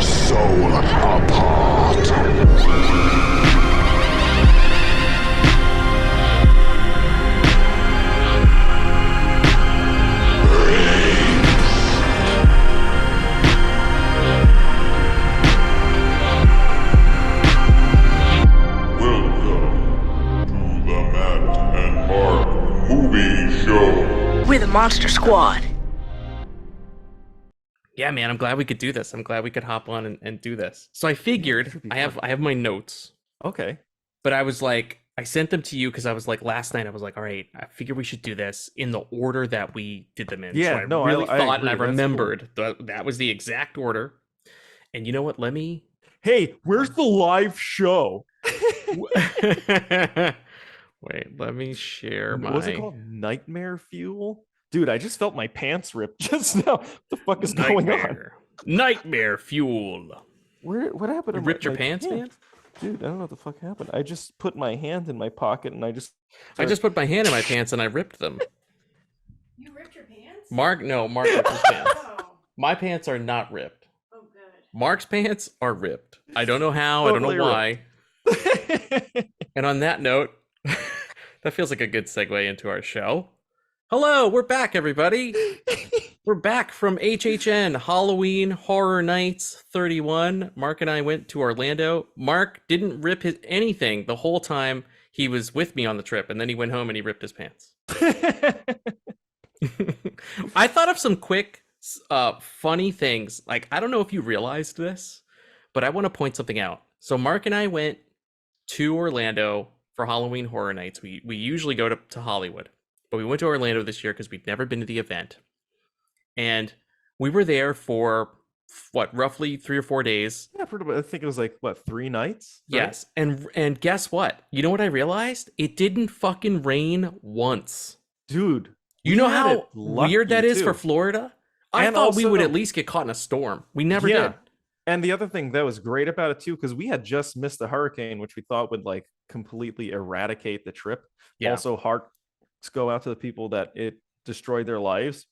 your soul apart. We're the Monster Squad. Yeah, man, I'm glad we could do this. I'm glad we could hop on and do this. So I figured I have my notes. Okay. But I was like, I sent them to you because I was like, last night I was like, all right, I figured we should do this in the order that we did them in. Yeah, so I really thought, and I agree. remembered that was the exact order. And you know what? Hey, where's the live show? Wait, let me share my... Was it called Nightmare Fuel? Dude, I just felt my pants ripped just now. What the fuck is going on? Nightmare Fuel. What happened? You ripped your pants, man? Dude, I don't know what the fuck happened. I just put my hand in my pocket and I just put my hand in my pants and I ripped them. You ripped your pants? Mark ripped his pants. Oh. My pants are not ripped. Oh, good. Mark's pants are ripped. I don't know how. Totally I don't know why. And on that note, that feels like a good segue into our show. Hello, we're back, everybody. We're back from HHN, Halloween Horror Nights 31. Mark and I went to Orlando. Mark didn't rip anything the whole time he was with me on the trip, and then he went home and he ripped his pants. I thought of some quick, funny things. Like, I don't know if you realized this, but I want to point something out. So Mark and I went to Orlando for Halloween Horror Nights. We usually go to Hollywood, but we went to Orlando this year because we'd never been to the event. And we were there for, roughly 3 or 4 days. Yeah, I think it was like, 3 nights? Right? Yes, and guess what? You know what I realized? It didn't fucking rain once. Dude. You know how weird that is for Florida? I thought we would at least get caught in a storm. We never did. And the other thing that was great about it too, because we had just missed a hurricane, which we thought would like completely eradicate the trip. Yeah. Also, hearts go out to the people that it destroyed their lives.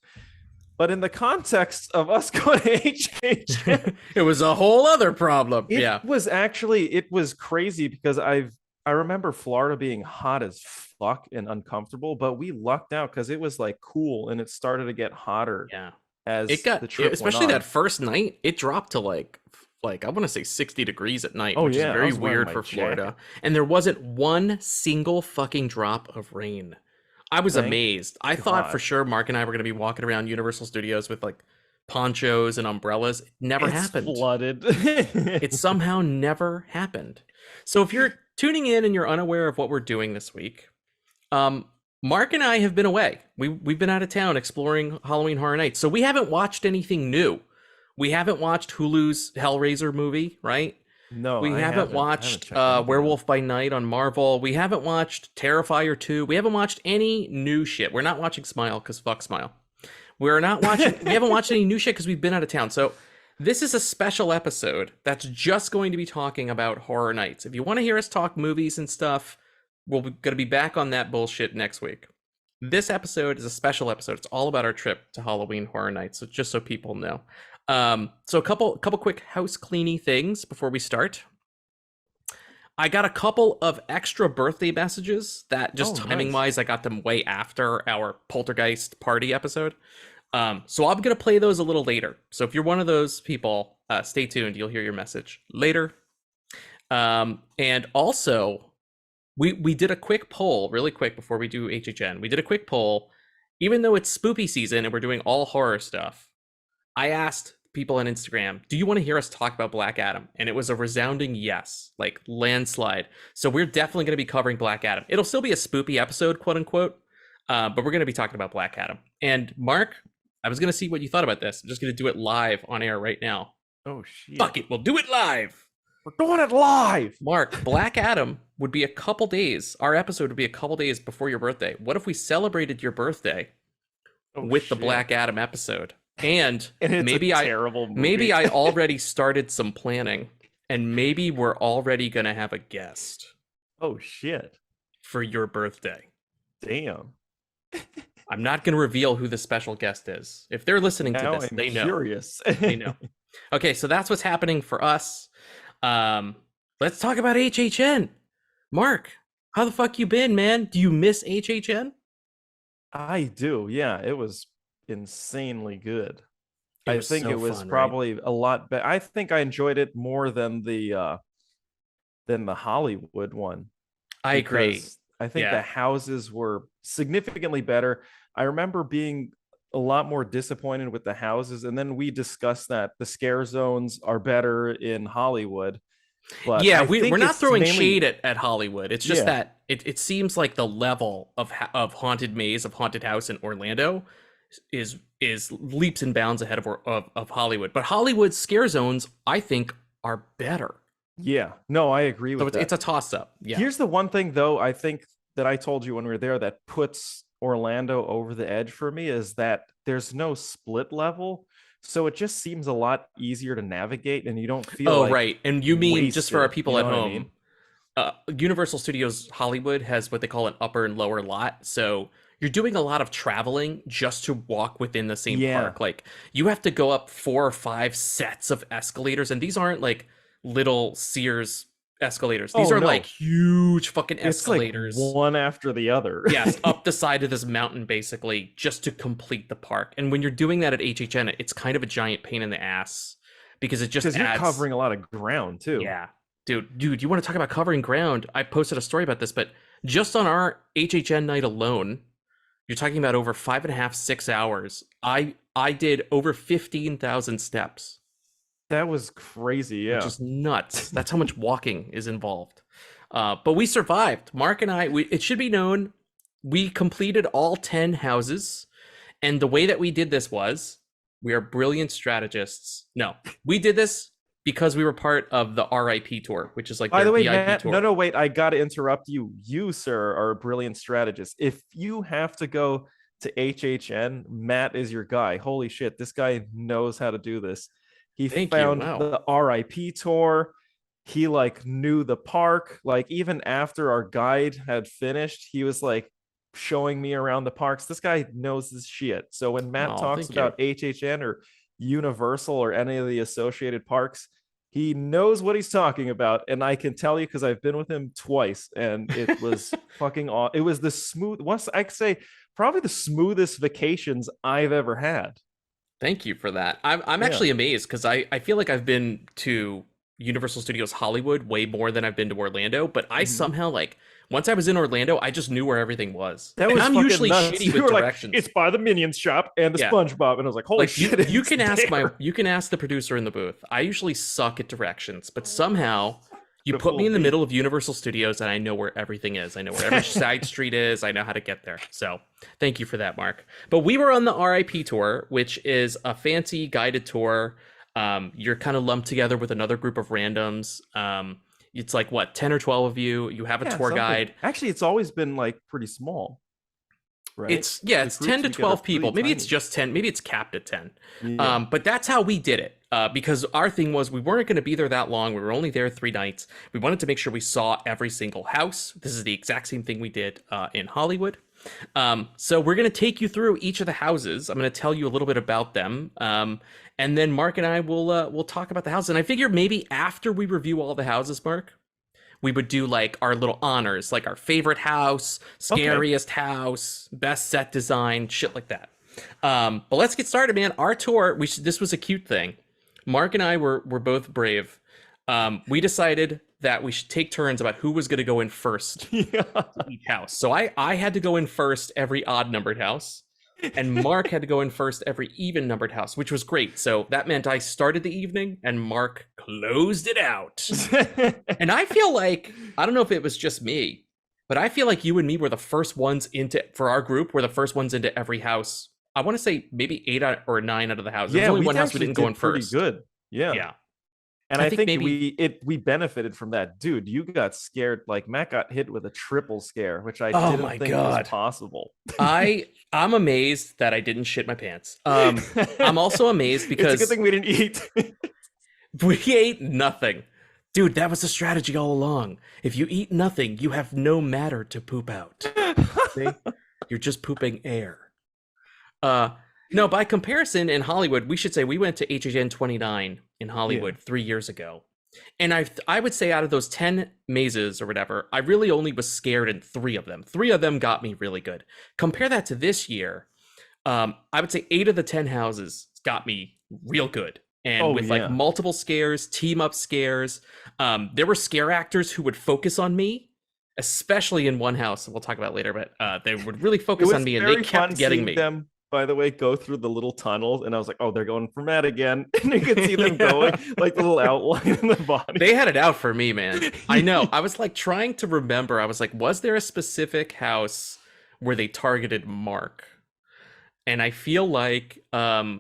But in the context of us going to HHN, it was a whole other problem. It was crazy because I remember Florida being hot as fuck and uncomfortable, but we lucked out because it was like cool and it started to get hotter. Yeah. As it got, the trip especially went on. that first night, it dropped to like I want to say 60 degrees at night, Oh, which yeah, is I very was wearing weird my for Florida. jacket. And there wasn't one single fucking drop of rain. I was Thank amazed. I thought God. for sure Mark and I were going to be walking around Universal Studios with like ponchos and umbrellas. It never happened. Flooded. It somehow never happened. So if you're tuning in and you're unaware of what we're doing this week, Mark and I have been away. We've been out of town exploring Halloween Horror Nights. So we haven't watched anything new. We haven't watched Hulu's Hellraiser movie, right? No, We I haven't checked watched anything Werewolf by Night on Marvel. We haven't watched Terrifier 2. We haven't watched any new shit. We're not watching Smile because fuck Smile. We're not watching. We haven't watched any new shit because we've been out of town. So this is a special episode that's just going to be talking about Horror Nights. If you want to hear us talk movies and stuff, we're going to be back on that bullshit next week. This episode is a special episode. It's all about our trip to Halloween Horror Nights. So just so people know. So a couple quick house cleaning things before we start. I got a couple of extra birthday messages that just timing wise, I got them way after our Poltergeist party episode. So I'm going to play those a little later. So if you're one of those people, stay tuned. You'll hear your message later. And also we did a quick poll really quick before we do HHN. We did a quick poll, even though it's spooky season and we're doing all horror stuff. I asked people on Instagram, do you want to hear us talk about Black Adam? And it was a resounding yes, like landslide. So we're definitely going to be covering Black Adam. It'll still be a spoopy episode, quote unquote, but we're going to be talking about Black Adam. And Mark, I was going to see what you thought about this. I'm just going to do it live on air right now. Oh, shit. Fuck it, we'll do it live. We're doing it live. Mark, Black Adam would be a couple days. Our episode would be a couple days before your birthday. What if we celebrated your birthday with the Black Adam episode? And maybe terrible movie. maybe I already started some planning, and maybe we're already gonna have a guest. Oh shit! For your birthday. Damn. I'm not gonna reveal who the special guest is. If they're listening to this, they know. Curious. They know. Okay, so that's what's happening for us. Let's talk about HHN. Mark, how the fuck you been, man? Do you miss HHN? I do. Yeah, it was insanely good. It I was think so it was fun, right? probably a lot better. I think I enjoyed it more than the Hollywood one I agree. because I think the Yeah. houses were significantly better. I remember being a lot more disappointed with the houses, and then we discussed that the scare zones are better in Hollywood, but Yeah, I we're think not it's throwing mainly shade at Hollywood. It's just yeah, that it seems like the level of haunted maze of haunted house in Orlando is leaps and bounds ahead of Hollywood. But Hollywood's scare zones, I think, are better. yeah. No, I agree So with it's that. a toss up. Yeah. Here's the one thing though, I think that I told you when we were there that puts Orlando over the edge for me is that there's no split level. So it just seems a lot easier to navigate and you don't feel Oh, like right. And you mean just for our wasted. You people know at what I home, mean? Universal Studios Hollywood has what they call an upper and lower lot. So you're doing a lot of traveling just to walk within the same Yeah. park. Like you have to go up 4 or 5 sets of escalators, and these aren't like little Sears escalators. These Oh are no. like huge fucking It's like escalators. one after the other. Yes, up the side of this mountain basically just to complete the park. And when you're doing that at HHN, it's kind of a giant pain in the ass because it just Because you're adds covering a lot of ground too. yeah. Dude, you want to talk about covering ground? I posted a story about this, but just on our HHN night alone, you're talking about over 5.5, 6 hours. I did over 15,000 steps, That was crazy. which Yeah. is nuts. That's how much walking is involved. But we survived. Mark and I, it should be known, we completed all 10 houses. And the way that we did this was we are brilliant strategists. No, we did this because we were part of the RIP tour, which is like By their the way, VIP Matt, tour. no, wait, I got to interrupt you. You, sir, are a brilliant strategist. If you have to go to HHN, Matt is your guy. Holy shit, this guy knows how to do this. He Thank you. found Wow. the RIP tour. He like knew the park. Like even after our guide had finished, he was like showing me around the parks. This guy knows this shit. So when Matt Oh, talks thank you. about HHN or Universal or any of the associated parks, he knows what he's talking about, and I can tell you because I've been with him twice, and it was fucking aw. It was the smooth. What's I could say probably the smoothest vacations I've ever had. Thank you for that. I'm Yeah. actually amazed because I feel like I've been to Universal Studios Hollywood way more than I've been to Orlando, but I Mhm. somehow like once I was in Orlando, I just knew where everything was. That And was I'm fucking usually nuts. shitty You with were like, directions. it's by the Minions shop and the Yeah. SpongeBob, and I was like, holy Like shit! you it's can ask there. you can ask the producer in the booth. I usually suck at directions, but somehow you The put me full in the beat. middle of Universal Studios and I know where everything is. I know where every side street is. I know how to get there. So thank you for that, Mark. But we were on the RIP tour, which is a fancy guided tour. You're kind of lumped together with another group of randoms. It's like what, 10 or 12 of you. You have a Yeah, tour something. guide. Actually, it's always been like pretty small, right? It's The it's 10 groups to you get are 12 pretty people. Maybe it's tiny. just 10. Maybe it's capped at 10. Yeah. But that's how we did it. Because our thing was we weren't going to be there that long. We were only there 3 nights. We wanted to make sure we saw every single house. This is the exact same thing we did in Hollywood. So we're going to take you through each of the houses. I'm going to tell you a little bit about them. And then Mark and I will talk about the house. And I figure maybe after we review all the houses, Mark, we would do like our little honors, like our favorite house, scariest house, best set design, shit like that. But let's get started, man. Our tour, this was a cute thing. Mark and I were both brave. We decided that we should take turns about who was going to go in first Yeah. to each house. So I had to go in first every odd numbered house, and Mark had to go in first every even numbered house, which was great. So that meant I started the evening and Mark closed it out. And I feel like, I don't know if it was just me, but I feel like you and me were the first ones into, for our group, were the first ones into every house. I want to say maybe 8 or 9 out of the houses. There's only one house we actually didn't go did in pretty first. good. Yeah. Yeah. And I I think think maybe- we benefited from that. Dude, you got scared. Like Matt got hit with a triple scare, which I Oh didn't my think God. was possible. I'm amazed that I didn't shit my pants. I'm also amazed because it's a good thing we didn't eat. we ate nothing. Dude, that was the strategy all along. If you eat nothing, you have no matter to poop out. See? You're just pooping air. No, by comparison, in Hollywood, we should say we went to HHN 29 in Hollywood 3 years ago. And I would say out of those 10 mazes or whatever, I really only was scared in 3 of them. 3 of them got me really good. Compare that to this year. I would say 8 of the 10 houses got me real good. And with like multiple scares, team up scares. There were scare actors who would focus on me, especially in one house we'll talk about later, but they would really focus on me and they kept getting me. Them, by the way, go through the little tunnels, and I was like, oh, they're going for Matt again. And you could see them going, like the little outline in the body. They had it out for me, man. I know. I was like trying to remember. I was like, was there a specific house where they targeted Mark? And I feel like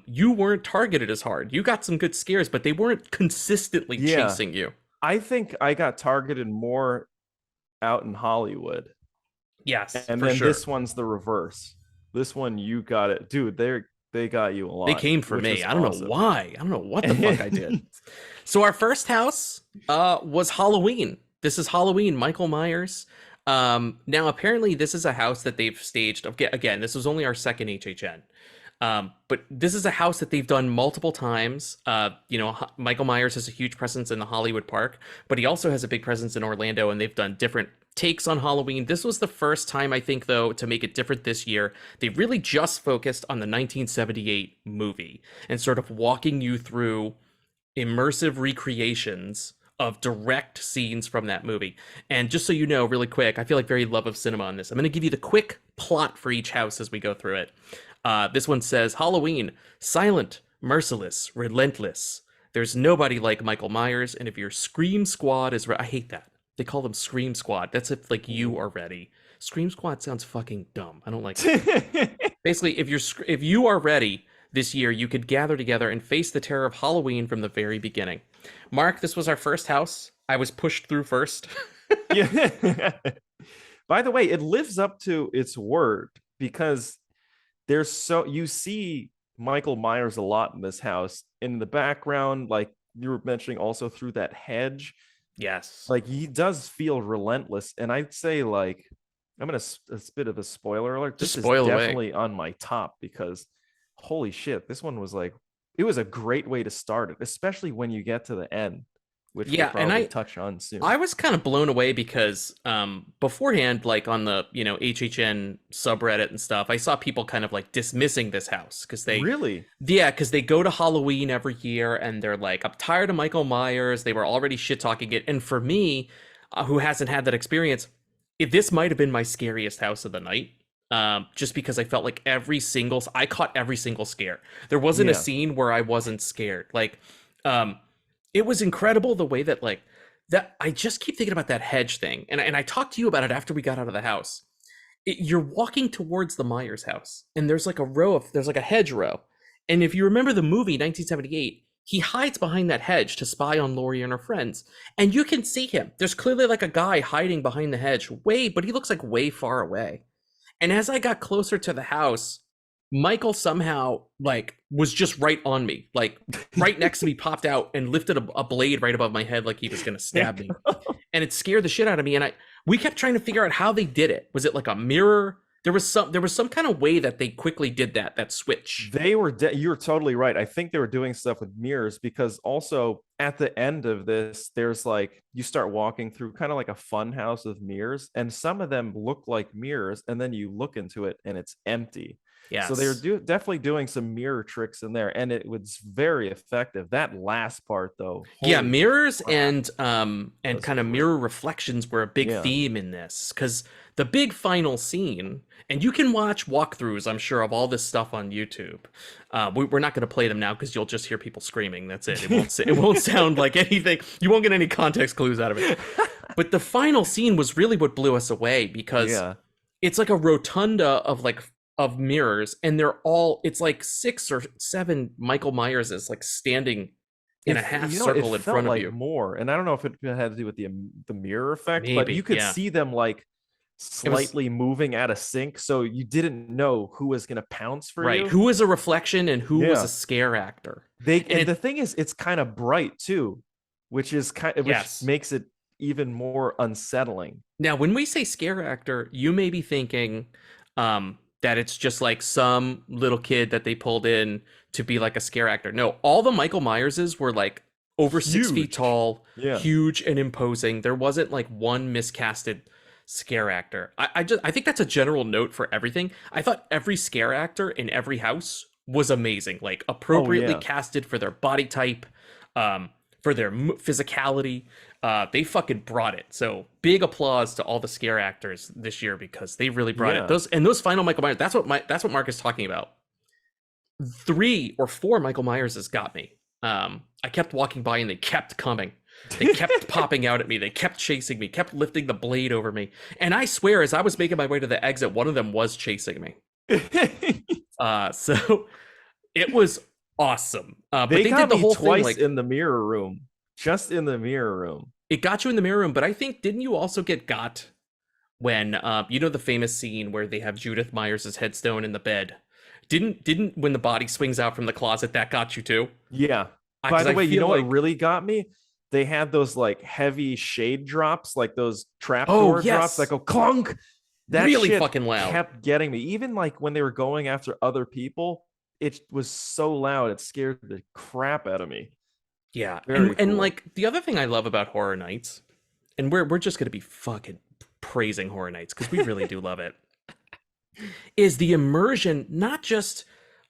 you weren't targeted as hard. You got some good scares, but they weren't consistently chasing you. I think I got targeted more out in Hollywood. Yes, and then this one's the reverse. This one, you got it, dude. They got you a lot. They came for me. I don't know why. I don't know what the fuck I did. So our first house was Halloween. This is Halloween, Michael Myers. Now apparently this is a house that they've staged. Again, this was only our second HHN. But this is a house that they've done multiple times. Michael Myers has a huge presence in the Hollywood park, but he also has a big presence in Orlando, and they've done different takes on Halloween. This was the first time, I think, though, to make it different this year. They really just focused on the 1978 movie and sort of walking you through immersive recreations of direct scenes from that movie. And just so you know, really quick, I feel like very love of cinema on this. I'm going to give you the quick plot for each house as we go through it. This one says, Halloween, silent, merciless, relentless. There's nobody like Michael Myers, and if your Scream Squad is I hate that. They call them Scream Squad. That's if like you are ready. Scream Squad sounds fucking dumb. I don't like it. Basically, if you are ready this year, you could gather together and face the terror of Halloween from the very beginning. Mark, this was our first house. I was pushed through first. Yeah. By the way, it lives up to its word because you see Michael Myers a lot in this house. In the background, like you were mentioning, also through that hedge. Yes. Like he does feel relentless. And I'd say like, it's a bit of a spoiler alert. This is definitely on my top because holy shit, this one was like, it was a great way to start it, especially when you get to the end, which we'll probably touch on soon. I was kind of blown away because beforehand, like on the HHN subreddit and stuff, I saw people kind of like dismissing this house because they because they go to Halloween every year and they're like, I'm tired of Michael Myers. They were already shit talking it, and for me, who hasn't had that experience, this might have been my scariest house of the night. Just because I felt like I caught every single scare. There wasn't a scene where I wasn't scared. Like, it was incredible the way that like that. I just keep thinking about that hedge thing, and I talked to you about it after we got out of the house. You're walking towards the Myers house, and there's like a hedge row, and if you remember the movie 1978, he hides behind that hedge to spy on Laurie and her friends, and you can see him. There's clearly like a guy hiding behind the hedge, but he looks like way far away. And as I got closer to the house, Michael somehow like was just right on me, like right next to me, popped out and lifted a blade right above my head like he was going to stab me. And it scared the shit out of me. And we kept trying to figure out how they did it. Was it like a mirror? There was some kind of way that they quickly did that switch. You're totally right. I think they were doing stuff with mirrors because also at the end of this, there's like, you start walking through kind of like a fun house with mirrors, and some of them look like mirrors, and then you look into it and it's empty. Yeah. So they're definitely doing some mirror tricks in there, and it was very effective. That last part though. Mirrors and kind of mirror reflections were a big theme in this, because the big final scene, and you can watch walkthroughs, I'm sure, of all this stuff on YouTube. We're not going to play them now because you'll just hear people screaming. That's it. It won't sound like anything. You won't get any context clues out of it. But the final scene was really what blew us away, because it's like a rotunda of mirrors, and it's like 6 or 7 Michael Myerses like standing in a half circle in front of you. More, and I don't know if it had to do with the mirror effect, but you could see them like slightly moving at a sync, so you didn't know who was going to pounce for you. Who was a reflection and who was a scare actor. The thing is, it's kind of bright too, which makes it even more unsettling. Now, when we say scare actor, you may be thinking that it's just like some little kid that they pulled in to be like a scare actor. No, all the Michael Myerses were like over 6 feet Huge. tall, Yeah. huge and imposing. There wasn't like one miscasted scare actor. I think that's a general note for everything. I thought every scare actor in every house was amazing, like appropriately yeah. casted for their body type, for their physicality. They fucking brought it. So big applause to all the scare actors this year because they really brought Yeah. it. Those final Michael Myers. That's what Mark is talking about. 3 or 4 Michael Myers has got me. I kept walking by and they kept coming. They kept popping out at me. They kept chasing me, kept lifting the blade over me. And I swear, as I was making my way to the exit, one of them was chasing me. So it was awesome. But they they got did the me whole twice thing like in the mirror room. Just in the mirror room. it got you in the mirror room. But I think didn't you also get got when you know the famous scene where they have Judith Myers' headstone in the bed? Didn't when the body swings out from the closet that got you too? Yeah. By 'Cause the I way, you feel know like- what really got me? They had those like heavy shade drops, like those Oh, trapdoor drops yes. that go clunk. That Really shit fucking loud. kept getting me. Even like when they were going after other people, it was so loud it scared the crap out of me. Yeah, Very and cool. like the other thing I love about Horror Nights, and we're just gonna be fucking praising Horror Nights because we really do love it, is the immersion, not just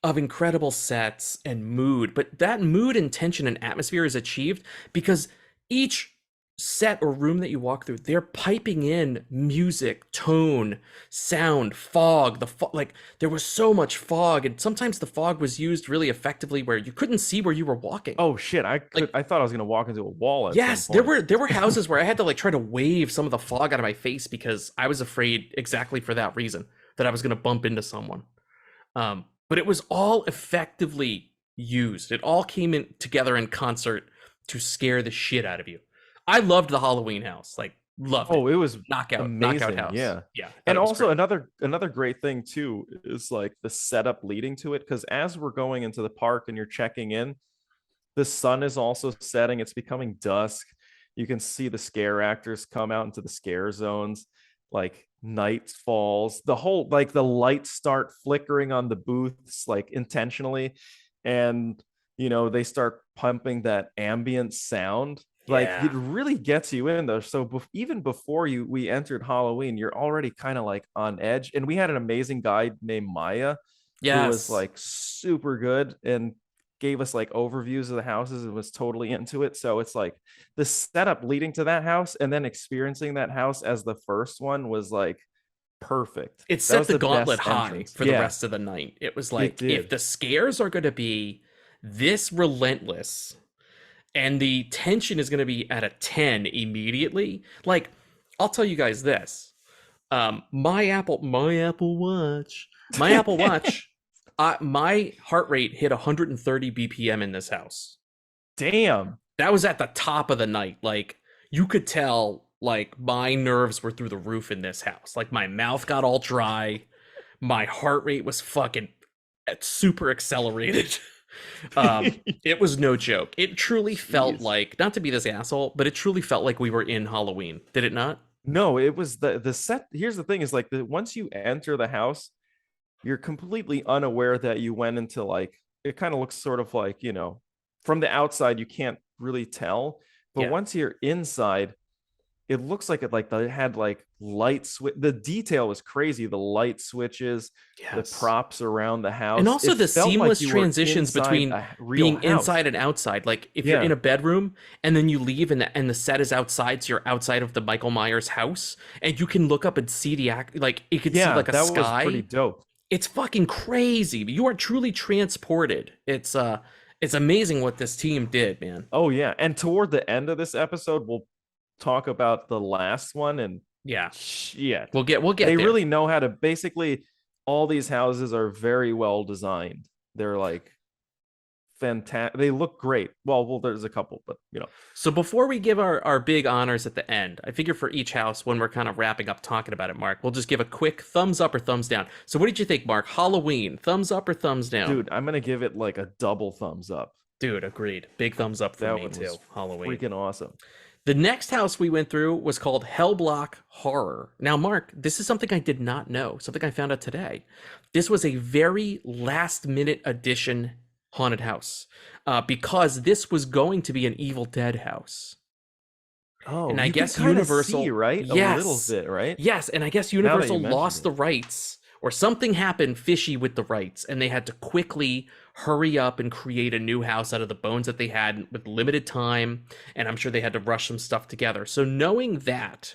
of incredible sets and mood, but that mood and tension and atmosphere is achieved because each set or room that you walk through, they're piping in music, tone, sound, fog. Like there was so much fog, and sometimes the fog was used really effectively where you couldn't see where you were walking. Oh shit! I thought I was gonna walk into a wall. At Yes, some point. there were houses where I had to like try to wave some of the fog out of my face because I was afraid exactly for that reason that I was going to bump into someone. But it was all effectively used. It all came in together in concert to scare the shit out of you. I loved the Halloween house, like loved Oh, it. it was Knockout amazing. house. Yeah. yeah. And it was also great. another great thing too is like the setup leading to it, because as we're going into the park and you're checking in, the sun is also setting. It's becoming dusk. You can see the scare actors come out into the scare zones. Like night falls, the whole like the lights start flickering on the booths like intentionally, and they start pumping that ambient sound. Like Yeah. it really gets you in though. So even before we entered Halloween, you're already kind of like on edge. And we had an amazing guide named Maya who was Yes. like super good and gave us like overviews of the houses and was totally into it. So it's like the setup leading to that house and then experiencing that house as the first one was like perfect. It That set was the best gauntlet high entrance. for the Yeah, rest of the night. It was like, if did. the scares are going to be this relentless and the tension is going to be at a 10 immediately, like, I'll tell you guys this. My Apple Watch, my heart rate hit 130 BPM in this house. Damn. That was at the top of the night. Like, you could tell, like, my nerves were through the roof in this house. Like, my mouth got all dry. My heart rate was fucking super accelerated. It was no joke. It truly felt Jeez. like, not to be this asshole, but it truly felt like we were in Halloween. Did it not? No, it was the set. Here's the thing is like once you enter the house, you're completely unaware that you went into like it kind of looks sort of like, from the outside you can't really tell, but Yeah. once you're inside, it looks like they had like light switch. The detail was crazy. The light switches, the props around the house, and also It the felt like seamless you were transitions inside between a real being house. inside and outside. Like if you're Yeah. in a bedroom and then you leave and the set is outside, so you're outside of the Michael Myers house and you can look up and see like you could see like a that sky. was pretty dope. It's fucking crazy. You are truly transported. It's amazing what this team did, man. Oh yeah, and toward the end of this episode, we'll talk about the last one, and Yeah, shit, we'll get they there. really know how to. Basically, all these houses are very well designed. They're like fantastic. They look great. Well, there's a couple, but So before we give our big honors at the end, I figure for each house, when we're kind of wrapping up talking about it, Mark, we'll just give a quick thumbs up or thumbs down. So what did you think, Mark? Halloween, thumbs up or thumbs down? dude, I'm gonna give it like a double thumbs up. Dude, agreed. Big thumbs up for That me one too. was Halloween. freaking awesome. The next house we went through was called Hellblock Horror. Now, Mark, this is something I did not know, something I found out today. This was a very last minute addition haunted house because this was going to be an Evil Dead house. Oh, And I you guess can kinda Universal, see, right? yes, A little bit, right? yes, and I guess Now that you Universal mention lost it. the rights, or something happened fishy with the rights, and they had to quickly hurry up and create a new house out of the bones that they had with limited time, and I'm sure they had to rush some stuff together. So knowing that,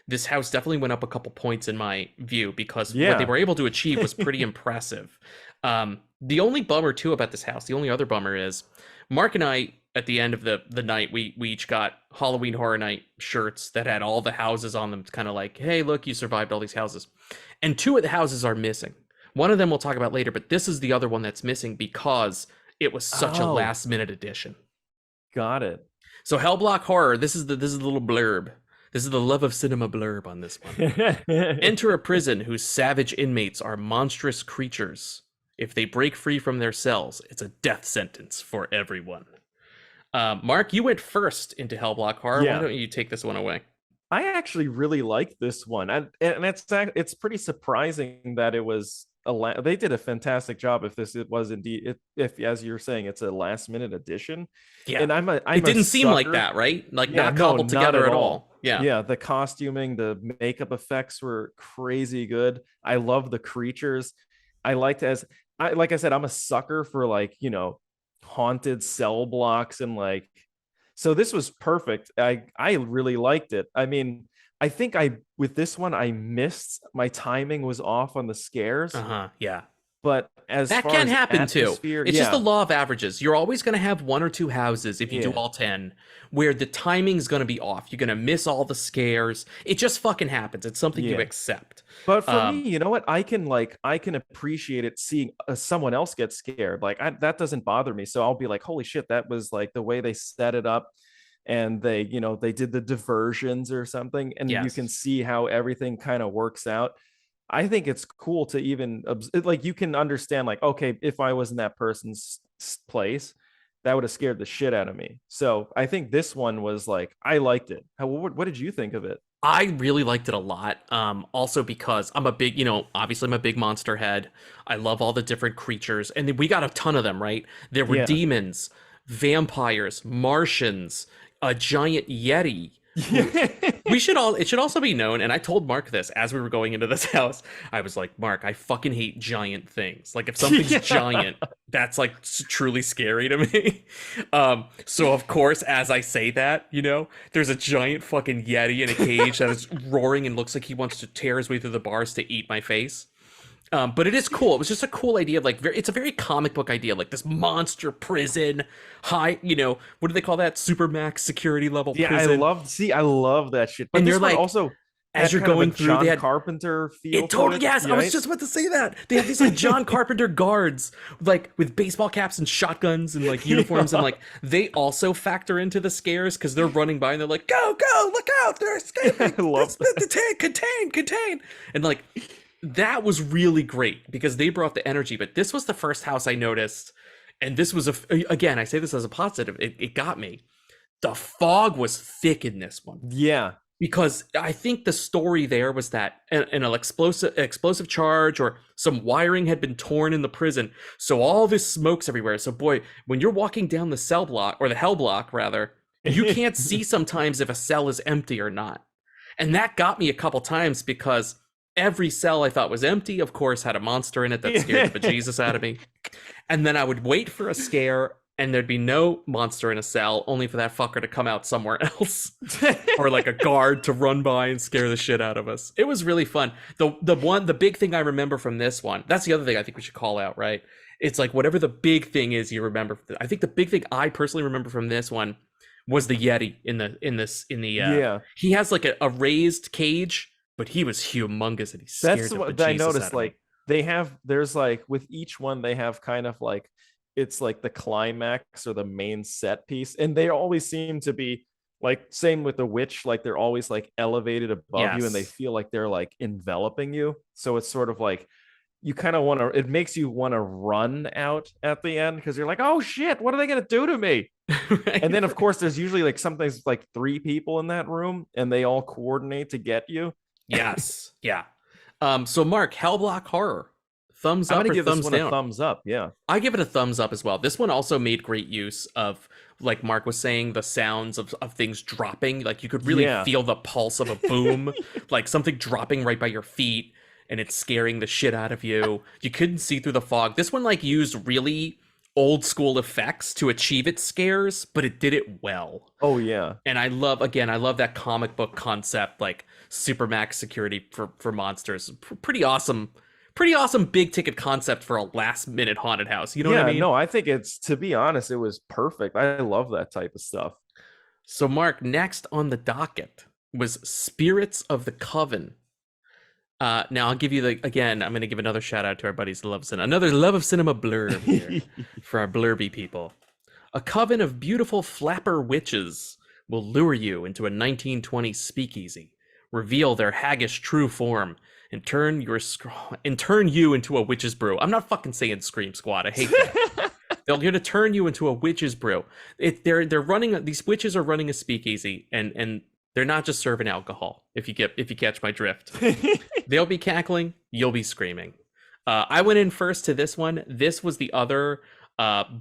this house definitely went up a couple points in my view because what they Yeah. were able to achieve was pretty impressive. The only bummer too about this house, the only other bummer is Mark and I at the end of the night we each got Halloween Horror Night shirts that had all the houses on them. It's kind of like, hey, look, you survived all these houses. And two of the houses are missing. One of them we'll talk about later, but this is the other one that's missing because it was such a Oh. last minute addition. Got it. So Hellblock Horror, this is the little blurb. This is the love of cinema blurb on this one. Enter a prison whose savage inmates are monstrous creatures. If they break free from their cells, it's a death sentence for everyone. Mark, you went first into Hellblock Horror. Yeah. Why don't you take this one away? I actually really like this one, and it's pretty surprising that it was they did a fantastic job. If it was indeed, if as you're saying, it's a last minute addition. Yeah, And I'm it a didn't seem like sucker- that, right? Like Yeah, not no, cobbled not together at at all. all. Yeah. Yeah, the costuming, the makeup effects were crazy good. I love the creatures. I liked like I said, I'm a sucker for like, haunted cell blocks and like, so this was perfect. I really liked it. I mean, I think with this one I missed, my timing was off on the scares, Yeah. but as That far can as happen too. atmosphere, It's just yeah. the law of averages. You're always going to have one or two houses, if you do Yeah. all 10, where the timing's going to be off. You're going to miss all the scares. It just fucking happens. It's something you Yeah. accept. But for me, you know what? I can appreciate it seeing someone else get scared. Like that doesn't bother me. So I'll be like, holy shit, that was like the way they set it up, and they did the diversions or something, and you can Yes. see how everything kind of works out. I think it's cool to even like you can understand like, okay, if I was in that person's place, that would have scared the shit out of me. So I think this one was like, I liked it. What did you think of it? I really liked it a lot. Also because I'm a big, obviously I'm a big monster head. I love all the different creatures, and we got a ton of them, right? There were Yeah. demons, vampires, Martians, a giant Yeti. It should also be known, and I told Mark this as we were going into this house. I was like, Mark, I fucking hate giant things. Like if something's Yeah. giant, that's like truly scary to me. So of course, as I say that, there's a giant fucking Yeti in a cage that is roaring and looks like he wants to tear his way through the bars to eat my face. But it is cool. It was just a cool idea of like it's a very comic book idea, like this monster prison, high, what do they call that? Supermax security level Yeah, prison. I love that shit. But And this you're one like, also as had you're kind of a going through, John they had Carpenter feel. it totally, to it, yes, I was right? just about to say that. They have these like John Carpenter guards, like with baseball caps and shotguns and like uniforms, and like they also factor into the scares because they're running by and they're like, go, look out, they're escaping. I love Contain. And like that was really great because they brought the energy. But this was the first house I noticed, and this was again, I say this as a positive. It got me. The fog was thick in this one. Yeah. Because I think the story there was that an explosive charge or some wiring had been torn in the prison. So all this smoke's everywhere. So boy, when you're walking down the cell block, or the hell block rather, you can't see sometimes if a cell is empty or not. And that got me a couple times because every cell I thought was empty, of course, had a monster in it that scared the bejesus out of me. And then I would wait for a scare, and there'd be no monster in a cell, only for that fucker to come out somewhere else. Or like a guard to run by and scare the shit out of us. It was really fun. The big thing I remember from this one, that's the other thing I think we should call out, right? It's like whatever the big thing is you remember. I think the big thing I personally remember from this one was the Yeti Yeah. he has like a raised cage, but he was humongous and he scared That's the what I bejesus noticed. out of me. Like there's like with each one, they have kind of like, it's like the climax or the main set piece. And they always seem to be like, same with the witch, like they're always like elevated above you and they Yes. feel like they're like enveloping you. So it's sort of like, you kind of want to, it makes you want to run out at the end because you're like, oh shit, what are they going to do to me? Right? And then of course there's usually like sometimes like 3 people in that room and they all coordinate to get you. Yes. Yeah. So Mark, Hellblock Horror. Thumbs I'm up gonna or give this thumbs one down? a thumbs up. Yeah. I give it a thumbs up as well. This one also made great use of, like Mark was saying, the sounds of things dropping. Like you could really Yeah. feel the pulse of a boom, like something dropping right by your feet, and it's scaring the shit out of you. You couldn't see through the fog. This one like used really old school effects to achieve its scares, but it did it well. Oh yeah. And I love that comic book concept, like supermax security for monsters. Pretty awesome big ticket concept for a last minute haunted house. You know what I mean? No, I think it's, to be honest, it was perfect. I love that type of stuff. So Mark, next on the docket was Spirits of the Coven. Now I'll give you I'm going to give another shout out to our buddies Love Cinema. Another Love of Cinema blurb here for our blurby people. A coven of beautiful flapper witches will lure you into a 1920s speakeasy, reveal their haggish true form, and turn you into a witch's brew. I'm not fucking saying Scream Squad. I hate that. They're going to turn you into a witch's brew. They're running, these witches are running a speakeasy, and they're not just serving alcohol. If you catch my drift, they'll be cackling, you'll be screaming. I went in first to this one. This was the other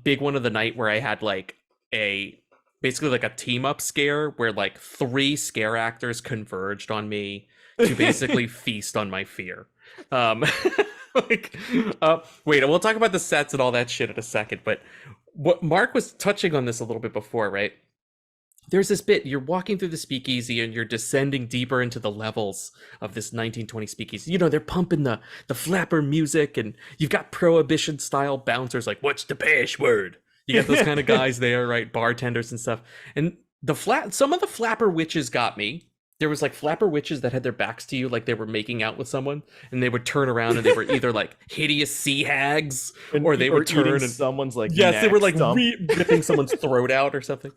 big one of the night where I had like basically like a team up scare where like 3 scare actors converged on me to basically feast on my fear. Wait, we'll talk about the sets and all that shit in a second, but what Mark was touching on this a little bit before, right? There's this bit, you're walking through the speakeasy and you're descending deeper into the levels of this 1920 speakeasy. You know, they're pumping the flapper music, and you've got prohibition style bouncers like, what's the password? You got those kind of guys there, right? Bartenders and stuff. And some of the flapper witches got me. There was like flapper witches that had their backs to you, like they were making out with someone, and they would turn around and they were either like hideous sea hags, or they would turn and someone's like, yes, they were like stump. ripping someone's throat out or something.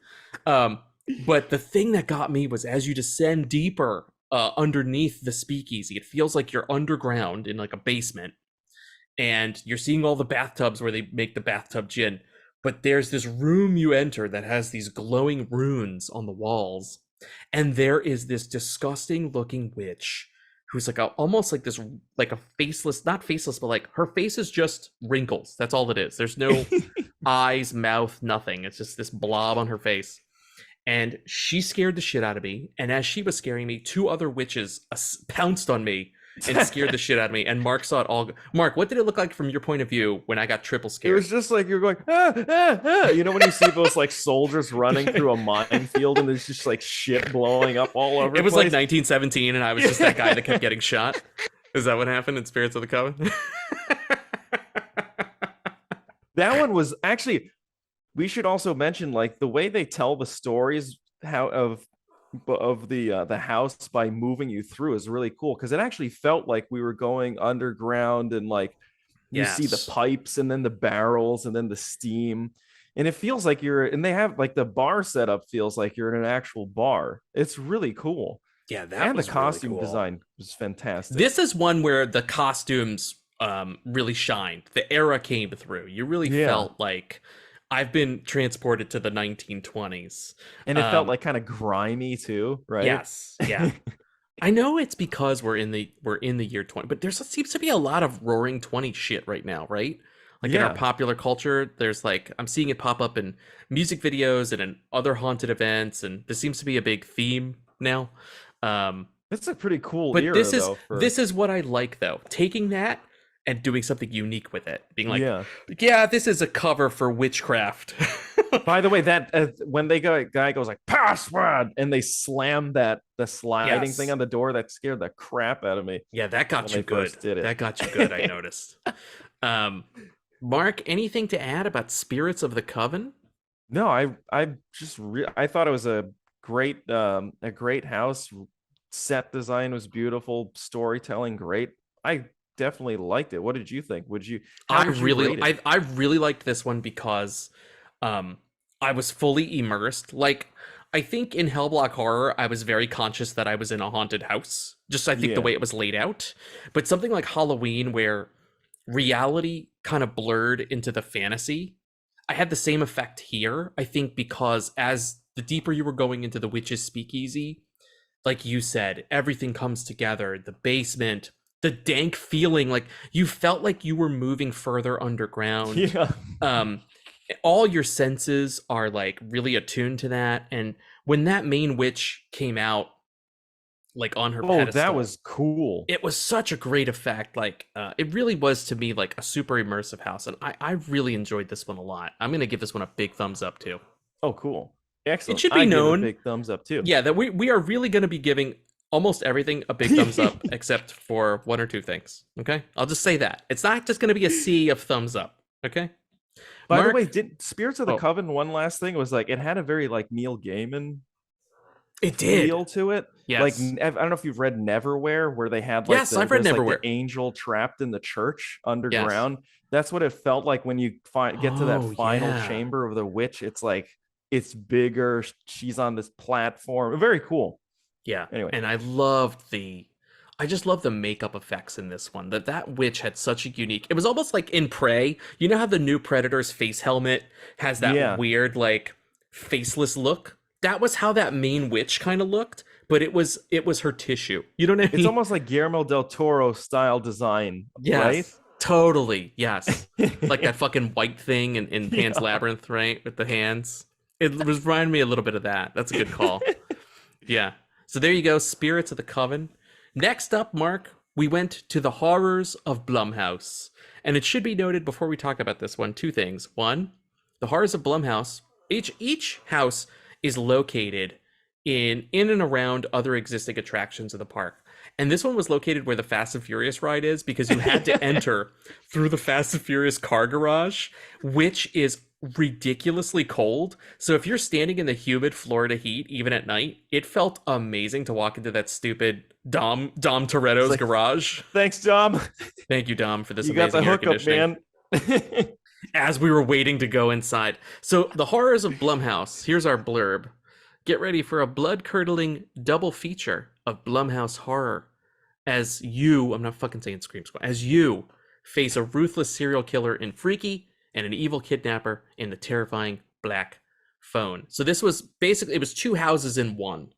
But the thing that got me was as you descend deeper underneath the speakeasy, it feels like you're underground in like a basement, and you're seeing all the bathtubs where they make the bathtub gin. But there's this room you enter that has these glowing runes on the walls. And there is this disgusting looking witch who's like almost like this, like a faceless, not faceless, but like her face is just wrinkles. That's all it is. There's no eyes, mouth, nothing. It's just this blob on her face. And she scared the shit out of me. And as she was scaring me, 2 other witches pounced on me and scared the shit out of me. And Mark saw it all. Mark, what did it look like from your point of view when I got triple It scared? was just like you're going, you know, when you see those like soldiers running through a minefield and there's just like shit blowing up all over. It was the place. like 1917, and I was just that guy that kept getting shot. Is that what happened in Spirits of the Coven? That one was actually. We should also mention like the way they tell the stories of the house by moving you through is really cool, because it actually felt like we were going underground, and like you see the pipes and then the barrels and then the steam, and it feels like and they have like the bar setup feels like you're in an actual bar. It's really cool. Yeah, that was the costume really cool. design was fantastic. This is one where the costumes really shined. The era came through. You really felt like I've been transported to the 1920s. And it felt like kind of grimy too, right? Yes. Yeah. I know it's because we're in the year 20, but there seems to be a lot of roaring 20 shit right now, right? Like in our popular culture, there's like, I'm seeing it pop up in music videos and in other haunted events, and this seems to be a big theme now. It's a pretty cool but era, this is what I like though. Taking that and doing something unique with it, being like, yeah, this is a cover for witchcraft. By the way, that when guy goes like password and they slam the sliding thing on the door, that scared the crap out of me. Yeah, that got you good. That got you good. I noticed. Mark, anything to add about Spirits of the Coven? No, I thought it was a great house. Set design was beautiful. Storytelling great. I definitely liked it. What did you think? I really liked this one because I was fully immersed. Like, I think in Hellblock Horror I was very conscious that I was in a haunted house, just I think the way it was laid out. But something like Halloween, where reality kind of blurred into the fantasy. I had the same effect here, I think, because as the deeper you were going into the witch's speakeasy, like you said, everything comes together. The basement, the dank feeling, like you felt like you were moving further underground. Yeah. All your senses are like really attuned to that. And when that main witch came out, like on her pedestal, that was cool. it was such a great effect. Like it really was to me like a super immersive house, and I really enjoyed this one a lot. I'm gonna give this one a big thumbs up too. Oh, cool. Excellent. It should be I give known. a big thumbs up too. Yeah, that we are really gonna be giving almost everything a big thumbs up, except for one or two things. Okay, I'll just say that it's not just gonna be a sea of thumbs up. Okay. By Mark? the way, did Spirits of the Oh. Coven, one last thing, was like it had a very like Neil Gaiman It did. feel to it. Yes. Like I don't know if you've read Neverwhere, where they had like Yes, I've read there's, like, Neverwhere. the angel trapped in the church underground. That's what it felt like when you get to that Oh, final yeah. chamber of the witch. It's like it's bigger. She's on this platform. Very cool. Yeah. Anyway. And I just love the makeup effects in this one. That witch had such a unique. It was almost like in Prey. You know how the new Predator's face helmet has that weird like faceless look? That was how that main witch kind of looked, but it was her tissue. You know what I mean? It's almost like Guillermo del Toro style design, yes, right? Totally. Yes. Like that fucking white thing in Pan's Labyrinth, right? With the hands. It was reminding me a little bit of that. That's a good call. Yeah. So there you go, Spirits of the Coven. Next up, Mark, we went to the Horrors of Blumhouse. And it should be noted before we talk about this one, two things. One, the Horrors of Blumhouse, each house is located in and around other existing attractions of the park. And this one was located where the Fast and Furious ride is, because you had to enter through the Fast and Furious car garage, which is ridiculously cold. So if you're standing in the humid Florida heat, even at night, it felt amazing to walk into that stupid Dom Toretto's garage. Thanks, Dom. Thank you, Dom, for this You got amazing the air hookup, conditioning. man. As we were waiting to go inside. So the Horrors of Blumhouse. Here's our blurb. Get ready for a blood-curdling double feature of Blumhouse horror. As you, I'm not fucking saying Scream Squad, as you face a ruthless serial killer in Freaky and an evil kidnapper in the terrifying Black Phone. So this was basically, it was two houses in one.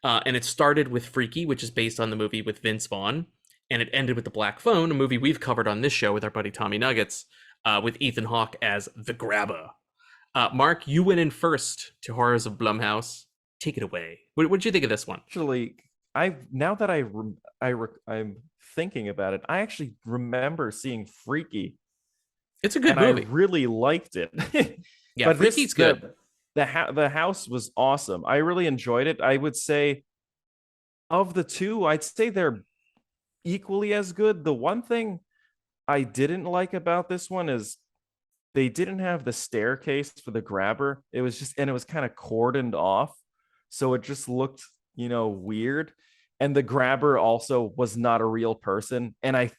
And it started with Freaky, which is based on the movie with Vince Vaughn. And it ended with the Black Phone, a movie we've covered on this show with our buddy Tommy Nuggets, with Ethan Hawke as the Grabber. Mark, you went in first to Horrors of Blumhouse. Take it away. What did you think of this one? Actually, now that I'm thinking about it, I actually remember seeing Freaky. It's a good and movie. I really liked it. Yeah, but Freaky's good. The house was awesome. I really enjoyed it. I would say of the two, I'd say they're equally as good. The one thing I didn't like about this one is they didn't have the staircase for the Grabber. It was kind of cordoned off. So it just looked, weird. And the Grabber also was not a real person. And I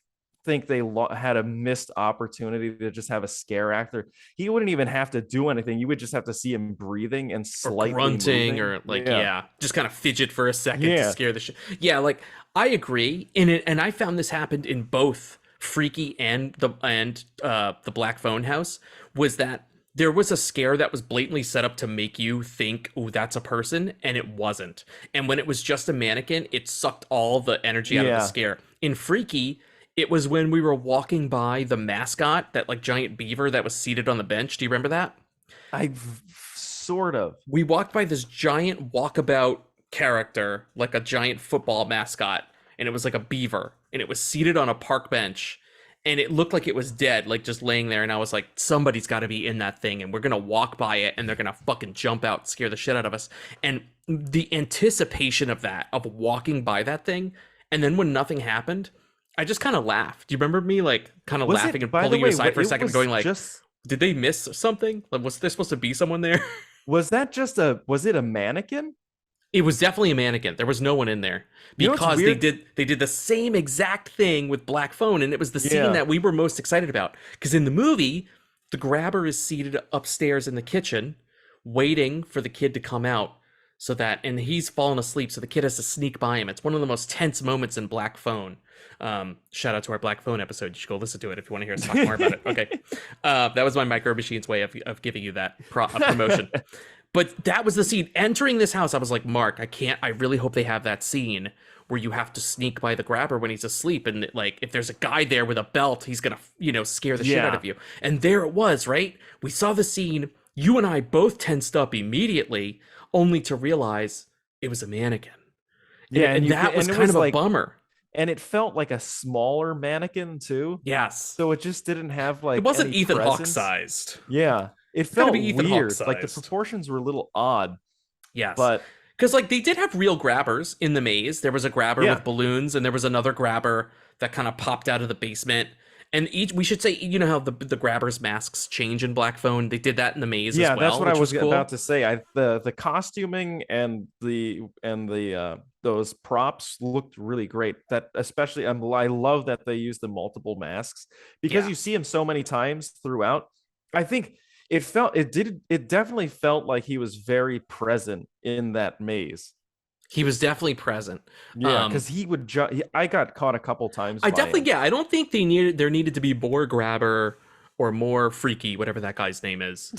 think they had a missed opportunity to just have a scare actor. He wouldn't even have to do anything. You would just have to see him breathing and slightly or grunting moving. or just kind of fidget for a second to scare the shit. Yeah, like I agree. And I found this happened in both Freaky and the Black Phone house, was that there was a scare that was blatantly set up to make you think, oh, that's a person, and it wasn't. And when it was just a mannequin, it sucked all the energy out of the scare. In Freaky, it was when we were walking by the mascot, that like giant beaver that was seated on the bench. Do you remember that? Sort of. We walked by this giant walkabout character, like a giant football mascot, and it was like a beaver, and it was seated on a park bench, and it looked like it was dead, like just laying there. And I was like, somebody's got to be in that thing, and we're gonna walk by it, and they're gonna fucking jump out, scare the shit out of us. And the anticipation of that, of walking by that thing, and then when nothing happened, I just kind of laughed. Do you remember me like kind of laughing and pulling you aside for a second, going like, did they miss something? Like, was there supposed to be someone there? Was it a mannequin? It was definitely a mannequin. There was no one in there, because they did the same exact thing with Black Phone, and it was the scene that we were most excited about. Because in the movie, the Grabber is seated upstairs in the kitchen, waiting for the kid to come out. so that, and he's fallen asleep, so the kid has to sneak by him. It's one of the most tense moments in Black Phone. Shout out to our Black Phone episode. You should go listen to it if you want to hear us talk more about it. Okay. That was my Micro Machines way of giving you that promotion. But that was the scene. Entering this house, I was like, Mark, I really hope they have that scene where you have to sneak by the grabber when he's asleep. And like, if there's a guy there with a belt, he's going to, scare the shit out of you. And there it was, right? We saw the scene. You and I both tensed up immediately, only to realize it was a mannequin. Yeah. And that was kind of a bummer. And it felt like a smaller mannequin too. Yes. So it just didn't have like, it wasn't any Ethan Hawke presence. sized. Yeah. It felt weird. Like the proportions were a little odd. Yes. But because like they did have real grabbers in the maze. There was a grabber with balloons, and there was another grabber that kind of popped out of the basement. And we should say, you know how the grabbers' masks change in Black Phone? They did that in the maze as well. Yeah, that's what I was cool. about to say. The costuming and the those props looked really great. That especially, I love that they used the multiple masks, because you see him so many times throughout. I think it definitely felt like he was very present in that maze. He was definitely present. Yeah, because he would I got caught a couple times. I don't think there needed to be more grabber or more freaky, whatever that guy's name is.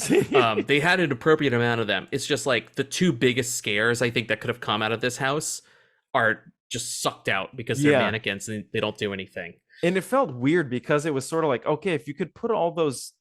They had an appropriate amount of them. It's just like the two biggest scares I think that could have come out of this house are just sucked out because they're mannequins and they don't do anything. And it felt weird because it was sort of like, okay, if you could put all those,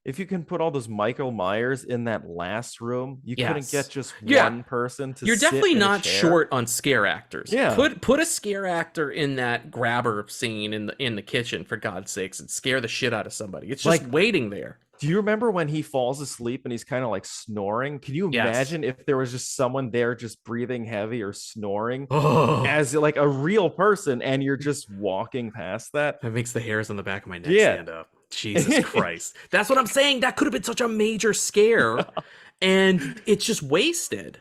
if you can put all those Michael Myers in that last room, you couldn't get just one person to. You're sit definitely in a not chair. short on scare actors. Yeah, put a scare actor in that grabber scene in the kitchen, for God's sakes, and scare the shit out of somebody. It's just like waiting there. Do you remember when he falls asleep and he's kind of like snoring? Can you imagine if there was just someone there just breathing heavy or snoring as like a real person, and you're just walking past that? That makes the hairs on the back of my neck stand up. Jesus Christ. That's what I'm saying. That could have been such a major scare, and it's just wasted.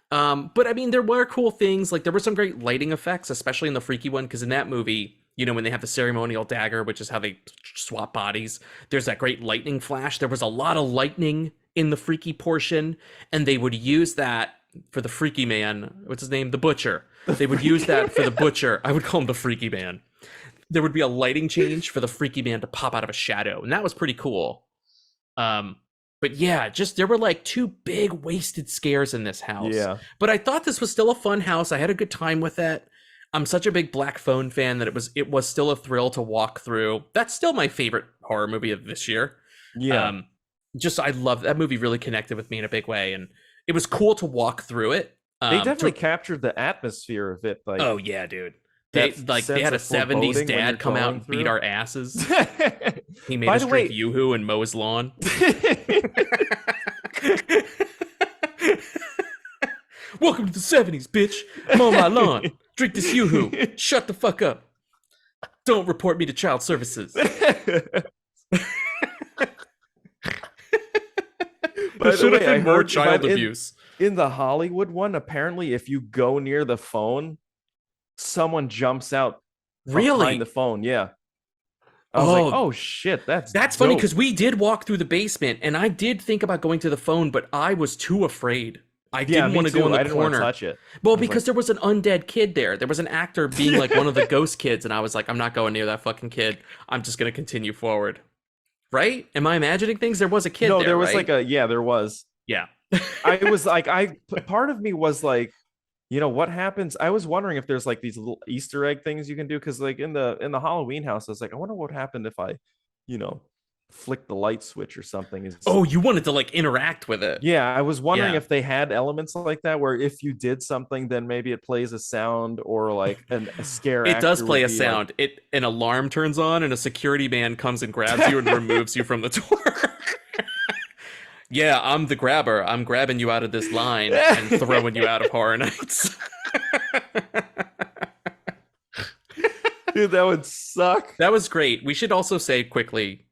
But I mean, there were cool things. Like there were some great lighting effects, especially in the freaky one, because in that movie, when they have the ceremonial dagger, which is how they swap bodies, there's that great lightning flash. There was a lot of lightning in the freaky portion, and they would use that for the freaky man. What's his name? The Butcher. They would use that for the Butcher. I would call him the freaky man. There would be a lighting change for the freaky man to pop out of a shadow, and that was pretty cool. But yeah, just there were like two big wasted scares in this house. Yeah. But I thought this was still a fun house. I had a good time with it. I'm such a big Black Phone fan that it was still a thrill to walk through. That's still my favorite horror movie of this year. Yeah. I love that movie. Really connected with me in a big way, and it was cool to walk through it. They definitely captured the atmosphere of it. Like, oh yeah, dude. They had a 70s dad come out and beat our asses. He made us drink Yoo-hoo and mow his lawn. Welcome to the 70s, bitch. Mow my lawn. Drink this Yoo-hoo. Shut the fuck up. Don't report me to child services. There should have been more child abuse. In the Hollywood one, apparently, if you go near the phone, someone jumps out behind the phone. Yeah. I was like, oh shit, that's funny, because we did walk through the basement, and I did think about going to the phone, but I was too afraid. I didn't want to go in the corner. I didn't want to touch it. Well, because there was an undead kid there. There was an actor being like one of the ghost kids, and I was like, I'm not going near that fucking kid. I'm just going to continue forward. Right? Am I imagining things? There was a kid there, there was right? there was. Yeah. I was like, part of me was like, what happens? I was wondering if there's like these little Easter egg things you can do, because like in the Halloween house, I was like, I wonder what happened if I, flick the light switch or something. Oh, you wanted to like interact with it. Yeah, I was wondering if they had elements like that, where if you did something, then maybe it plays a sound, or like a scare. It does play a sound. Like... an alarm turns on, and a security man comes and grabs you and removes you from the door. Yeah, I'm the grabber. I'm grabbing you out of this line and throwing you out of Horror Nights. Dude, that would suck. That was great. We should also say quickly,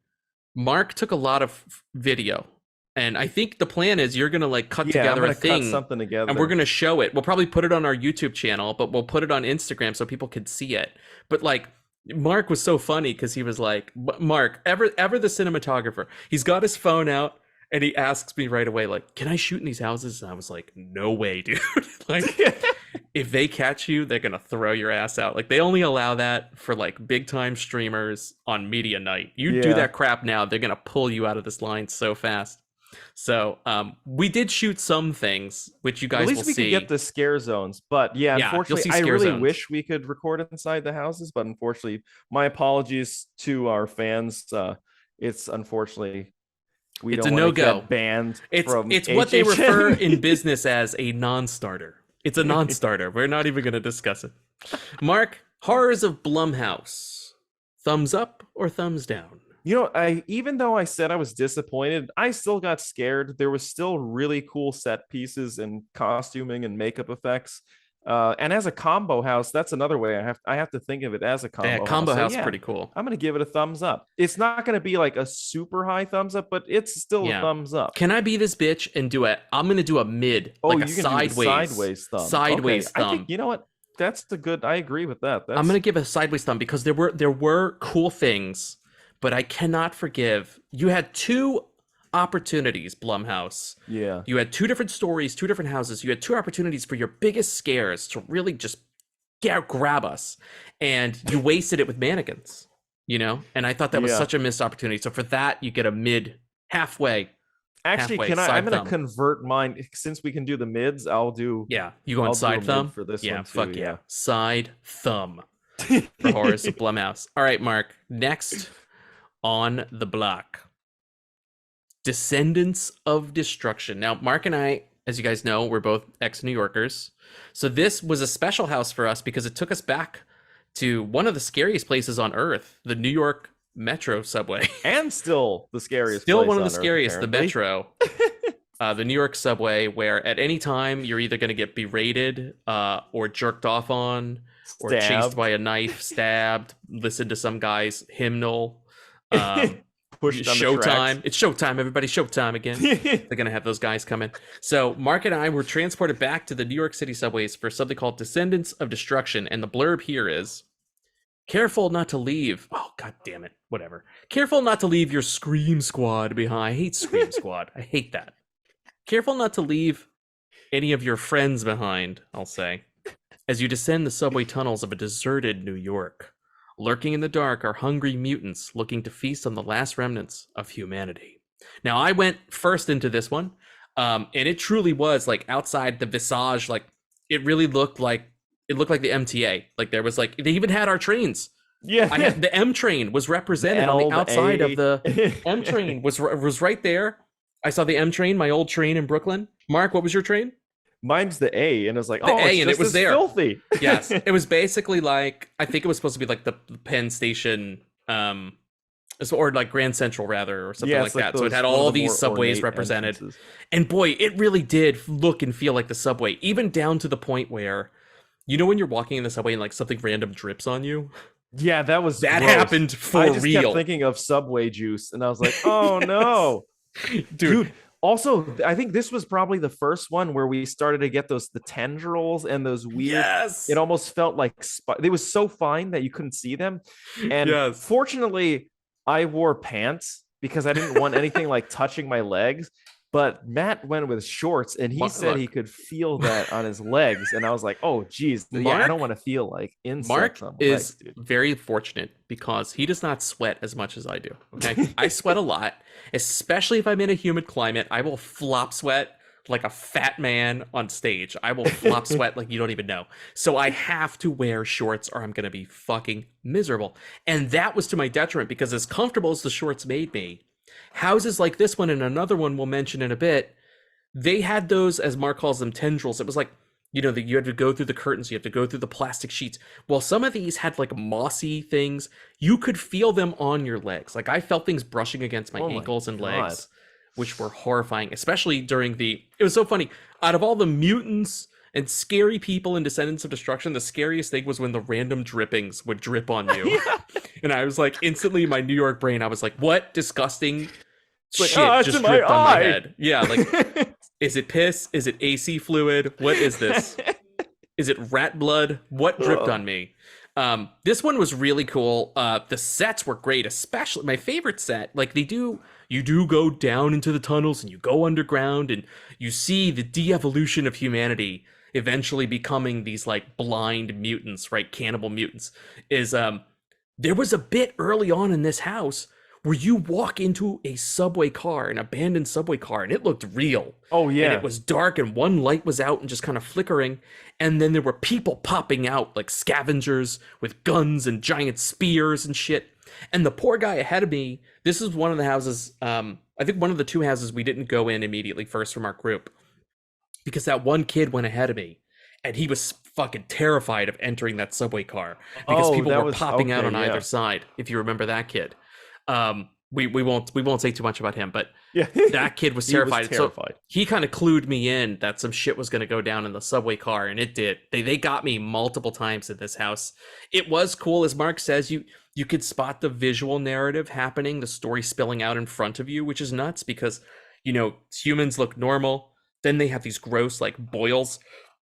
Mark took a lot of video, and I think the plan is you're gonna like cut together a thing, cut something together, and we're gonna show it. We'll probably put it on our YouTube channel, but we'll put it on Instagram so people can see it. But like, Mark was so funny because he was like, Mark, ever the cinematographer, he's got his phone out, And he asks me right away, like, can I shoot in these houses? And I was like, no way, dude. Like, if they catch you, they're gonna throw your ass out. Like, they only allow that for like big time streamers on media night. You do that crap now, they're gonna pull you out of this line so fast. So we did shoot some things, which you guys will see. At least we could get the scare zones. But unfortunately, I really wish we could record inside the houses. But unfortunately, my apologies to our fans. It's unfortunately it's a no-go. Banned. It's from what they HHN. refer in business as a non-starter. It's a non-starter. We're not even going to discuss it. Mark, Horrors of Blumhouse. Thumbs up or thumbs down? Even though I said I was disappointed, I still got scared. There was still really cool set pieces and costuming and makeup effects. And as a combo house, that's another way I have to think of it as a combo house. Combo house, pretty cool. I'm going to give it a thumbs up. It's not going to be like a super high thumbs up, but it's still a thumbs up. Can I be this bitch and I'm going to do a mid, like a sideways thumb. Sideways thumb. I think, you know what? I agree with that. I'm going to give a sideways thumb because there were cool things, but I cannot forgive. You had two opportunities, Blumhouse. Yeah. You had two different stories, two different houses. You had two opportunities for your biggest scares to really just grab us. And you wasted it with mannequins, And I thought that was such a missed opportunity. So for that, you get a mid halfway. Actually, I'm going to convert mine. Since we can do the mids, I'll do... Yeah, you go on side thumb? For this one too, fuck yeah. Side thumb. For Horrors of Blumhouse. All right, Mark. Next on the block. Descendants of Destruction. Now, Mark and I, as you guys know, we're both ex-New Yorkers. So this was a special house for us because it took us back to one of the scariest places on Earth, the New York Metro subway. And still the scariest Still place one of the on scariest, Earth, the Metro. The New York subway, where at any time you're either going to get berated or jerked off on or chased by a knife, stabbed, listen to some guy's hymnal. Showtime. It's showtime, everybody. Showtime again. They're gonna have those guys come in. So Mark and I were transported back to the New York City subways for something called Descendants of Destruction, and the blurb here is: careful not to leave. Oh, god damn it. Whatever. Careful not to leave your Scream Squad behind. I hate Scream Squad. I hate that. Careful not to leave any of your friends behind, I'll say, as you descend the subway tunnels of a deserted New York. Lurking in the dark are hungry mutants looking to feast on the last remnants of humanity. Now, I went first into this one, and it truly was like outside the visage, like it really looked like the MTA. Like there was they even had our trains. Yeah, the M train was represented on the outside of the M train was right there. I saw the M train, my old train in Brooklyn. Mark, what was your train? Mine's the A, and I was like, it was there. Filthy. Yes, it was basically like, I think it was supposed to be like the Penn Station, or like Grand Central rather, or something like that. So it had all these subways represented, entrances. And boy, it really did look and feel like the subway, even down to the point where, when you're walking in the subway and like something random drips on you. Yeah, that gross. Happened for real. I just kept thinking of Subway juice, and I was like, oh no, dude. Also, I think this was probably the first one where we started to get the tendrils and those weird. Yes. It almost felt like it was so fine that you couldn't see them. And fortunately, I wore pants because I didn't want anything like touching my legs. But Matt went with shorts, and he said he could feel that on his legs, and I was like, "Oh, geez, I don't want to feel like insects on my legs, dude." Very fortunate because he does not sweat as much as I do. Okay, I sweat a lot, especially if I'm in a humid climate. I will flop sweat like a fat man on stage. I will flop sweat like you don't even know. So I have to wear shorts, or I'm gonna be fucking miserable. And that was to my detriment because as comfortable as the shorts made me. Houses like this one and another one we'll mention in a bit, they had those, as Mark calls them, tendrils. It was like, you had to go through the curtains, you have to go through the plastic sheets. Well, some of these had like mossy things. You could feel them on your legs. Like I felt things brushing against my ankles and legs, which were horrifying, especially during it was so funny. Out of all the mutants and scary people in Descendants of Destruction, the scariest thing was when the random drippings would drip on you. And I was like, instantly in my New York brain, I was like, what disgusting shit just dripped on my head? Yeah, like, is it piss? Is it AC fluid? What is this? Is it rat blood? What dripped on me? This one was really cool. The sets were great, especially my favorite set. Like they do, you do go down into the tunnels and you go underground and you see the de-evolution of humanity eventually becoming these like blind mutants, right? Cannibal mutants. Is there was a bit early on in this house where you walk into a subway car, an abandoned subway car, and it looked real. Oh yeah. And it was dark and one light was out and just kind of flickering. And then there were people popping out like scavengers with guns and giant spears and shit. And the poor guy ahead of me, this is one of the houses, I think one of the two houses we didn't go in immediately first from our group. Because that one kid went ahead of me and he was fucking terrified of entering that subway car because people were popping out on either side. If you remember that kid, we won't say too much about him, but Yeah. that kid was terrified. He was terrified. So he kind of clued me in that some shit was going to go down in the subway car, and it did. They got me multiple times in this house. It was cool, as Mark says. You could spot the visual narrative happening, the story spilling out in front of you, which is nuts because humans look normal. Then they have these gross like boils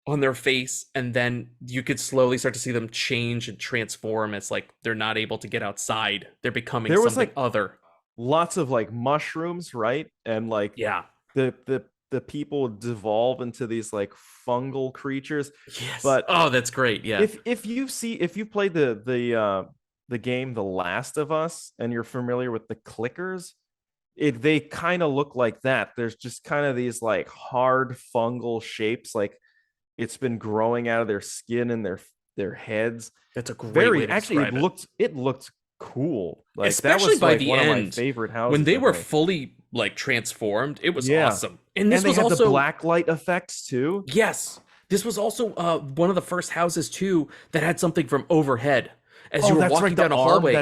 on their face, and then you could slowly start to see them change and transform as like they're not able to get outside. They're becoming something other. Lots of like mushrooms, right? And like the people devolve into these like fungal creatures. Yes. But that's great. Yeah. If you played the game The Last of Us and you're familiar with the clickers, they kind of look like that. There's just kind of these like hard fungal shapes, like it's been growing out of their skin and their heads. That's a great way to actually describe it looked cool. Like especially that was by like the one end, of my favorite houses when they were fully like transformed. It was awesome. And this they was had also the black light effects too. Yes, this was also one of the first houses too that had something from overhead. As you were walking down a hallway,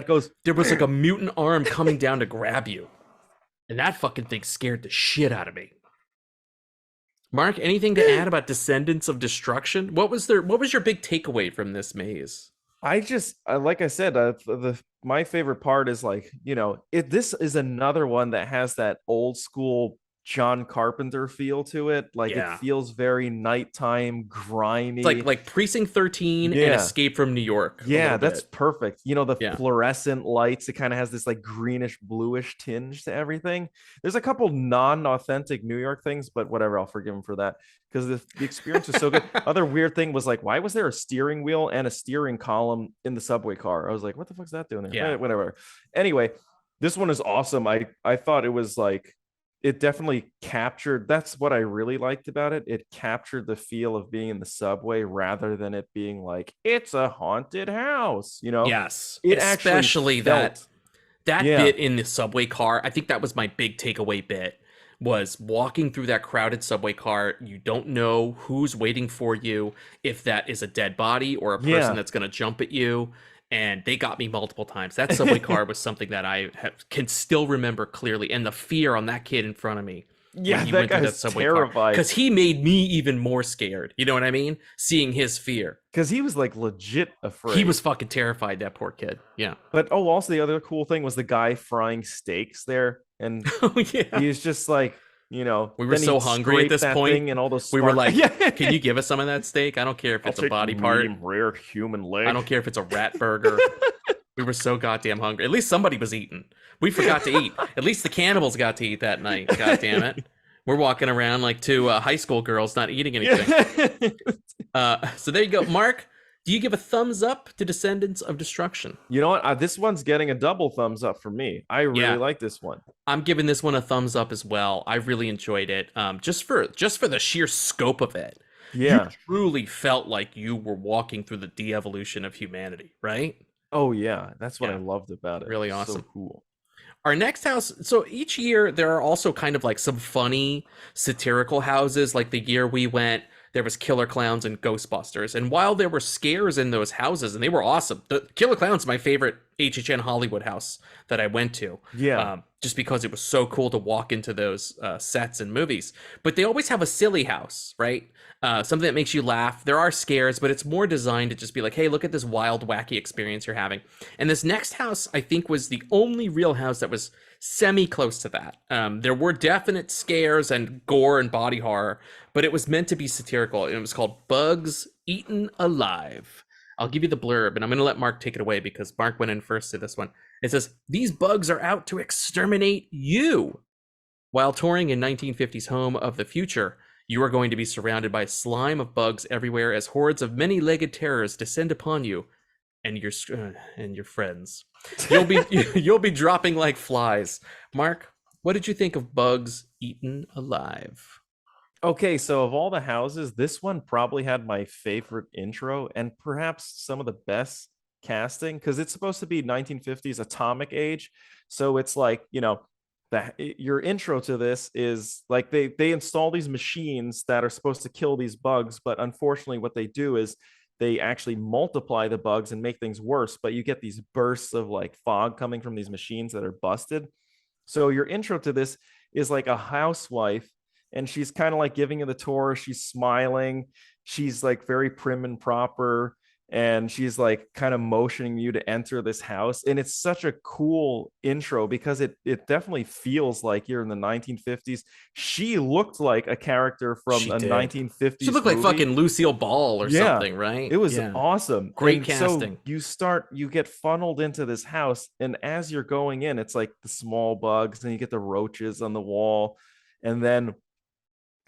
there was like a mutant arm coming down to grab you. And that fucking thing scared the shit out of me. Mark, anything to add about Descendants of Destruction? What was your big takeaway from this maze? Like I said, my favorite part is like, this is another one that has that old school John Carpenter feel to it. Like it feels very nighttime, grimy. It's like Precinct 13 and Escape from New York. Yeah, that's perfect. The fluorescent lights, it kind of has this like greenish bluish tinge to everything. There's a couple non-authentic New York things, but whatever, I'll forgive him for that because the experience was so good. Other weird thing was like, why was there a steering wheel and a steering column in the subway car? I was like, what the fuck's that doing there? Yeah. Whatever. Anyway, this one is awesome. I thought it was like, it definitely captured, that's what I really liked about it. It captured the feel of being in the subway rather than it being like, it's a haunted house, Yes. It especially that bit in the subway car. I think that was my big takeaway bit, was walking through that crowded subway car. You don't know who's waiting for you, if that is a dead body or a person that's going to jump at you. And they got me multiple times. That subway car was something that I can still remember clearly. And the fear on that kid in front of me. Yeah, that guy was terrified. Because he made me even more scared. You know what I mean? Seeing his fear. Because he was like legit afraid. He was fucking terrified, that poor kid. Yeah. But also the other cool thing was the guy frying steaks there. And he was just like, we were so hungry at this point, and all those we were like, can you give us some of that steak? I don't care if it's a body part, rare human leg. I don't care if it's a rat burger. We were so goddamn hungry. At least somebody was eating. We forgot to eat. At least the cannibals got to eat that night. God damn it. We're walking around like two high school girls not eating anything. So there you go. Mark, do you give a thumbs up to Descendants of Destruction? You know what? This one's getting a double thumbs up for me. I really like this one. I'm giving this one a thumbs up as well. I really enjoyed it. Just for the sheer scope of it. Yeah. You truly felt like you were walking through the de-evolution of humanity, right? Oh yeah. That's what I loved about it. Really awesome. So cool. Our next house, so each year there are also kind of like some funny satirical houses. Like the year we went, there was Killer Clowns and Ghostbusters. And while there were scares in those houses, and they were awesome, the Killer Clowns is my favorite HHN Hollywood house that I went to. Yeah. Just because it was so cool to walk into those sets and movies. But they always have a silly house, right? Something that makes you laugh. There are scares, but it's more designed to just be like, hey, look at this wild, wacky experience you're having. And this next house, I think, was the only real house that was semi-close to that. There were definite scares and gore and body horror, but it was meant to be satirical. And it was called Bugs Eaten Alive. I'll give you the blurb, and I'm going to let Mark take it away because Mark went in first to this one. It says, "These bugs are out to exterminate you." While touring in 1950's home of the future, you are going to be surrounded by a slime of bugs everywhere as hordes of many-legged terrors descend upon you and your friends. You'll be dropping like flies. Mark, what did you think of Bugs Eaten Alive? Okay, so of all the houses, this one probably had my favorite intro and perhaps some of the best casting because it's supposed to be 1950s atomic age. So it's like, your intro to this is like they install these machines that are supposed to kill these bugs, but unfortunately what they do is they actually multiply the bugs and make things worse, but you get these bursts of like fog coming from these machines that are busted. So your intro to this is like a housewife, and she's kind of like giving you the tour. She's smiling. She's like very prim and proper, and she's like kind of motioning you to enter this house. And it's such a cool intro because it definitely feels like you're in the 1950s. She looked like a character from She a did. 1950s She looked movie. like fucking Lucille Ball or something, right? It was Yeah. awesome. Great And casting. So you get funneled into this house, and as you're going in, it's like the small bugs, and you get the roaches on the wall, and then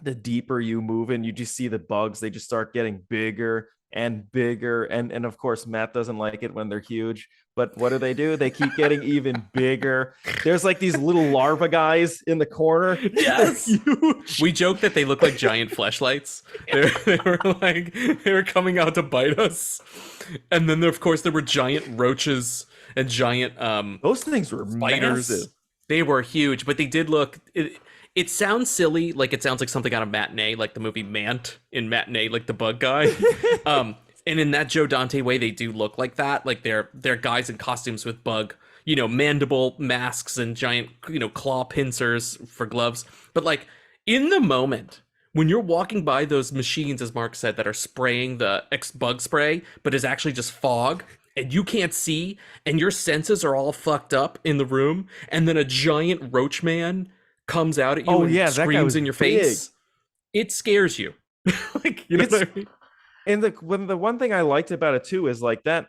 the deeper you move in, you just see the bugs. They just start getting bigger and bigger, and of course Matt doesn't like it when they're huge, but what do? They keep getting even bigger. There's like these little larva guys in the corner. Yes. Huge. We joke that they look like giant fleshlights. They were coming out to bite us. And then of course there were giant roaches and giant Those things were spiders. massive. They were huge, but they did look it sounds silly, like it sounds like something out of Matinee, like the movie Mant in Matinee, like the bug guy. And in that Joe Dante way, they do look like that. Like they're guys in costumes with bug, mandible masks and giant, claw pincers for gloves. But like in the moment when you're walking by those machines, as Mark said, that are spraying the bug spray, but is actually just fog, and you can't see, and your senses are all fucked up in the room, and then a giant roach man comes out at you and that guy screams was in your big. face, it scares you. Like, you know what I mean? And the one thing I liked about it too is like that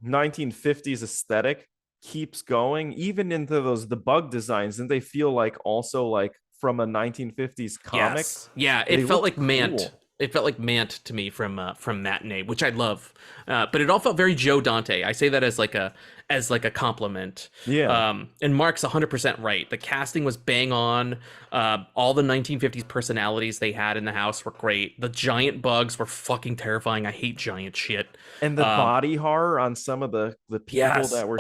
1950s aesthetic keeps going even into the bug designs, and they feel like also like from a 1950s comic. Yes. Yeah, They it felt look like Mant. cool. It felt like Mant to me from Matinee, which I love. But it all felt very Joe Dante. I say that as like a compliment. Yeah. And Mark's 100% right. The casting was bang on. All the 1950s personalities they had in the house were great. The giant bugs were fucking terrifying. I hate giant shit. And the body horror on some of the people Yes. that were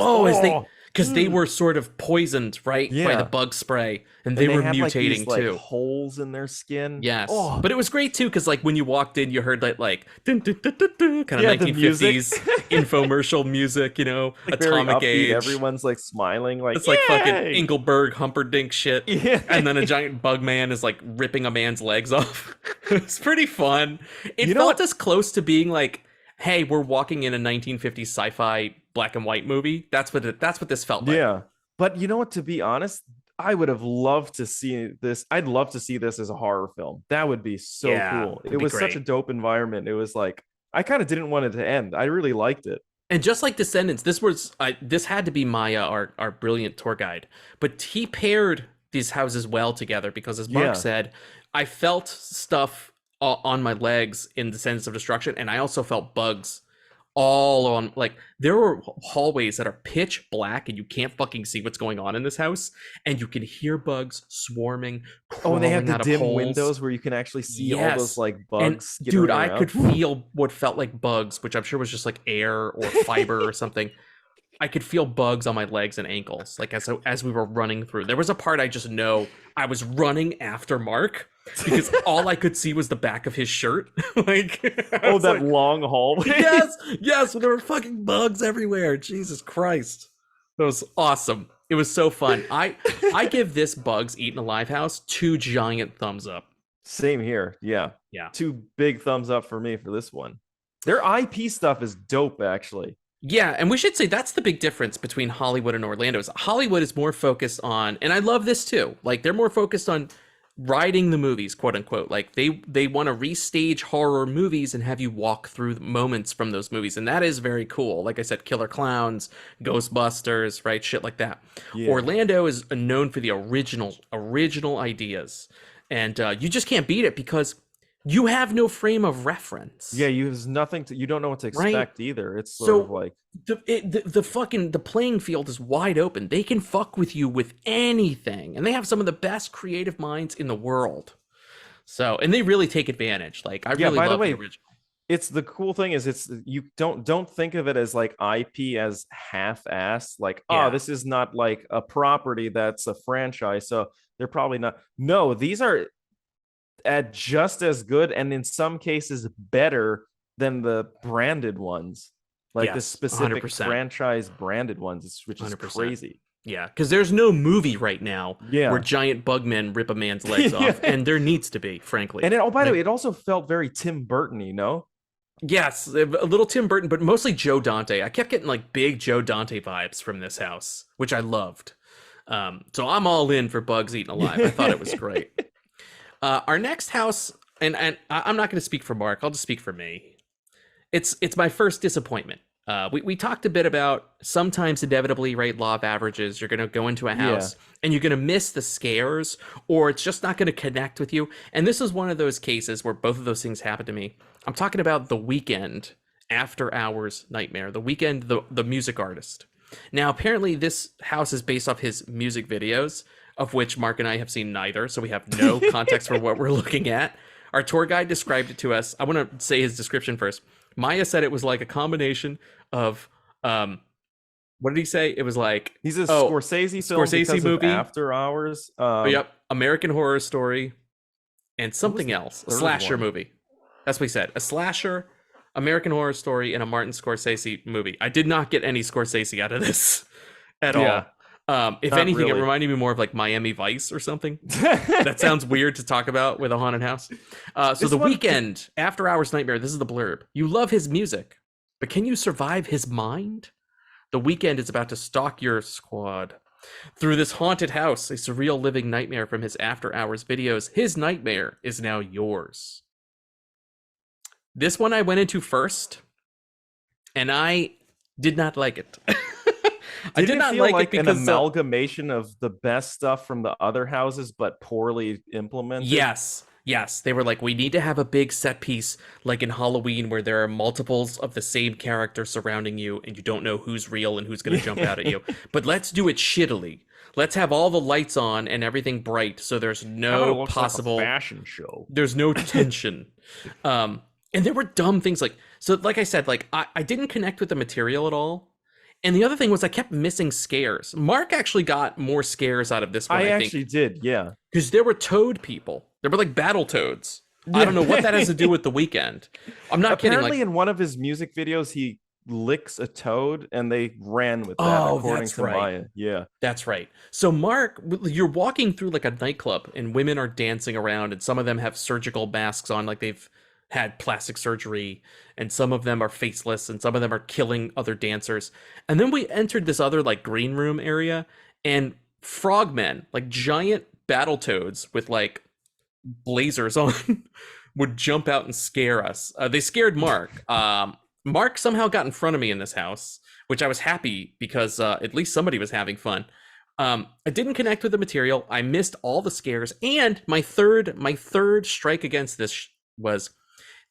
Because they were sort of poisoned, right, by Yeah. the bug spray, and they were had, like, mutating these, like, too. holes in their skin. Yes, Oh. but it was great too because like when you walked in, you heard that like dun, dun, dun, dun, dun, kind of Yeah, the 1950s infomercial music, Like, very atomic upbeat, age. everyone's like smiling, like It's like fucking "Yay!" Engelberg Humperdinck shit. Yeah. And then a giant bug man is like ripping a man's legs off. It's pretty fun. It You know felt what- as close to being like, hey, we're walking in a 1950s sci-fi black and white movie. That's what this felt like. Yeah. But you know what, to be honest, I would have loved to see this. I'd love to see this as a horror film. That would be so Yeah, cool. it'd It be was such a great. dope environment. It was like I kind of didn't want it to end. I really liked it. And just like Descendants, this had to be Maya, our brilliant tour guide. But he paired these houses well together because, as Mark Yeah. said, I felt stuff on my legs in Descendants of Destruction, and I also felt bugs all on. Like there were hallways that are pitch black, and you can't fucking see what's going on in this house, and you can hear bugs swarming. Oh, and they have crawling the out of dim holes. windows where you can actually see all Yes. those like And bugs. skittering dude, I around. could feel what felt like bugs, which I'm sure was just like air or fiber or something. I could feel bugs on my legs and ankles, like as we were running through. There was a part I just know I was running after Mark because all I could see was the back of his shirt. Like, I Oh, was that like, long hallway. yes, there were fucking bugs everywhere. Jesus Christ, that was awesome. It was so fun. I give this Bugs Eaten Alive house 2 giant thumbs up. Same here. Yeah. Yeah. 2 big thumbs up for me for this one. Their IP stuff is dope, actually. Yeah, and we should say that's the big difference between Hollywood and Orlando. Is Hollywood is more focused on, and I love this too. Like they're more focused on riding the movies, quote unquote. Like they want to restage horror movies and have you walk through moments from those movies, and that is very cool. Like I said, Killer Clowns, Ghostbusters, right, shit like that. Yeah. Orlando is known for the original ideas, and you just can't beat it because you have no frame of reference. Yeah, there's nothing to. You don't know what to expect either. It's sort of like the playing field is wide open. They can fuck with you with anything, and they have some of the best creative minds in the world. So, and they really take advantage. Like I really love the original. It's the cool thing is you don't think of it as like IP as half-assed. Like, oh, this is not like a property that's a franchise, so they're probably not. No, these are at just as good and in some cases better than the branded ones, like the specific 100%. Franchise branded ones, which is 100%. Crazy. Yeah, because there's no movie right now where giant bug men rip a man's legs off, and there needs to be, frankly. And by the way, it also felt very Tim Burton, you know? Yes, a little Tim Burton, but mostly Joe Dante. I kept getting like big Joe Dante vibes from this house, which I loved. So I'm all in for Bugs Eaten Alive. I thought it was great. Our next house, and I'm not going to speak for Mark. I'll just speak for me. It's my first disappointment. We talked a bit about sometimes inevitably, right, law of averages. You're going to go into a house and you're going to miss the scares, or it's just not going to connect with you. And this is one of those cases where both of those things happened to me. I'm talking about The Weeknd After Hours Nightmare. The Weeknd, the music artist. Now, apparently this house is based off his music videos, of which Mark and I have seen neither, so we have no context for what we're looking at. Our tour guide described it to us. I want to say his description first. Maya said it was like a combination of, what did he say? It was like... He's a Scorsese film because movie. Of After Hours. Yep, American Horror Story, and something else. A slasher movie. That's what he said. A slasher, American Horror Story, and a Martin Scorsese movie. I did not get any Scorsese out of this at all. If anything, really. It reminded me more of like Miami Vice or something. That sounds weird to talk about with a haunted house. So The Weeknd, After Hours Nightmare, this is the blurb. You love his music, but can you survive his mind? The Weeknd is about to stalk your squad. Through this haunted house, a surreal living nightmare from his After Hours videos. His nightmare is now yours. This one I went into first, and I did not like it. I did not like it because an amalgamation of the best stuff from the other houses, but poorly implemented. Yes. They were like, we need to have a big set piece, like in Halloween, where there are multiples of the same character surrounding you, and you don't know who's real and who's going to jump out at you. But let's do it shittily. Let's have all the lights on and everything bright, so there's no possible like a fashion show. There's no tension. And there were dumb things like I said, like I didn't connect with the material at all. And the other thing was I kept missing scares. Mark actually got more scares out of this one, I think. Actually did, yeah. Because there were toad people. There were like battle toads. I don't know what that has to do with The Weeknd. I'm not kidding. Apparently in one of his music videos, he licks a toad and they ran with that, according to Maya. Yeah. That's right. So Mark, you're walking through like a nightclub and women are dancing around and some of them have surgical masks on, like they've had plastic surgery, and some of them are faceless and some of them are killing other dancers. And then we entered this other like green room area, and frogmen, like giant battle toads with like blazers on would jump out and scare us. They scared Mark. Mark somehow got in front of me in this house, which I was happy because at least somebody was having fun. I didn't connect with the material. I missed all the scares, and my third strike against this was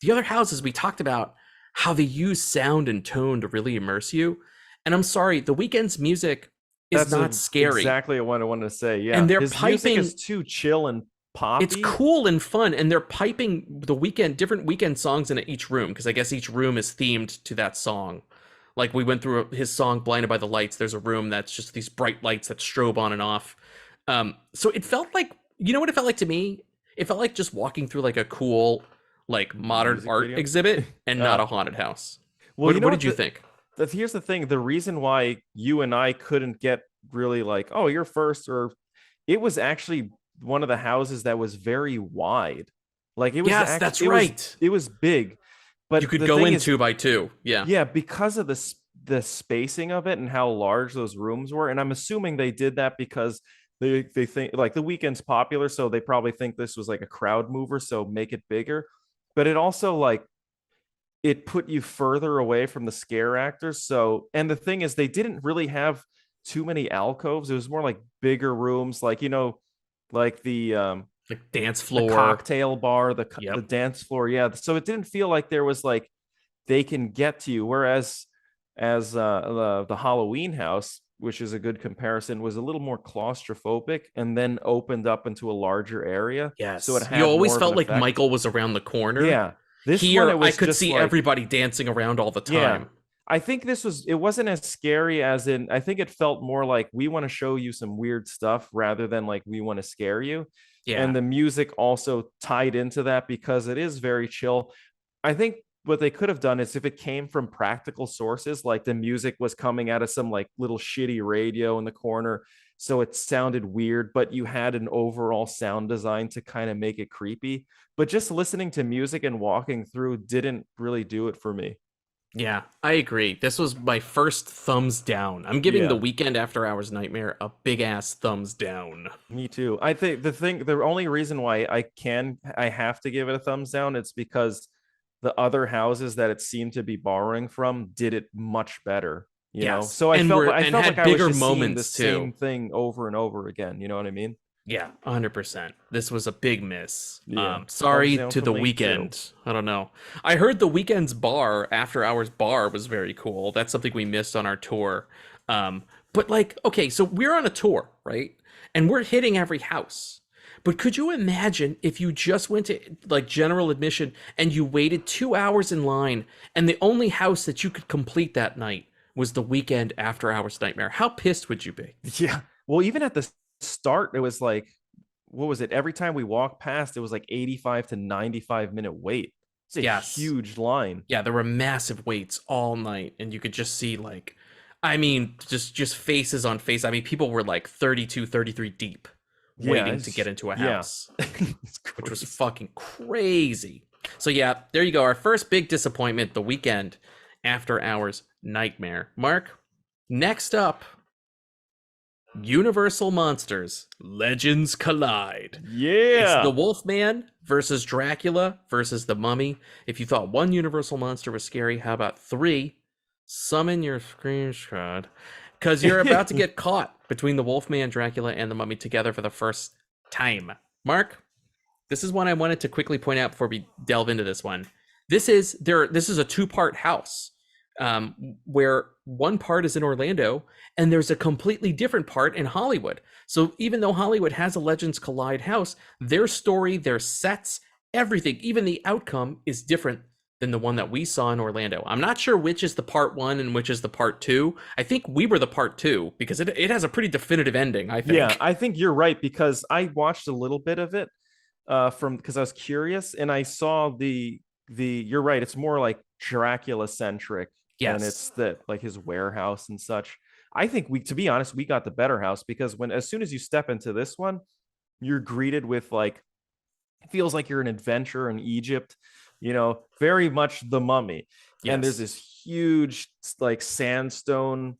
the other houses. We talked about how they use sound and tone to really immerse you. And I'm sorry, The Weeknd's music is not scary. Exactly what I wanted to say. Yeah. And his music is too chill and poppy. It's cool and fun. And they're piping the Weeknd, different Weeknd songs into each room, because I guess each room is themed to that song. Like we went through his song Blinded by the Lights. There's a room that's just these bright lights that strobe on and off. So it felt like, you know what it felt like to me? It felt like just walking through like a cool, like modern music art video exhibit and not a haunted house. Well, what did you think? Here's the thing. The reason why you and I couldn't get really like, oh, you're first, or it was actually one of the houses that was very wide. Like it was. Yes, that's right. It was big, but you could go in 2 by 2. Yeah. Yeah, because of the spacing of it and how large those rooms were. And I'm assuming they did that because they think like the weekend's popular, so they probably think this was like a crowd mover, so make it bigger. But it also like it put you further away from the scare actors. So, and the thing is, they didn't really have too many alcoves. It was more like bigger rooms, like like Like dance the floor. cocktail bar, the Yep. dance floor. Yeah, so it didn't feel like there was like they can get to you. Whereas as the Halloween house, which is a good comparison, was a little more claustrophobic and then opened up into a larger area. Yes. So it had you always more of felt an like effect. Michael was around the corner. Yeah. This Here, one, it was I could just see like, everybody dancing around all the yeah. time. I think it wasn't as scary as in, I think it felt more like we want to show you some weird stuff rather than like we want to scare you. Yeah. And the music also tied into that because it is very chill. I think what they could have done is if it came from practical sources, like the music was coming out of some like little shitty radio in the corner, so it sounded weird, but you had an overall sound design to kind of make it creepy. But just listening to music and walking through didn't really do it for me. Yeah, I agree. This was my first thumbs down. I'm giving Yeah. the Weekend After Hours Nightmare a big ass thumbs down. Me too. I think the only reason why I have to give it a thumbs down, it's because the other houses that it seemed to be borrowing from did it much better. You know, Yes. so I And felt were- I and felt had like I was bigger just seeing the moments, too. same thing over and over again. You know what I mean? Yeah, 100%. This was a big miss. Yeah. Sorry Thumbs down to for the me, Weekend. I don't know. I heard the Weekend's bar, After Hours bar, was very cool. That's something we missed on our tour. But like, okay, so we're on a tour, right? And we're hitting every house. But could you imagine if you just went to like general admission and you waited 2 hours in line and the only house that you could complete that night was the Weekend After Hours Nightmare? How pissed would you be? Yeah. Well, even at the start, it was like, what was it? Every time we walked past, it was like 85 to 95-minute wait. It's a Yes. huge line. Yeah, there were massive waits all night, and you could just see like, I mean, just faces on face. I mean, people were like 32, 33 deep Yeah, waiting it's- to get into a yeah. house, It's which was crazy. fucking crazy. So yeah, there you go. Our first big disappointment, the Weekend After Hours Nightmare. Mark, next up, Universal Monsters Legends Collide. Yeah. It's the Wolfman versus Dracula versus the Mummy. If you thought one Universal monster was scary, how about 3? Summon your scream squad, because you're about to get caught between the Wolfman, Dracula, and the Mummy together for the first time. Mark, this is one I wanted to quickly point out before we delve into this one. This is a 2-part house, where one part is in Orlando and there's a completely different part in Hollywood. So even though Hollywood has a Legends Collide house, their story, their sets, everything, even the outcome is different than the one that we saw in Orlando. I'm not sure which is the part 1 and which is the part 2. I think we were the part 2 because it has a pretty definitive ending, I think. Yeah, I think you're right because I watched a little bit of it because I was curious and I saw the you're right, it's more like Dracula centric. Yes. And it's like his warehouse and such. I think to be honest, we got the better house because as soon as you step into this one, you're greeted with like, it feels like you're an adventure in Egypt, you know, very much the Mummy. Yes. And there's this huge like sandstone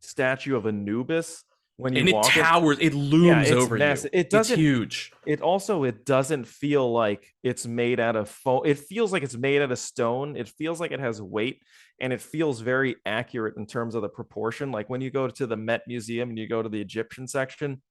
statue of Anubis when you And it walk in. towers, it looms it's over massive. you. It doesn't- It's huge. It doesn't feel like it's made out of foam. It feels like it's made out of stone. It feels like it has weight, and it feels very accurate in terms of the proportion. Like when you go to the Met Museum and you go to the Egyptian section,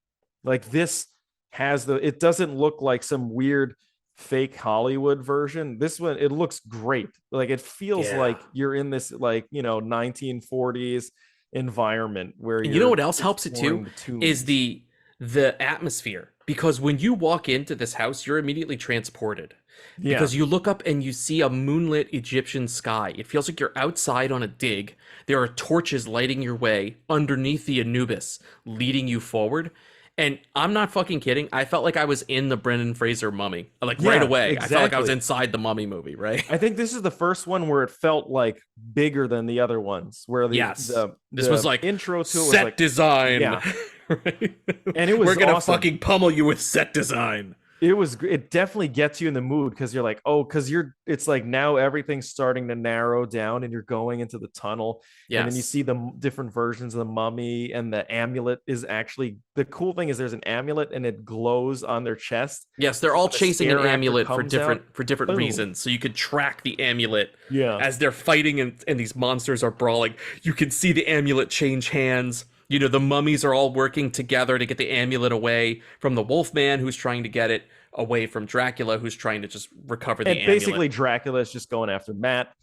like this has it doesn't look like some weird fake Hollywood version. This one, it looks great. Like it feels Yeah. like you're in this like, 1940s environment where And you know what else helps it exploring too? the tombs. Is the atmosphere. Because when you walk into this house, you're immediately transported. Yeah. Because you look up and you see a moonlit Egyptian sky. It feels like you're outside on a dig. There are torches lighting your way underneath the Anubis, leading you forward. And I'm not fucking kidding. I felt like I was in the Brendan Fraser Mummy. Like right Yeah, away. I felt like I was exactly. inside the Mummy movie, right? I think this is the first one where it felt like bigger than the other ones. Where Yes. This the was like intro to it was set like design. Yeah. Right? And it was We're gonna awesome. fucking pummel you with set design. It definitely gets you in the mood because you're like, oh, because it's like now everything's starting to narrow down and you're going into the tunnel. And then you Yes. see the different versions of the mummy, and the amulet is actually the cool thing is there's an amulet and it glows on their chest. Yes, they're all When the chasing an scare actor amulet for comes different out, boom. reasons. So you could track the amulet Yeah. as they're fighting and these monsters are brawling. You can see the amulet change hands. You know, the mummies are all working together to get the amulet away from the Wolfman, who's trying to get it away from Dracula, who's trying to just recover the And amulet. basically Dracula is just going after Matt.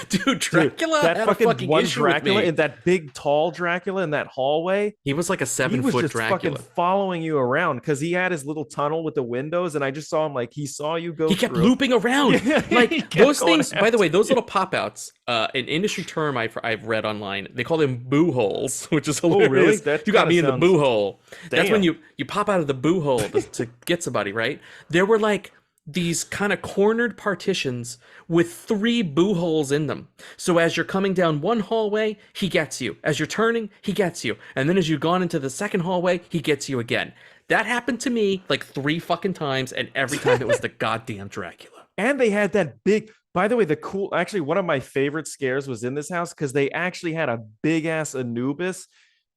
Dude, Dracula Dude, that had a fucking one issue with Dracula me. and that big tall Dracula in that hallway. He was like a He 7-foot was just Dracula. fucking following you around because he had his little tunnel with the windows, and I just saw him like he saw you go. He kept through. looping around. Yeah, he Like kept those going things, by the way, after those you. little pop outs, an industry term I've read online, they call them boo holes, which is Oh, hilarious. really? That You got kinda me in the sounds- boo hole. That's when Damn. you pop out of the boo hole to get somebody, right? There were like these kind of cornered partitions with 3 boo holes in them. So as you're coming down one hallway, he gets you. As you're turning, he gets you. And then as you've gone into the second hallway, he gets you again. That happened to me like 3 fucking times, and every time it was the goddamn Dracula. And they had that big. By the way, actually one of my favorite scares was in this house because they actually had a big ass Anubis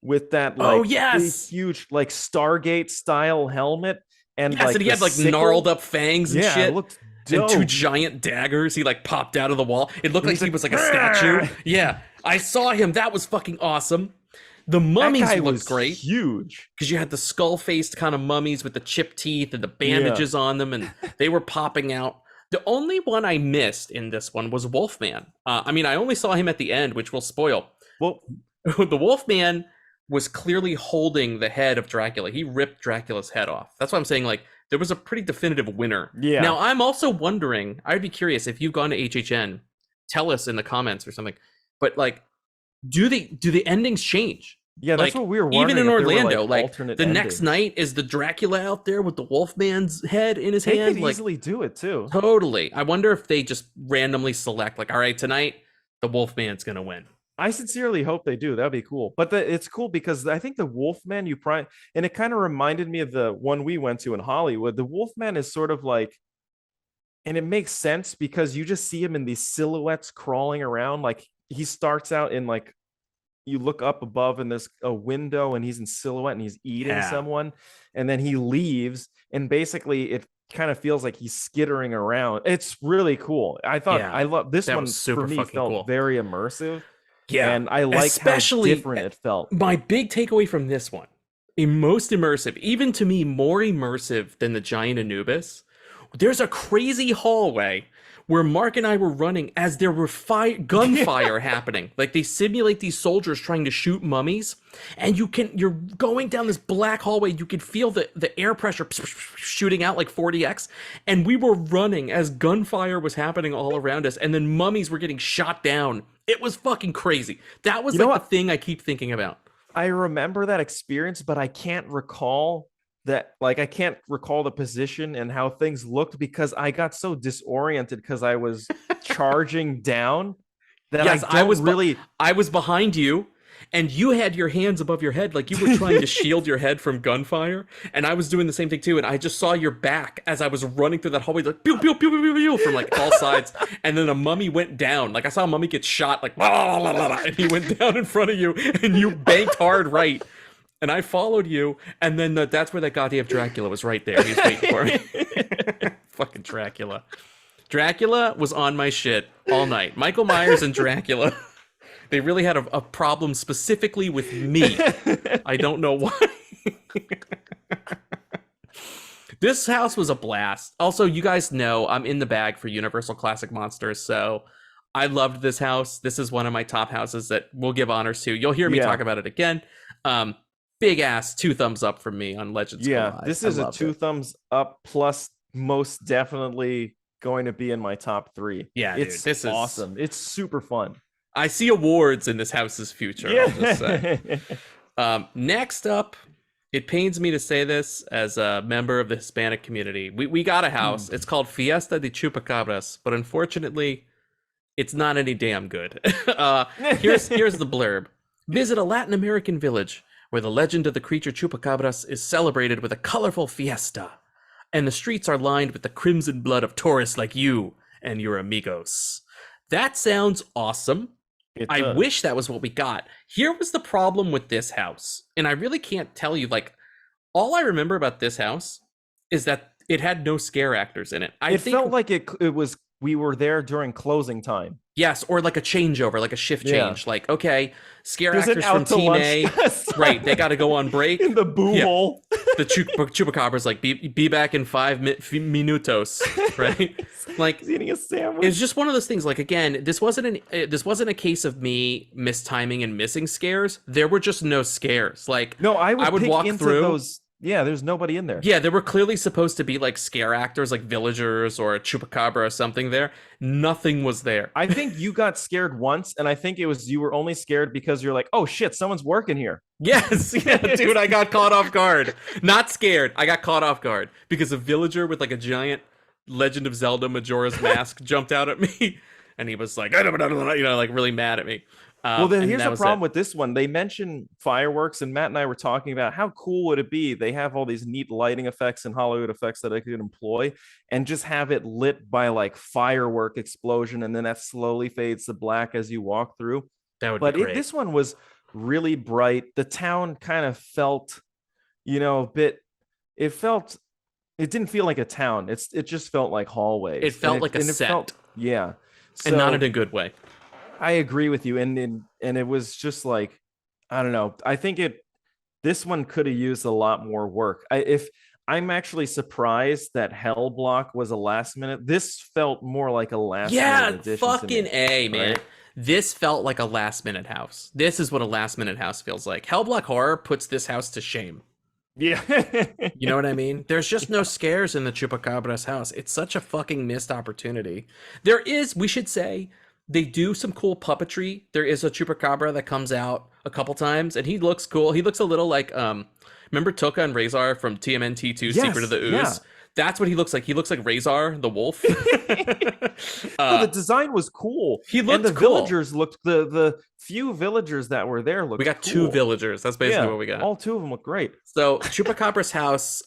with that like Oh, yes! big, huge like Stargate style helmet. And Yes, like and he had the like sickle. gnarled up fangs and Yeah, shit. it looked And 2 dope. giant daggers. He like popped out of the wall. It looked like He's he like, was like a statue. "Grr!" Yeah, I saw him. That was fucking awesome. The That mummies guy looked was great huge. because you had the skull-faced kind of mummies with the chipped teeth and the bandages on them, and they were popping out. The only one I missed in this one was Wolfman. I mean, I only saw him at the end, which will spoil. Well, The Wolfman was clearly holding the head of Dracula. He ripped Dracula's head off. That's why I'm saying, like, there was a pretty definitive winner. Yeah. Now, I'm also wondering, I'd be curious if you've gone to HHN, tell us in the comments or something. But like, do the endings change? yeah, that's Like, what we were wondering. even in if there were, Orlando, like, like alternate the next endings. night is the Dracula out there with the Wolfman's head in his They hand. could Like, easily do it too. totally. I wonder if they just randomly select, like, all right, tonight the Wolfman's gonna win. I sincerely hope they do. That'd be cool. But it's cool because I think the Wolfman and it kind of reminded me of the one we went to in Hollywood. The Wolfman is sort of like, and it makes sense because you just see him in these silhouettes crawling around. Like he starts out in like, you look up above and there's a window and he's in silhouette and he's eating Yeah. someone, and then he leaves and basically it kind of feels like he's skittering around. It's really cool. I thought Yeah, I love this that one. was super For me fucking felt cool. very immersive. Yeah, And I like especially how different it felt. my big takeaway from this one, most immersive, even to me, more immersive than the giant Anubis. There's a crazy hallway where Mark and I were running as there were gunfire happening. Like they simulate these soldiers trying to shoot mummies, and you're going down this black hallway. You could feel the air pressure shooting out like 40x, and we were running as gunfire was happening all around us, and then mummies were getting shot down. It was fucking crazy. That was You know like the what? thing I keep thinking about. I remember that experience, but I can't recall that. Like, I can't recall the position and how things looked because I got so disoriented because I was charging down that Yes, I don't really. I was behind you, and you had your hands above your head like you were trying to shield your head from gunfire, and I was doing the same thing too, and I just saw your back as I was running through that hallway, like pew pew pew pew pew, pew from like all sides, and then a mummy went down. Like I saw a mummy get shot, like blah, blah, blah, blah, and he went down in front of you, and you banked hard right. And I followed you, and then that's where that goddamn Dracula was right there. He was waiting for me. Fucking Dracula. Dracula was on my shit all night. Michael Myers and Dracula. They really had a problem specifically with me. I don't know why. This house was a blast. Also, you guys know I'm in the bag for Universal Classic Monsters, so I loved this house. This is one of my top houses that we'll give honors to. You'll hear me talk about it again. Big ass 2 thumbs up from me on Legends Collide. This I is a loved 2 it. thumbs up plus most definitely going to be in my top 3. Yeah, dude, it's this is awesome. It's super fun. I see awards in this house's future. I'll just say. Next up, it pains me to say this as a member of the Hispanic community. We got a house. It's called Fiesta De Chupacabras, but unfortunately, it's not any damn good. Here's the blurb. Visit a Latin American village where the legend of the creature Chupacabras is celebrated with a colorful fiesta. and the streets are lined with the crimson blood of tourists like you and your amigos. That sounds awesome. I wish that was what we got. Here was the problem with this house, and I really can't tell you, like, all I remember about this house is that it had no scare actors in it. It felt like it was, we were there during closing time. Yes, or like a changeover, like a shift change. Yeah. Like, okay, scare There's actors an from out to Team lunch. A, right? They got to go on break. In the boo hole. The Chupacabras like be back in 5 minutos, right? Like, He's eating a sandwich. it's just one of those things. Like, again, this wasn't a case of me mistiming and missing scares. There were just no scares. Like, No, I would pick walk into through those. Yeah, there's nobody in there. Yeah, there were clearly supposed to be like scare actors, like villagers or a chupacabra or something there. Nothing was there. I think you got scared once, and I think it was you were only scared because you're like, oh shit, someone's working here. Yes, yeah, dude, I got caught off guard. Not scared. I got caught off guard because a villager with like a giant Legend of Zelda Majora's Mask jumped out at me, and he was like, you know, like really mad at me. Well, then here's the problem with this one. They mentioned fireworks, and Matt and I were talking about how cool would it be? They have all these neat lighting effects and Hollywood effects that I could employ, and just have it lit by like firework explosion, and then that slowly fades to black as you walk through. That would be great. This one was really bright. The town kind of felt, you know, a bit. It didn't feel like a town. It just felt like hallways. It felt like a set. Yeah, and not in a good way. I agree with you, and it was just like, I don't know. I think this one could have used a lot more work. I'm actually surprised that Hellblock was a last minute. This felt more like a last minute addition. Fucking A, man. Right? This felt like a last minute house. This is what a last minute house feels like. Hellblock Horror puts this house to shame. Yeah. You know what I mean? There's just no scares in the Chupacabras house. It's such a fucking missed opportunity. There is, we should say, they do some cool puppetry. There is a Chupacabra that comes out a couple times, and he looks cool. He looks a little like, remember Toka and Razor from TMNT2 Secret of the Ooze? Yeah. That's what he looks like. He looks like Razor, the wolf. No, the design was cool. He looked and the cool. villagers looked, the few villagers that were there looked We got cool. 2 villagers. That's basically what we got. All 2 of them look great. So Chupacabra's house,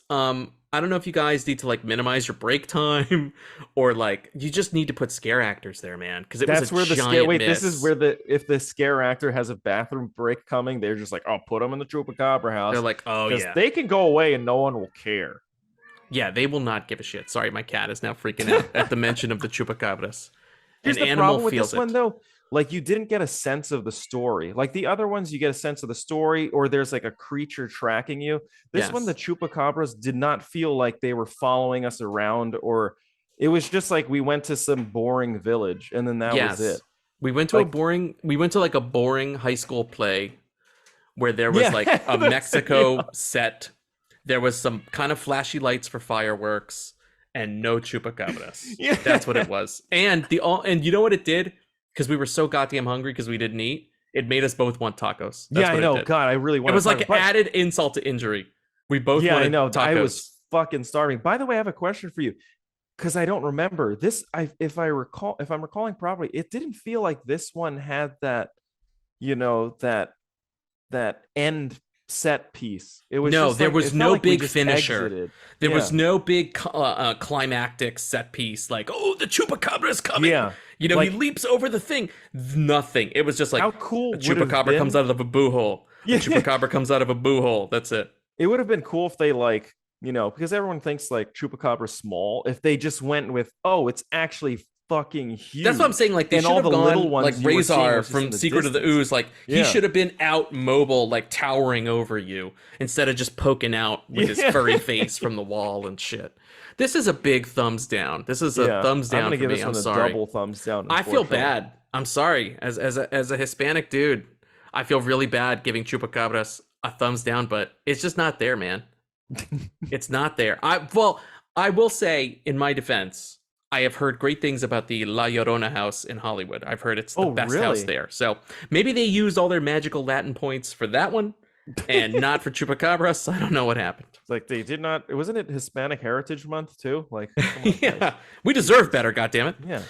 I don't know if you guys need to like minimize your break time or like you just need to put scare actors there, man, because That's where the scare. Wait, miss. this is where if the scare actor has a bathroom break coming, they're just like, oh, put them in the Chupacabra house. They're like, oh yeah, they can go away and no one will care. Yeah, they will not give a shit. Sorry, my cat is now freaking out at the mention of the Chupacabras. Here's An the animal problem with feels this one, though. Like, you didn't get a sense of the story. Like the other ones, you get a sense of the story, or there's like a creature tracking you. This one, the Chupacabras did not feel like they were following us around, or it was just like we went to some boring village and then that was it. We went to a boring high school play where there was like a Mexico set. There was some kind of flashy lights for fireworks and no Chupacabras. Yeah. That's what it was. And you know what it did? Because we were so goddamn hungry because we didn't eat. It made us both want tacos. That's I what know. It did. God, I really want. It was like added insult to injury. We both wanted I know. tacos. I was fucking starving. By the way, I have a question for you, because I don't remember this. If I'm recalling properly, it didn't feel like this one had that, you know, that end set piece. It was there was no big finisher. Exited. There was no big climactic set piece like, oh, the Chupacabra is coming. Yeah. You know, like, he leaps over the thing. Nothing. It was just like, how cool a Chupacabra comes out of a boo hole. Yeah. A Chupacabra comes out of a boo hole. That's it. It would have been cool if they, like, you know, because everyone thinks like Chupacabra's small. If they just went with, oh, it's actually fucking huge. That's what I'm saying. Like, they and should all have the gone little ones like you were seeing Razor was just from in the Secret of the distance. Ooze. Like, he should have been out mobile, like towering over you instead of just poking out with his furry face from the wall and shit. This is a big thumbs down. This is a thumbs down I'm gonna for give me. this I'm one a sorry. double thumbs down. I feel bad. I'm sorry. As a Hispanic dude, I feel really bad giving Chupacabras a thumbs down, but it's just not there, man. It's not there. I will say, in my defense, I have heard great things about the La Llorona house in Hollywood. I've heard it's the best house there. So maybe they used all their magical Latin points for that one and not for Chupacabras. I don't know what happened. It's like they did not. Wasn't it Hispanic Heritage Month too? Like, yeah, we deserve better. Goddammit. Yeah.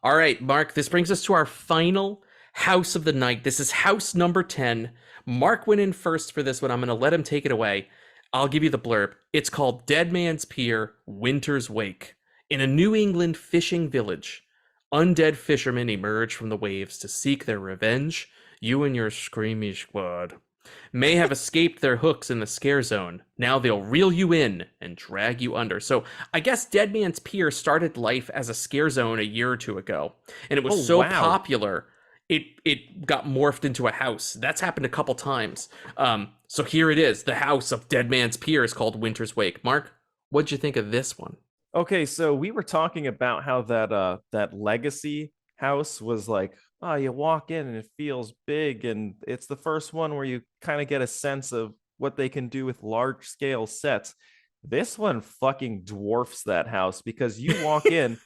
All right, Mark. This brings us to our final house of the night. This is house number 10. Mark went in first for this one. I'm going to let him take it away. I'll give you the blurb. It's called Dead Man's Pier, Winter's Wake. In a New England fishing village, undead fishermen emerge from the waves to seek their revenge. You and your screamy squad may have escaped their hooks in the scare zone. Now they'll reel you in and drag you under. So I guess Dead Man's Pier started life as a scare zone a year or two ago, and it was popular it got morphed into a house. That's happened a couple times. So here it is. The house of Dead Man's Pier is called Winter's Wake. Mark, what'd you think of this one? Okay, so we were talking about how that legacy house was like, oh, you walk in and it feels big, and it's the first one where you kind of get a sense of what they can do with large scale sets. This one fucking dwarfs that house, because you walk in,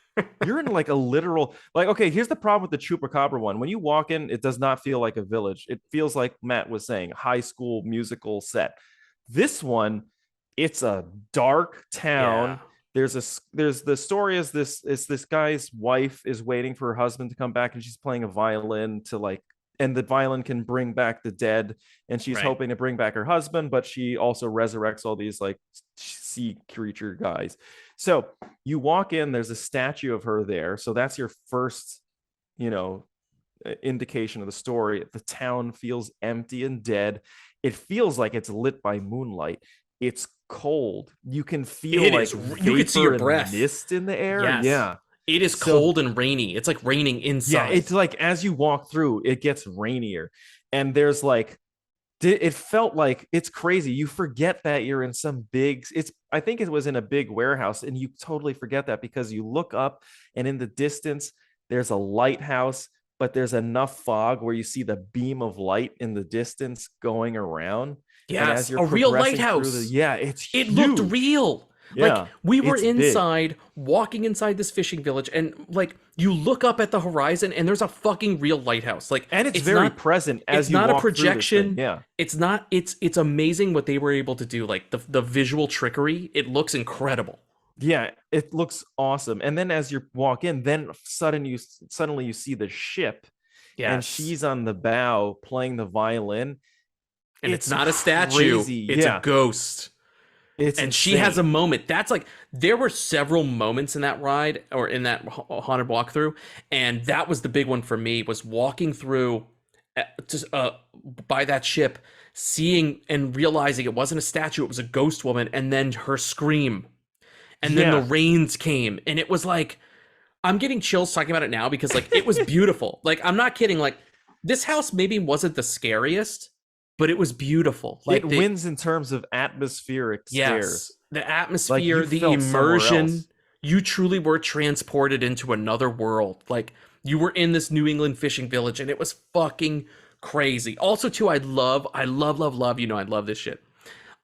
you're in like a literal, like, okay, here's the problem with the Chupacabra one. When you walk in, it does not feel like a village. It feels like Matt was saying, high school musical set. This one, it's a dark town. Yeah. There's the story is this guy's wife is waiting for her husband to come back, and she's playing a violin to like, and the violin can bring back the dead, and she's hoping to bring back her husband, but she also resurrects all these like sea creature guys. So you walk in, there's a statue of her there. So that's your first, indication of the story. The town feels empty and dead. It feels like it's lit by moonlight. It's cold. You can feel you can see your breath, mist in the air. Yes. Yeah. It is cold and rainy. It's like raining inside. Yeah, it's like as you walk through, it gets rainier. And there's like, it felt like, it's crazy. You forget that you're in some big, I think it was in a big warehouse, and you totally forget that because you look up and in the distance, there's a lighthouse, but there's enough fog where you see the beam of light in the distance going around. Yes, a real lighthouse. It huge. Looked real. Yeah, like we were inside, big. walking inside this fishing village, and like you look up at the horizon, and there's a fucking real lighthouse. Like, and it's very not, present as you walk through. It's not a projection. Yeah, it's not. It's amazing what they were able to do. Like the visual trickery. It looks incredible. Yeah, it looks awesome. And then as you walk in, then suddenly you see the ship, and she's on the bow playing the violin. And it's not a statue. Crazy. It's a ghost. And insane. She has a moment. That's like, there were several moments in that ride or in that haunted walkthrough. And that was the big one for me, was walking through by that ship, seeing and realizing it wasn't a statue. It was a ghost woman. And then her scream. And then the rains came. And it was like, I'm getting chills talking about it now because like, it was beautiful. Like, I'm not kidding. Like, this house maybe wasn't the scariest, but it was beautiful. Like, it wins in terms of atmospheric scares. The atmosphere, like, the immersion. You truly were transported into another world. Like, you were in this New England fishing village, and it was fucking crazy. Also, too, I love, I love this shit.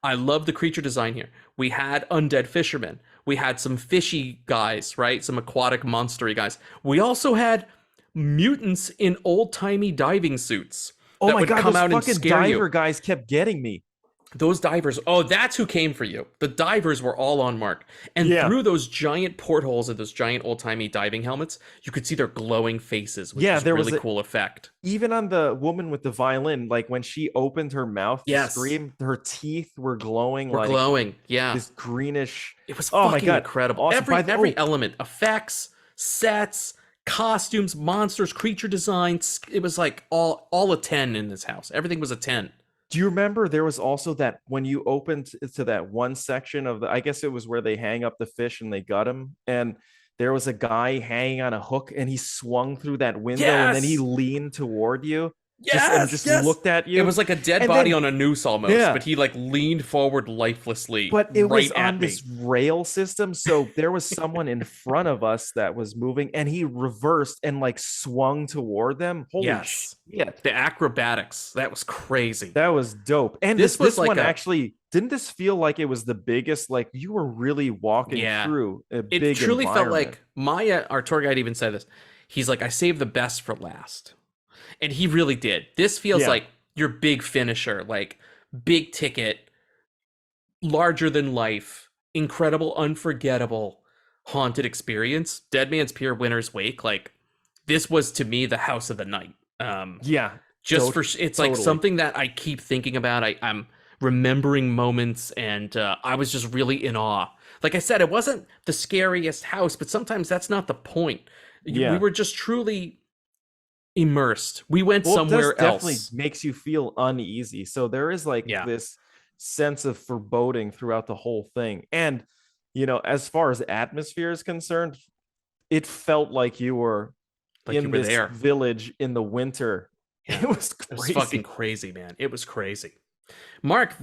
I love the creature design here. We had undead fishermen. We had some fishy guys, right? Some aquatic monstery guys. We also had mutants in old-timey diving suits. Oh my god, those fucking diver guys kept getting me. Those divers, that's who came for you. The divers were all on Mark. And through those giant portholes of those giant old-timey diving helmets, you could see their glowing faces, which was a really cool effect. Even on the woman with the violin, like when she opened her mouth to scream, her teeth were glowing. This greenish. It was fucking incredible. Awesome. Every element, effects, sets, costumes, monsters, creature designs. It was like all a 10 in this house. Everything was a 10. Do you remember there was also that when you opened to that one section of I guess it was where they hang up the fish and they gut him, and there was a guy hanging on a hook and he swung through that window and then he leaned toward you. Just looked at you. It was like a dead body on a noose almost, but he like leaned forward lifelessly. But it was on this rail system, so there was someone in front of us that was moving, and he reversed and like swung toward them. Holy shit! The acrobatics, that was crazy. That was dope. And this one actually didn't this feel like it was the biggest? Like you were really walking through a big environment. It truly felt like Maya, our tour guide, even said this. He's like, I saved the best for last. And he really did. This feels like your big finisher, like big ticket, larger than life, incredible, unforgettable, haunted experience. Dead Man's Pier, Winter's Wake. Like, this was to me the house of the night. It's like something that I keep thinking about. I'm remembering moments, and I was just really in awe. Like I said, it wasn't the scariest house, but sometimes that's not the point. We Yeah. were just truly immersed. We went Well, it does somewhere definitely else. makes you feel uneasy. So there is like Yeah, this sense of foreboding throughout the whole thing. And, as far as atmosphere is concerned, it felt like you were like you in were this there. village in the winter. Yeah, It was it was fucking crazy. crazy, man. It was crazy. Mark,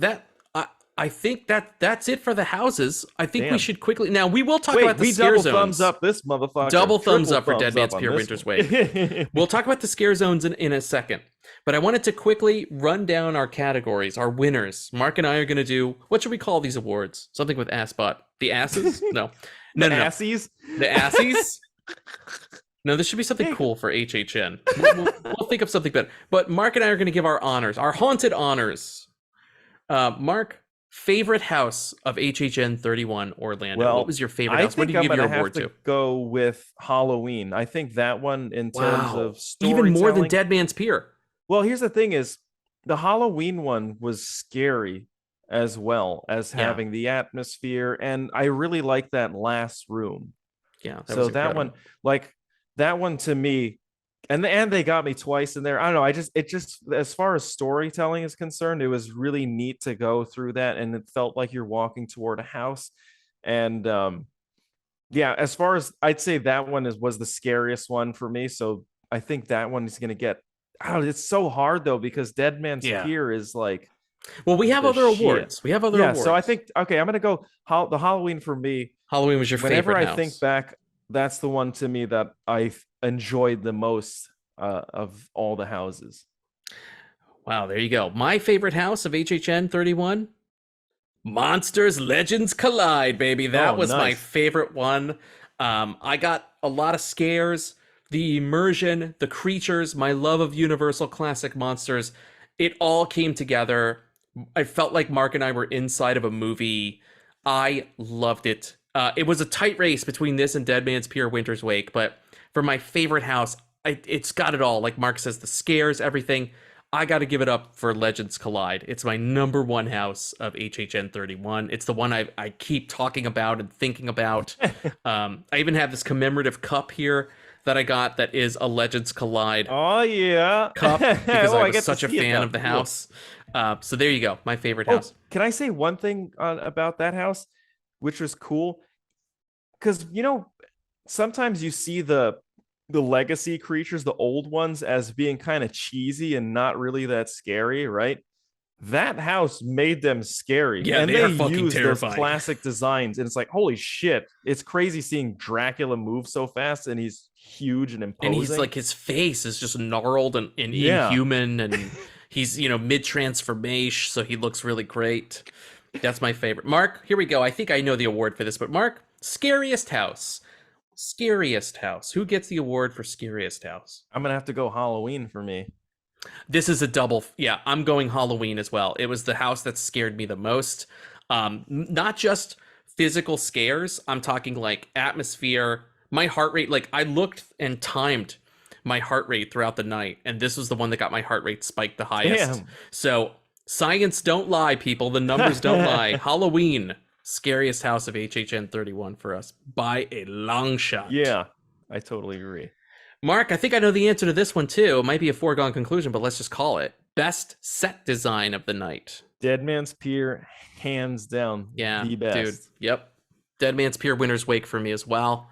I think that's it for the houses. I think we Damn. should quickly now. We will talk Wait, about the we scare double zones. thumbs up this motherfucker. Double thumbs Triple up for Dead thumbs Man's up on Pier this Winter's one. Wake. We'll talk about the scare zones in a second. But I wanted to quickly run down our categories, our winners. Mark and I are going to do, what should we call these awards? Something with ass butt. The asses? No. No. Assies? The assies? No, this should be something cool for HHN. We'll think of something better. But Mark and I are going to give our honors, our haunted honors. Mark, favorite house of HHN 31 Orlando. Well, what was your favorite I house? What think do you I'm give gonna your have award to to? go with Halloween. I think that one, in terms of Even more than storytelling- Dead Man's Pier. Well, here's the thing: is the Halloween one was scary as well as having the atmosphere, and I really like that last room. Yeah, So that one, like that one to me, and they got me twice in there. I don't know. It just as far as storytelling is concerned, it was really neat to go through that, and it felt like you're walking toward a house. And yeah, as far as I'd say that one was the scariest one for me. So I think that one is gonna get. Oh, it's so hard though, because Dead Man's Pier is like. Well, we have the other shit. awards. We have other awards. So I think okay, I'm gonna go the Halloween for me. Halloween was your Whenever favorite I house. think back, that's the one to me that I enjoyed the most of all the houses. Wow, there you go. My favorite house of HHN 31, Monsters Legends Collide, baby. That was my nice. favorite one. I got a lot of scares, the immersion, the creatures, my love of Universal classic monsters. It all came together. I felt like Mark and I were inside of a movie. I loved it. It was a tight race between this and Dead Man's Pier Winter's Wake, but for my favorite house, it's got it all. Like Mark says, the scares, everything. I got to give it up for Legends Collide. It's my number one house of HHN 31. It's the one I keep talking about and thinking about. I even have this commemorative cup here that I got that is a Legends Collide Oh yeah, cup because I was get to such a see it fan now. of the Cool. house. So there you go, my favorite Oh, house. can I say one thing about that house, which was cool? Because sometimes you see the legacy creatures, the old ones, as being kind of cheesy and not really that scary, right? That house made them scary. Yeah, and they are they fucking use those terrifying. classic designs, and it's like, holy shit, it's crazy seeing Dracula move so fast, and he's huge and imposing. And he's like, his face is just gnarled and Yeah. inhuman, and he's mid transformation, so he looks really great. That's my favorite. Mark, here we go. I think I know the award for this, but Mark, scariest house. Scariest house. Who gets the award for scariest house? I'm gonna have to go Halloween for me. This is a double. Yeah, I'm going Halloween as well. It was the house that scared me the most. Not just physical scares. I'm talking like atmosphere, my heart rate. Like I looked and timed my heart rate throughout the night, and this was the one that got my heart rate spiked the highest. Damn. So science don't lie, people. The numbers don't lie. Halloween, scariest house of HHN 31 for us by a long shot. Yeah, I totally agree. Mark, I think I know the answer to this one too. It might be a foregone conclusion, but let's just call it. Best set design of the night. Dead Man's Pier, hands down, Yeah, the best. dude. Yep. Dead Man's Pier Winter's Wake for me as well.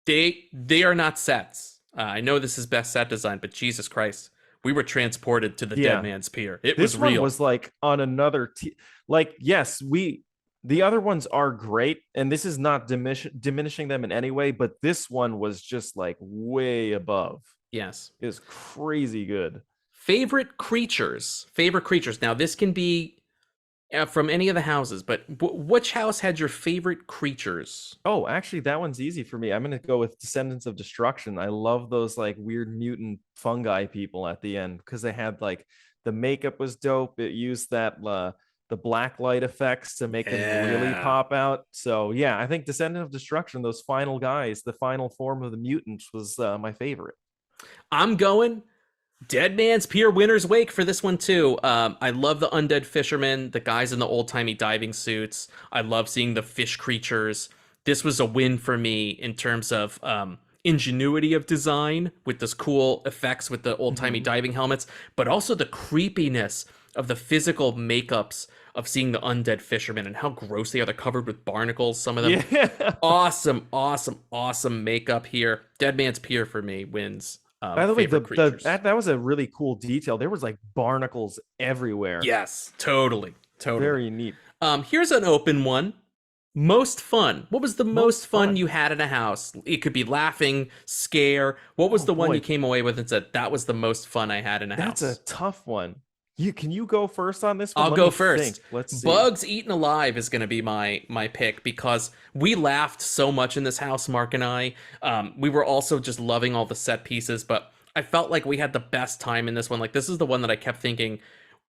They are not sets. I know this is best set design, but Jesus Christ, we were transported to the Yeah. Dead Man's Pier. It This was one real. was like on another like, yes, the other ones are great, and this is not diminishing them in any way, but this one was just like way above. Yes. It was crazy good. Favorite creatures. Now, this can be from any of the houses, but which house had your favorite creatures? Oh, actually, that one's easy for me. I'm gonna go with Descendants of Destruction. I love those like weird mutant fungi people at the end, because they had like the makeup was dope. It used that the black light effects to make them really Yeah. pop out. So yeah, I think Descendant of Destruction, those final guys, the final form of the mutants, was my favorite. I'm going Dead Man's Pier Winter's Wake for this one too. I love the undead fishermen, the guys in the old-timey diving suits. I love seeing the fish creatures. This was a win for me in terms of ingenuity of design with this cool effects with the old-timey diving helmets, but also the creepiness of the physical makeups of seeing the undead fishermen and how gross they are. They're covered with barnacles, some of them. Yeah. Awesome makeup here. Dead Man's Pier for me wins. By the way, creatures. that was a really cool detail. There was like barnacles everywhere. Yes, totally. Very neat. Here's an open one. Most fun. What was the most fun you had in a house? It could be laughing, scare. What was the one you came away with and said, that was the most fun I had in a house? That's a tough one. Can you go first on this one? I'll go first. Think. Let's see. Bugs Eaten Alive is going to be my pick because we laughed so much in this house, Mark and I. We were also just loving all the set pieces, but I felt like we had the best time in this one. Like, this is the one that I kept thinking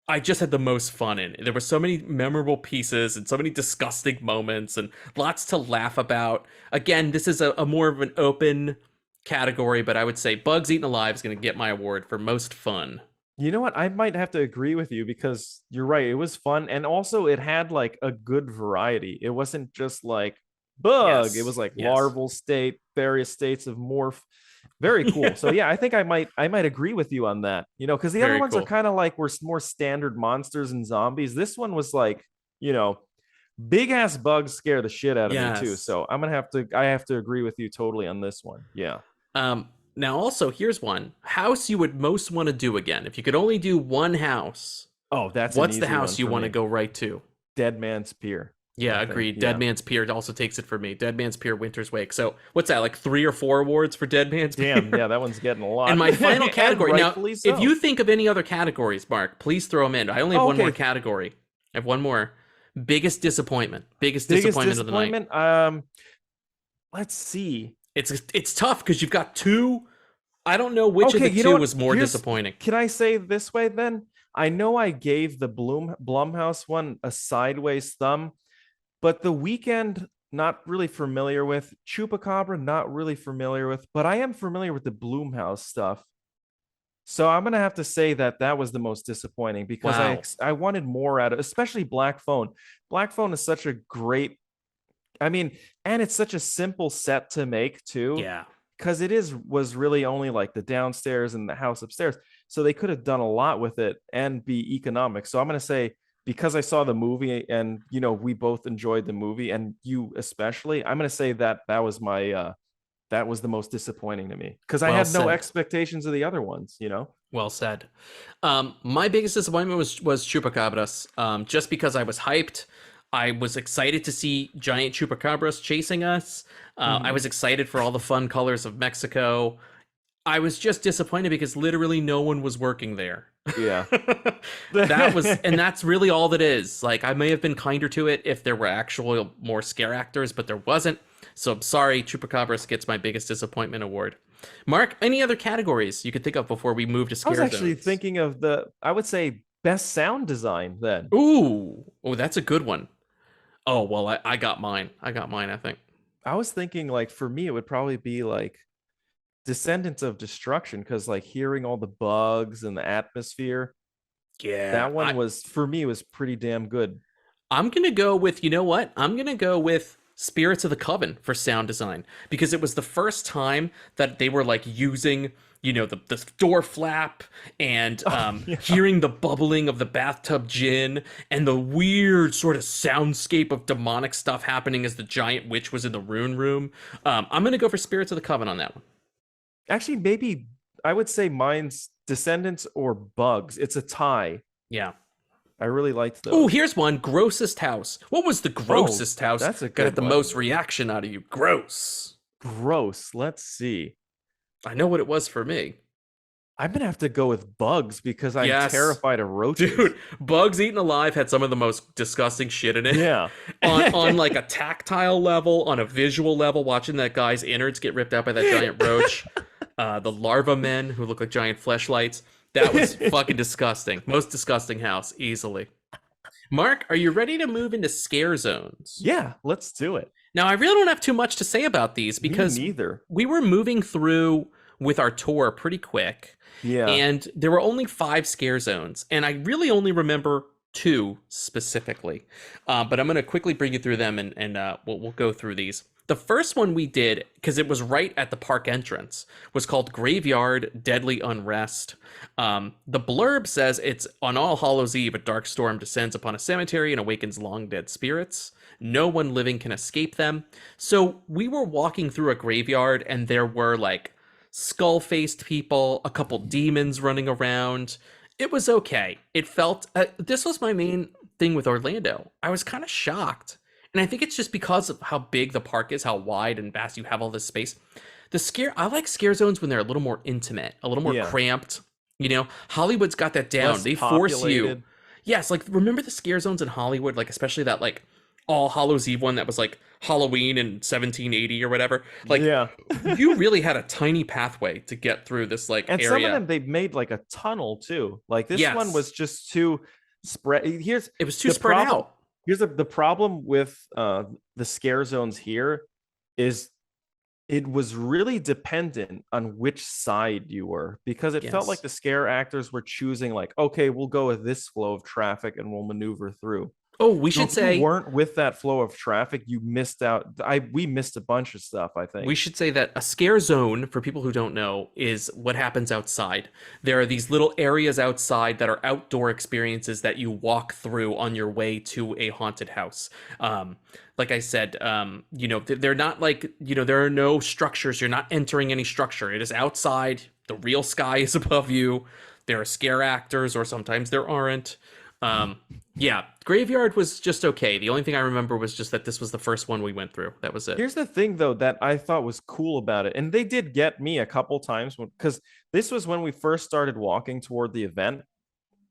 I just had the most fun in. There were so many memorable pieces and so many disgusting moments and lots to laugh about. Again, this is a more of an open category, but I would say Bugs Eaten Alive is going to get my award for most fun. You know what? I might have to agree with you because you're right. It was fun. And also it had like a good variety. It wasn't just like bug. Yes. It was like Yes. larval state, various states of morph. Very cool. So yeah, I think I might agree with you on that. You know, because the other Very ones are cool. kind of like were more standard monsters and zombies. This one was like, you know, big ass bugs scare the shit out of me too. Yes. So I have to agree with you totally on this one. Yeah. Now also, here's one. House you would most want to do again. If you could only do one house, Oh, that's an what's the easy house one you for want to me. go right to? Dead Man's Pier. Yeah, I think, agreed. yeah. Dead Man's Pier also takes it for me. Dead Man's Pier, Winter's Wake. So what's that, like 3 or 4 awards for Dead Man's Pier? Damn, yeah, that one's getting a lot. And my final And category. Now, rightfully so. if you think of any other categories, Mark, please throw them in. I only have one more Okay. category. I have one more. Biggest disappointment. Biggest disappointment of the night. Let's see. It's tough because you've got 2. I don't know which of Okay, the you know 2 what? was more Here's- disappointing. Can I say it this way then? I know I gave the Blumhouse one a sideways thumb, but The Weekend not really familiar with. Chupacabra not really familiar with, but I am familiar with the Blumhouse stuff. So I'm gonna have to say that that was the most disappointing because Wow. I wanted more out of, especially Black Phone. Black Phone is such a great, I mean, and it's such a simple set to make too. Yeah. Because was really only like the downstairs and the house upstairs, so they could have done a lot with it and be economic. So I'm gonna say, because I saw the movie and you know we both enjoyed the movie and you especially, I'm gonna say that was my that was the most disappointing to me because I Well had no said. expectations of the other ones. You know. Well said. My biggest disappointment was Chupacabras. Just because I was hyped, I was excited to see giant chupacabras chasing us. I was excited for all the fun colors of Mexico. I was just disappointed because literally no one was working there. Yeah. And that's really all that is. Like, I may have been kinder to it if there were actual more scare actors, but there wasn't. So I'm sorry, Chupacabras gets my biggest disappointment award. Mark, any other categories you could think of before we move to I scare was actually zones? thinking of I would say best sound design then. Ooh, that's a good one. Oh, well, I got mine. I think. I was thinking like for me it would probably be like Descendants of Destruction because like hearing all the bugs and the atmosphere, Yeah. that one was for me was pretty damn good. I'm going to go with, you know what? I'm going to go with Spirits of the Coven for sound design because it was the first time that they were like using, you know, the door flap and hearing the bubbling of the bathtub gin and the weird sort of soundscape of demonic stuff happening as the giant witch was in the rune room. I'm going to go for Spirits of the Coven on that one. Actually, maybe I would say mine's Descendants or Bugs. It's a tie. Yeah. I really liked those. Oh, here's one. Grossest house. What was the grossest house? that's a Got good the one. most reaction out of you. Gross. Gross. Let's see. I know what it was for me. I'm gonna have to go with Bugs because I'm Yes. terrified of roaches. Dude, Bugs Eaten Alive had some of the most disgusting shit in it. Yeah. on like a tactile level, on a visual level, watching that guy's innards get ripped out by that giant roach. The larva men who look like giant fleshlights. That was fucking disgusting. Most disgusting house, easily. Mark, are you ready to move into scare zones? Yeah, let's do it. Now, I really don't have too much to say about these because Me neither. we were moving through with our tour pretty quick. Yeah. And there were only 5 scare zones, and I really only remember 2 specifically. But I'm going to quickly bring you through them, and we'll go through these. The first one we did, because it was right at the park entrance, was called Graveyard Deadly Unrest. The blurb says it's on All Hallows Eve, a dark storm descends upon a cemetery and awakens long dead spirits. No one living can escape them. So we were walking through a graveyard, and there were like skull-faced people, a couple demons running around. It was okay. It felt, this was my main thing with Orlando. I was kind of shocked. And I think it's just because of how big the park is, how wide and vast you have all this space. I like scare zones when they're a little more intimate, a little more cramped. You know, Hollywood's got that down. Less they force you. populated. Yes, like remember the scare zones in Hollywood, like especially that like All Hallows Eve one that was like Halloween in 1780 or whatever. Like you really had a tiny pathway to get through this like and area. some of them they've made like a tunnel too. Like this one was just too spread. It was too spread out. Here's the problem with the scare zones here is it was really dependent on which side you were, because it felt like the scare actors were choosing like, okay, we'll go with this flow of traffic and we'll maneuver through. Oh, we should if say you weren't with that flow of traffic, you missed out. We missed a bunch of stuff, I think. We should say that a scare zone, for people who don't know, is what happens outside. There are these little areas outside that are outdoor experiences that you walk through on your way to a haunted house. Like I said, you know, they're not like, you know, there are no structures. You're not entering any structure. It is outside. The real sky is above you. There are scare actors, or sometimes there aren't. Yeah, Graveyard was just okay. The only thing I remember was just that this was the first one we went through. That was it. Here's the thing, though, that I thought was cool about it, and they did get me a couple times because this was when we first started walking toward the event,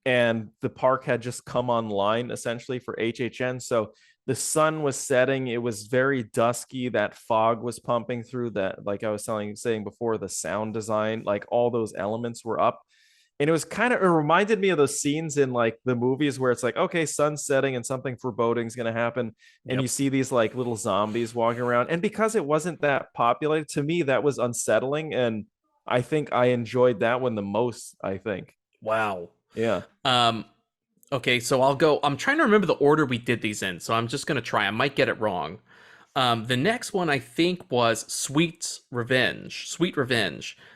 and the park had just come online essentially for HHN. So the sun was setting. It was very dusky. That fog was pumping through that. Like I was saying before, the sound design, like all those elements were up. And it was it reminded me of those scenes in like the movies where it's like, okay, sun's setting and something foreboding is going to happen. And you see these like little zombies walking around. And because it wasn't that populated, to me, that was unsettling. And I think I enjoyed that one the most, I think. Wow. Yeah. Okay, so I'll go. I'm trying to remember the order we did these in. So I'm just going to try. I might get it wrong. The next one I think was Sweet Revenge.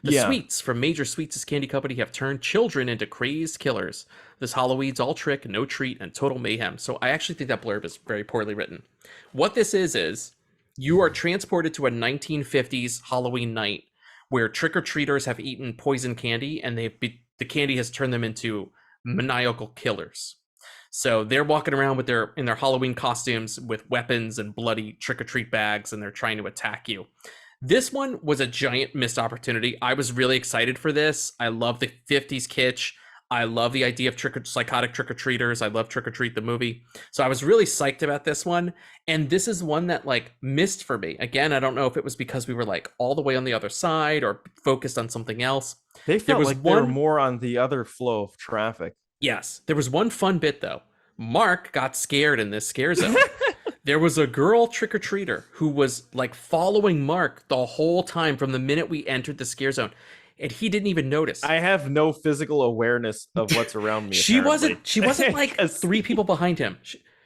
The Sweets from Major Sweets' Candy Company have turned children into crazed killers. This Halloween's all trick, no treat, and total mayhem. So I actually think that blurb is very poorly written. What this is you are transported to a 1950s Halloween night where trick-or-treaters have eaten poison candy, and the candy has turned them into maniacal killers. So they're walking around in their Halloween costumes with weapons and bloody trick-or-treat bags, and they're trying to attack you. This one was a giant missed opportunity. I was really excited for this. I love the 50s kitsch. I love the idea of psychotic trick-or-treaters. I love Trick or Treat the movie. So I was really psyched about this one. And this is one that like missed for me. Again, I don't know if it was because we were like all the way on the other side or focused on something else. They felt like they were more on the other flow of traffic. Yes, there was one fun bit though. Mark got scared in this scare zone. There was a girl trick-or-treater who was like following Mark the whole time from the minute we entered the scare zone, and he didn't even notice. I have no physical awareness of what's around me. She wasn't like 3 people behind him.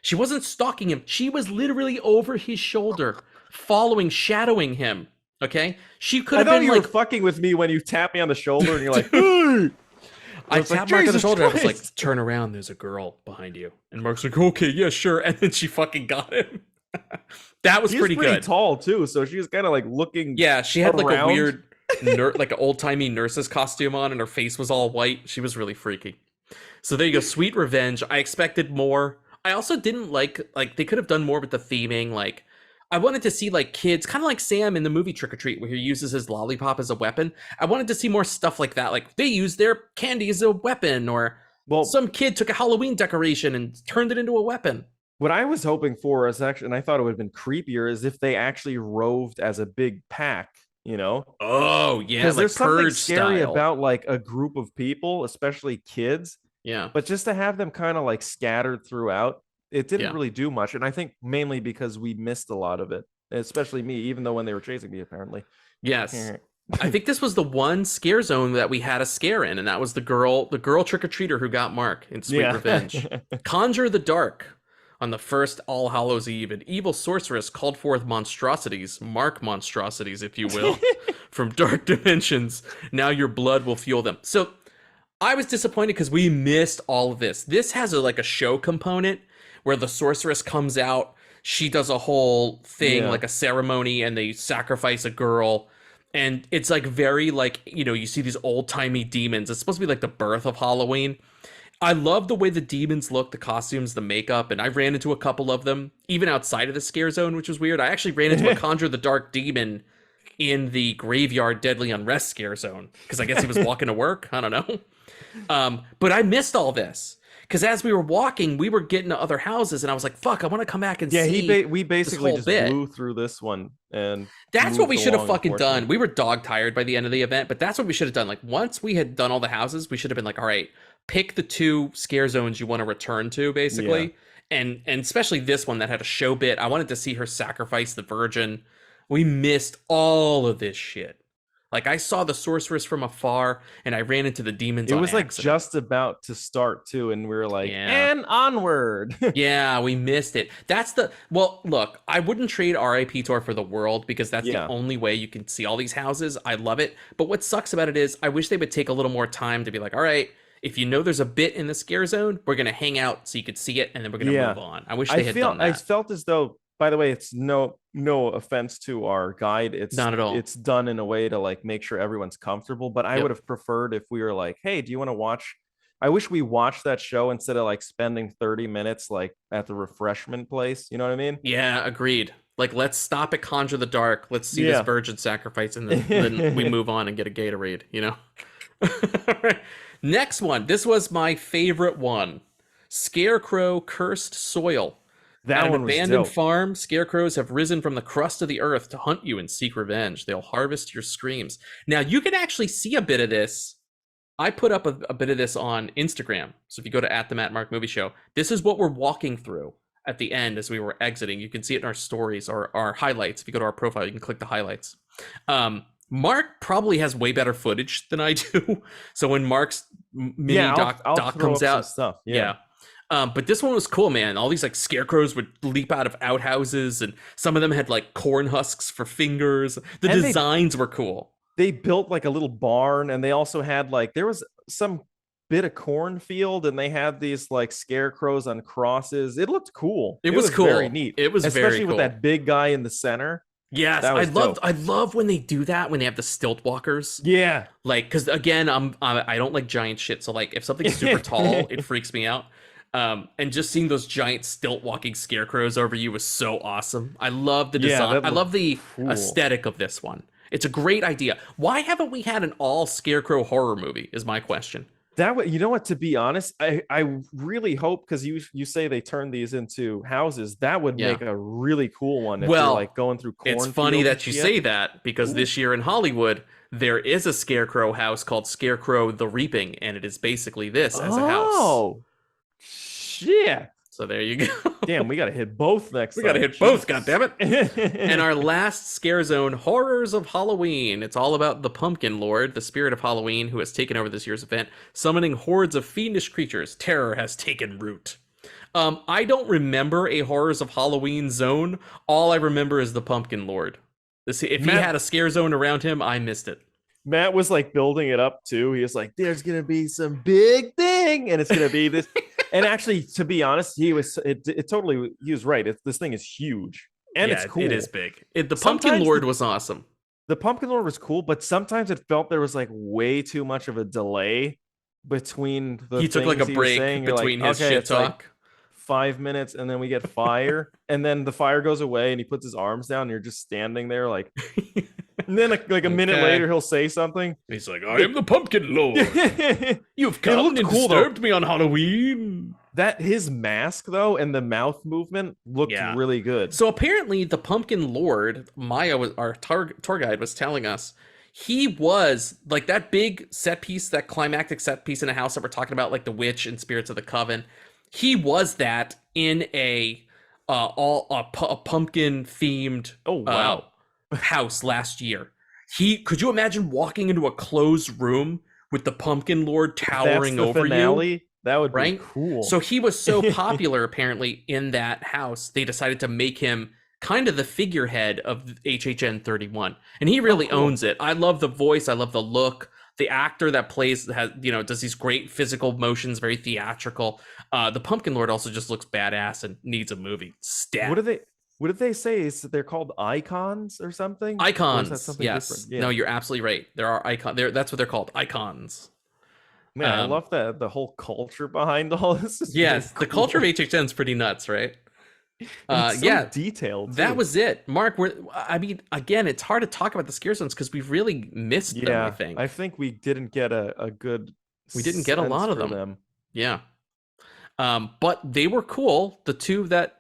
She wasn't stalking him. She was literally over his shoulder, shadowing him. Okay, she could have been you like were fucking with me when you tapped me on the shoulder and you're like, hey! I tapped Mark on the shoulder. Christ. I was like, turn around. There's a girl behind you. And Mark's like, okay, yeah, sure. And then she fucking got him. That was pretty good. Tall too. So she was kind of like looking. Yeah. She had like a weird, like an old timey nurse's costume on, and her face was all white. She was really freaky. So there you go. Sweet Revenge. I expected more. I also didn't like they could have done more with the theming. Like, I wanted to see like kids, kind of like Sam in the movie Trick or Treat, where he uses his lollipop as a weapon. I wanted to see more stuff like that. Like they use their candy as a weapon, or some kid took a Halloween decoration and turned it into a weapon. What I was hoping for is actually, and I thought it would have been creepier, is if they actually roved as a big pack, you know? Oh yeah, because like there's something scary style about like a group of people, especially kids. Yeah. But just to have them kind of like scattered throughout, it didn't really do much. And I think mainly because we missed a lot of it, especially me, even though when they were chasing me, apparently. Yes. I think this was the one scare zone that we had a scare in, and that was the girl trick-or-treater who got Mark in Sweet Revenge. Conjure the Dark. On the first All Hallows Eve, an evil sorceress called forth monstrosities, Mark monstrosities, if you will, from dark dimensions. Now your blood will fuel them. So I was disappointed because we missed all of this. This has like a show component where the sorceress comes out. She does a whole thing, like a ceremony, and they sacrifice a girl. And it's like very like, you see these old timey demons. It's supposed to be like the birth of Halloween. I love the way the demons look, the costumes, the makeup, and I ran into a couple of them, even outside of the scare zone, which was weird. I actually ran into a Conjure the Dark demon in the Graveyard Deadly Unrest scare zone, because I guess he was walking to work. I don't know. But I missed all this. Because as we were walking, we were getting to other houses, and I was like, "Fuck, I want to come back and see." We basically just blew through this one, and that's what we should have fucking done. We were dog tired by the end of the event, but that's what we should have done. Like once we had done all the houses, we should have been like, "All right, pick the 2 scare zones you want to return to, basically." And especially this one that had a show bit. I wanted to see her sacrifice the Virgin. We missed all of this shit. Like I saw the sorceress from afar, and I ran into the demons. It was like just about to start too, and we were like, and onward. Yeah, we missed it. Well, look, I wouldn't trade RIP Tour for the world, because that's the only way you can see all these houses. I love it, but what sucks about it is I wish they would take a little more time to be like, all right, if you know there's a bit in the scare zone, we're gonna hang out so you could see it, and then we're gonna move on. I wish they had done that. I felt as though, by the way, it's no offense to our guide. It's not at all. It's done in a way to like make sure everyone's comfortable. But I would have preferred if we were like, hey, do you want to watch? I wish we watched that show instead of like spending 30 minutes like at the refreshment place. You know what I mean? Yeah, agreed. Like, let's stop at Conjure the Dark. Let's see this virgin sacrifice, and then we move on and get a Gatorade, Next one. This was my favorite one. Scarecrow Cursed Soil. That one was dope. At an abandoned farm, scarecrows have risen from the crust of the earth to hunt you and seek revenge. They'll harvest your screams. Now, you can actually see a bit of this. I put up a bit of this on Instagram. So if you go to @TheMattMarkMovieShow, this is what we're walking through at the end as we were exiting. You can see it in our stories or our highlights. If you go to our profile, you can click the highlights. Mark probably has way better footage than I do. So when Mark's mini doc comes out, stuff. But this one was cool, man. All these like scarecrows would leap out of outhouses, and some of them had like corn husks for fingers. The designs were cool. They built like a little barn, and they also had like, there was some bit of cornfield, and they had these like scarecrows on crosses. It looked cool. It was cool. Very neat. It was especially very cool. with that big guy in the center. Yes, I love when they do that, when they have the stilt walkers. Yeah, like, because again, I don't like giant shit. So like, if something's super tall, it freaks me out. And just seeing those giant stilt walking scarecrows over you was so awesome. I love the design. I love the aesthetic of this one. It's a great idea. Why haven't we had an all scarecrow horror movie is my question. That way, you know what, to be honest, I really hope, because you say they turn these into houses, that would make a really cool one if they're like going through cornfields. It's funny that you say that, because this year in Hollywood there is a scarecrow house called Scarecrow the Reaping, and it is basically this as a house. Oh shit. So there you go. Damn, we gotta hit both next time. We gotta hit both, goddammit. And our last scare zone, Horrors of Halloween. It's all about the Pumpkin Lord, the spirit of Halloween, who has taken over this year's event, summoning hordes of fiendish creatures. Terror has taken root. I don't remember a Horrors of Halloween zone. All I remember is the Pumpkin Lord. If he had a scare zone around him, I missed it. Matt was like building it up too. He was like, there's gonna be some big thing, and it's gonna be this. And actually, to be honest, he was right. This thing is huge, and it's cool. It is big. The Pumpkin Lord was awesome. The Pumpkin Lord was cool, but sometimes it felt there was like way too much of a delay between the he took like a break between his shit talk. Like 5 minutes, and then we get fire, and then the fire goes away, and he puts his arms down, and you're just standing there like. And then like a minute later, he'll say something. He's like, I am the Pumpkin Lord. You've come and disturbed me on Halloween. That his mask, though, and the mouth movement looked really good. So apparently the Pumpkin Lord, Maya, our tour guide, was telling us, he was like that big set piece, that climactic set piece in a house that we're talking about, like the witch and spirits of the Coven. He was that in a pumpkin themed house last year. Could you imagine walking into a closed room with the Pumpkin Lord That's towering the over finale. you? That would be Right? cool. So he was so popular apparently in that house, they decided to make him kind of the figurehead of HHN 31. And he really cool. owns it. I love the voice, I love the look. The actor that plays does these great physical motions, very theatrical. The Pumpkin Lord also just looks badass and needs a movie. Stat. What did they say? Is that they're called icons or something? Icons. Or is that something Yes. different? Yeah. No, you're absolutely right. There are icons. That's what they're called. Icons. Man, I love the whole culture behind all this. Yes, the culture of HHN is pretty nuts, right? It's so detailed. That too. was it, Mark. Again, it's hard to talk about the scare zones because we really missed them. I think we didn't get a good. We didn't get a lot of for them. Yeah, but they were cool. The two that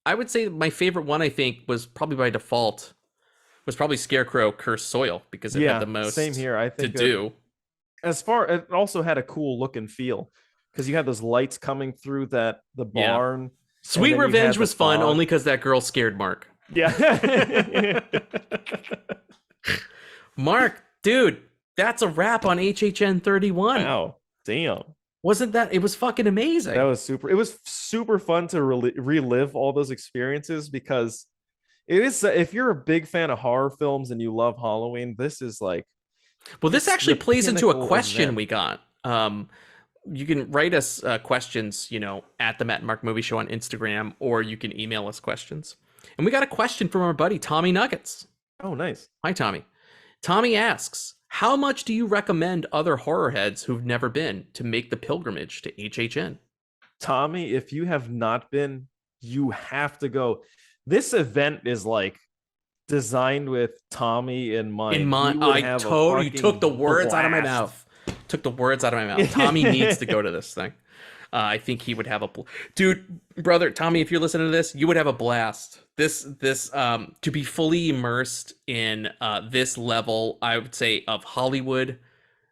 I would say my favorite one, I think, was probably by default, was probably Scarecrow Cursed Soil because it had the most. Same here. I think to do. It also had a cool look and feel because you had those lights coming through the barn. Sweet Revenge was fun only because that girl scared Mark. Yeah. Mark, dude, that's a wrap on HHN 31. Wow. Damn. Wasn't that? It was fucking amazing. That was super. It was super fun to relive all those experiences because it is. If you're a big fan of horror films and you love Halloween, this is like. Well, this actually plays into a question we got. You can write us questions, at the Matt and Mark Movie Show on Instagram, or you can email us questions. And we got a question from our buddy Tommy Nuggets. Oh, nice. Hi, Tommy. Tommy asks, how much do you recommend other horror heads who've never been to make the pilgrimage to HHN? Tommy, if you have not been, you have to go. This event is like designed with Tommy in mind. You took the words out of my mouth. Tommy needs to go to this thing. I think he would have dude, brother, Tommy, if you're listening to this, you would have a blast. This to be fully immersed in this level, I would say, of Hollywood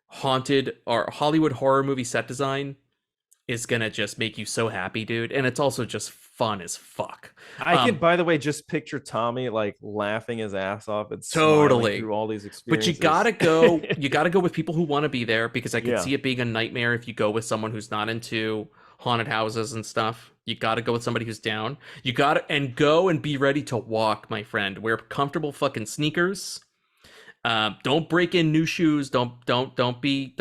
haunted or Hollywood horror movie set design is gonna just make you so happy, dude. And it's also just fun as fuck. I can, by the way, just picture Tommy like laughing his ass off and totally through all these experiences. But you gotta go with people who want to be there, because I can see it being a nightmare if you go with someone who's not into haunted houses and stuff. You gotta go with somebody who's down. You gotta go and be ready to walk, my friend. Wear comfortable fucking sneakers. Don't break in new shoes. Don't be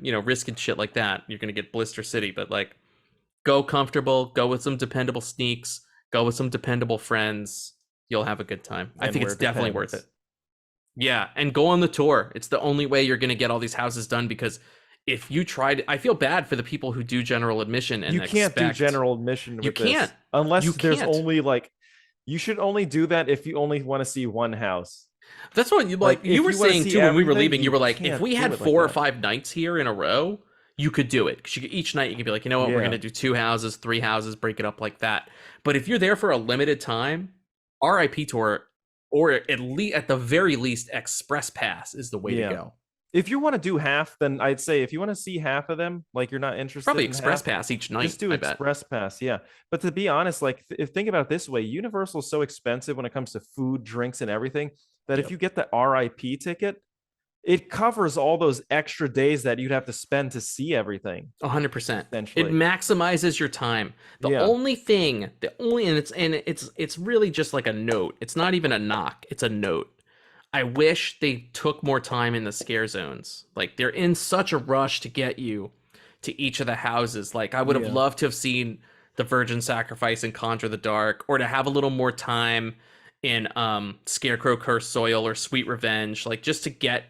risking shit like that. You're gonna get Blister City. But like, go comfortable. Go with some dependable sneaks. Go with some dependable friends. You'll have a good time. I think it's definitely worth it. Yeah, and go on the tour. It's the only way you're gonna get all these houses done, because if you tried, I feel bad for the people who do general admission and you can't do general admission. You can't unless there's only like, you should only do that if you only want to see one house. That's what you like. You were saying too when we were leaving. You were like, if we had 4 or 5 nights here in a row, you could do it. Because each night you could be like, you know what, we're gonna do 2 houses, 3 houses, break it up like that. But if you're there for a limited time, RIP tour, or at the very least, Express Pass is the way to go. If you want to do half, then I'd say if you want to see half of them, like you're not interested, probably in Express Pass each night. Just do Express Pass, yeah. But to be honest, like think about it this way: Universal is so expensive when it comes to food, drinks, and everything that if you get the RIP ticket, it covers all those extra days that you'd have to spend to see everything. 100%. It maximizes your time. And it's really just like a note. It's not even a knock. It's a note. I wish they took more time in the scare zones. Like, they're in such a rush to get you to each of the houses. Like, I would have loved to have seen the Virgin Sacrifice and Conjure the Dark, or to have a little more time in Scarecrow Cursed Soil or Sweet Revenge, like just to get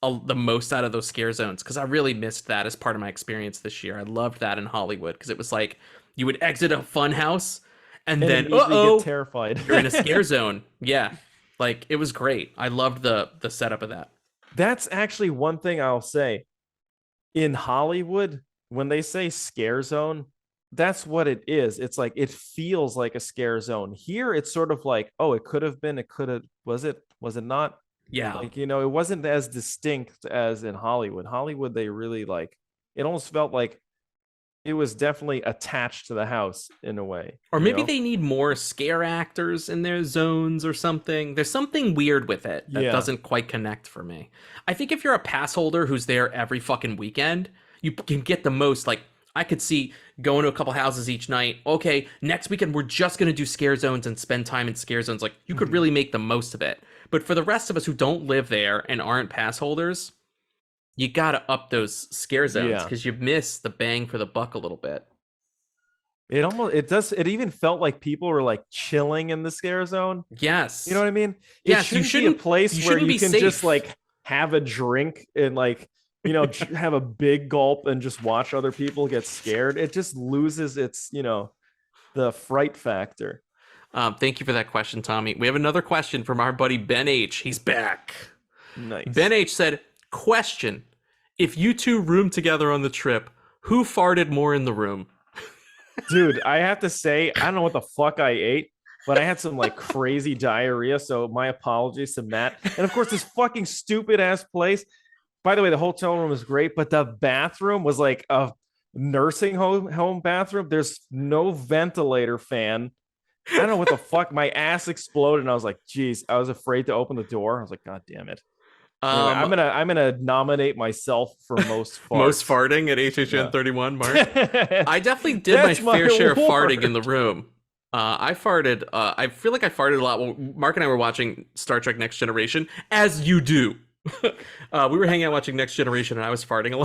the most out of those scare zones, because I really missed that as part of my experience this year. I loved that in Hollywood, because it was like you would exit a fun house and then get terrified. You're in a scare zone. Yeah. Like, it was great. I loved the setup of that. That's actually one thing I'll say. In Hollywood, when they say scare zone, that's what it is. It's like, it feels like a scare zone. Here, it's sort of like, oh, it could have been, it could have, was it not? Yeah. Like, it wasn't as distinct as in Hollywood. Hollywood, they really like, it almost felt like it was definitely attached to the house in a way. Or you maybe know? they need more scare actors in their zones or something. There's something weird with it that Yeah. doesn't quite connect for me. I think if you're a pass holder who's there every fucking weekend, you can get the most. Like, I could see going to a couple houses each night. Okay, next weekend we're just going to do scare zones and spend time in scare zones. Like, you could really make the most of it. But for the rest of us who don't live there and aren't pass holders, you got to up those scare zones Yeah. because you miss the bang for the buck a little bit. It even felt like people were like chilling in the scare zone. Yes. You know what I mean? Yes, you be a shouldn't- place you where shouldn't you be can safe. just like have a drink and like, you know, have a big gulp and just watch other people get scared. It just loses its, you know, the fright factor. Thank you for that question, Tommy. We have another question from our buddy Ben H. He's back. Nice. Ben H said, question, if you two roomed together on the trip, who farted more in the room? Dude, I have to say, I don't know what the fuck I ate, but I had some like crazy diarrhea. So my apologies to Matt. And of course, this fucking stupid ass place. By the way, the hotel room was great, but the bathroom was like a nursing home bathroom. There's no ventilator fan. I don't know what the fuck. My ass exploded, and I was like, "Geez!" I was afraid to open the door. I was like, "God damn it!" Anyway, I'm gonna nominate myself for most farts. Most farting at HHN 31, Mark. I definitely did That's my fair share of award. farting in the room. I farted. I feel like I farted a lot when Mark and I were watching Star Trek Next Generation, as you do. We were hanging out watching Next Generation, and I was farting a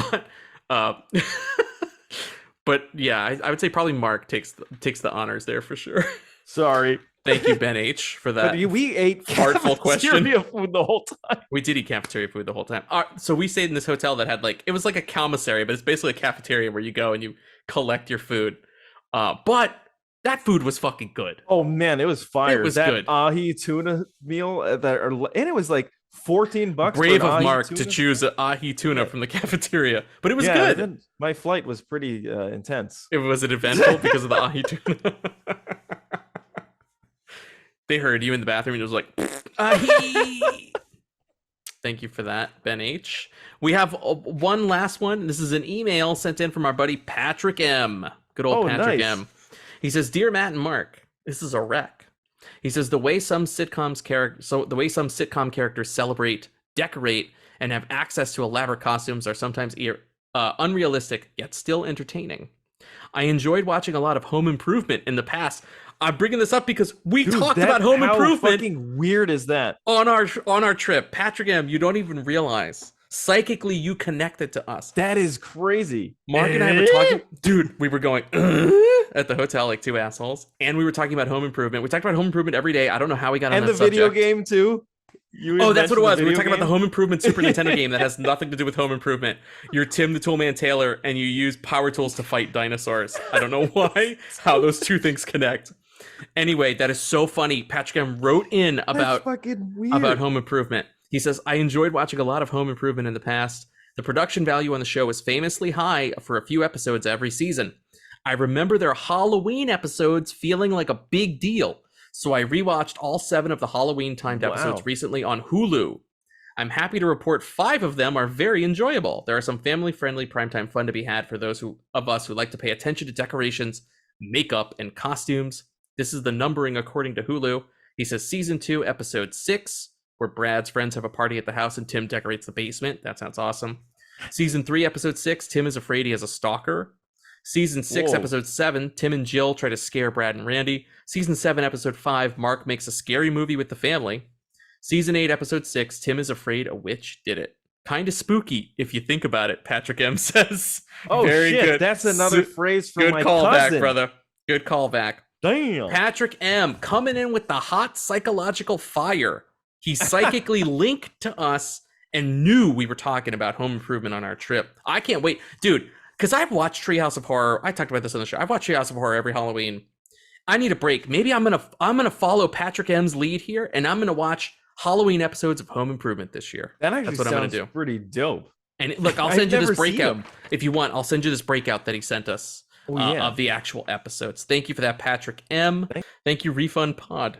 lot. But yeah, I would say probably Mark takes the honors there for sure. Sorry. Thank you, Ben H, for that. But we ate Artful question. cafeteria food the whole time. We did eat cafeteria food the whole time. So we stayed in this hotel that had like, it was like a commissary, but it's basically a cafeteria where you go and you collect your food. But that food was fucking good. Oh man, it was fire. It was that good. ahi tuna meal and it was like $14. Brave for an of ahi Mark tuna. to choose an ahi tuna from the cafeteria, but it was Yeah, good. then my flight was pretty intense. It was eventful because of the ahi tuna. They heard you in the bathroom and it was like, ahi. Thank you for that, Ben H. We have one last one. This is an email sent in from our buddy Patrick M. Good old Patrick nice. M. He says, "Dear Matt and Mark, this is a wreck." He says the way some sitcom characters celebrate, decorate, and have access to elaborate costumes are sometimes unrealistic yet still entertaining. I enjoyed watching a lot of Home Improvement in the past. I'm bringing this up because we talked about Home how Improvement fucking weird is that? on our trip. Patrick M, you don't even realize. Psychically, you connected to us. That is crazy. Mark and I were talking, dude, we were going at the hotel like two assholes, and we were talking about Home Improvement. We talked about Home Improvement every day. I don't know how we got on And that the video subject. game too. Oh, that's what it was. We were video talking about the game? Home Improvement Super Nintendo game that has nothing to do with Home Improvement. You're Tim the Toolman Taylor, and you use power tools to fight dinosaurs. I don't know why, how those two things connect. Anyway, that is so funny. Patrick M wrote in That's about fucking weird. Home Improvement. He says, I enjoyed watching a lot of Home Improvement in the past. The production value on the show is famously high for a few episodes every season. I remember their Halloween episodes feeling like a big deal. So I rewatched all 7 of the Halloween timed episodes Wow. recently on Hulu. I'm happy to report 5 of them are very enjoyable. There are some family-friendly primetime fun to be had for those of us who like to pay attention to decorations, makeup, and costumes. This is the numbering according to Hulu. He says season 2, episode 6, where Brad's friends have a party at the house and Tim decorates the basement. That sounds awesome. Season 3, episode 6, Tim is afraid he has a stalker. Season 6, Whoa. episode 7, Tim and Jill try to scare Brad and Randy. Season 7, episode 5, Mark makes a scary movie with the family. Season 8, episode 6, Tim is afraid a witch did it. Kind of spooky if you think about it, Patrick M says. Oh Very shit, good. that's another phrase from Good my callback, cousin. brother. Good callback. Damn. Patrick M coming in with the hot psychological fire. He psychically linked to us and knew we were talking about Home Improvement on our trip. I can't wait, dude, because I've watched Treehouse of Horror. I talked about this on the show. I've watched Treehouse of Horror every Halloween. I need a break. Maybe I'm gonna follow Patrick M's lead here, and I'm gonna watch Halloween episodes of Home Improvement this year. That actually That's what I'm gonna sounds do. pretty dope. And look, I'll I've send you never this seen breakout them. if you want. I'll send you this breakout that he sent us Oh, yeah. of the actual episodes. Thank you for that, Patrick M. Thank you, Refund Pod.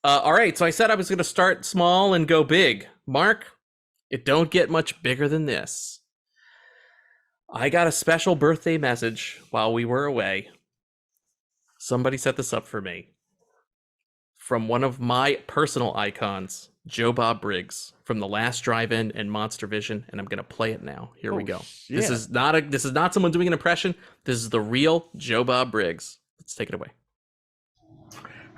All right, so I said I was going to start small and go big. Mark, it don't get much bigger than this. I got a special birthday message while we were away. Somebody set this up for me. From one of my personal icons, Joe Bob Briggs, from The Last Drive-In and Monster Vision, and I'm gonna play it now. Here we go. Shit. This is not someone doing an impression. This is the real Joe Bob Briggs. Let's take it away.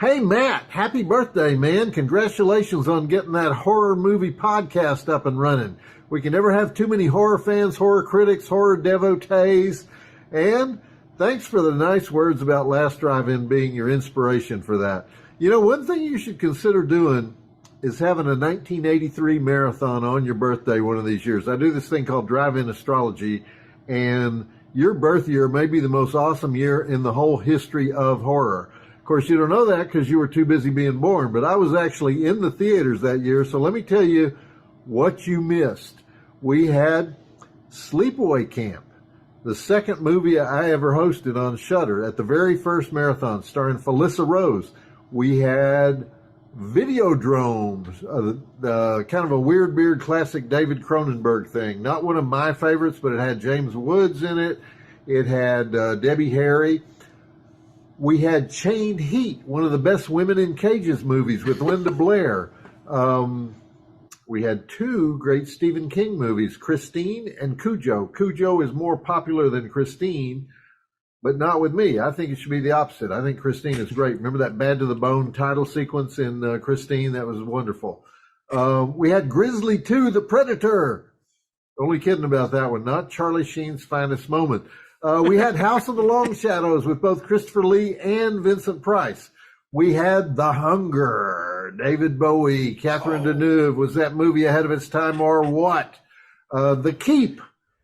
Hey, Matt, happy birthday, man. Congratulations on getting that horror movie podcast up and running. We can never have too many horror fans, horror critics, horror devotees. And thanks for the nice words about Last Drive-In being your inspiration for that. You know, one thing you should consider doing is having a 1983 marathon on your birthday one of these years. I do this thing called Drive-In Astrology, and your birth year may be the most awesome year in the whole history of horror. Of course, you don't know that because you were too busy being born, but I was actually in the theaters that year, so let me tell you what you missed. We had Sleepaway Camp, the second movie I ever hosted on Shudder at the very first marathon, starring Felissa Rose. We had Videodromes, kind of a weird beard classic David Cronenberg thing. Not one of my favorites, but it had James Woods in it. It had Debbie Harry. We had Chained Heat, one of the best women in cages movies with Linda Blair. We had two great Stephen King movies, Christine and Cujo. Cujo is more popular than Christine, but not with me. I think it should be the opposite. I think Christine is great. Remember that Bad to the Bone title sequence in Christine? That was wonderful. We had Grizzly 2, The Predator. Only kidding about that one. Not Charlie Sheen's finest moment. We had House of the Long Shadows with both Christopher Lee and Vincent Price. We had The Hunger, David Bowie, Catherine Deneuve. Was that movie ahead of its time or what? The Keep,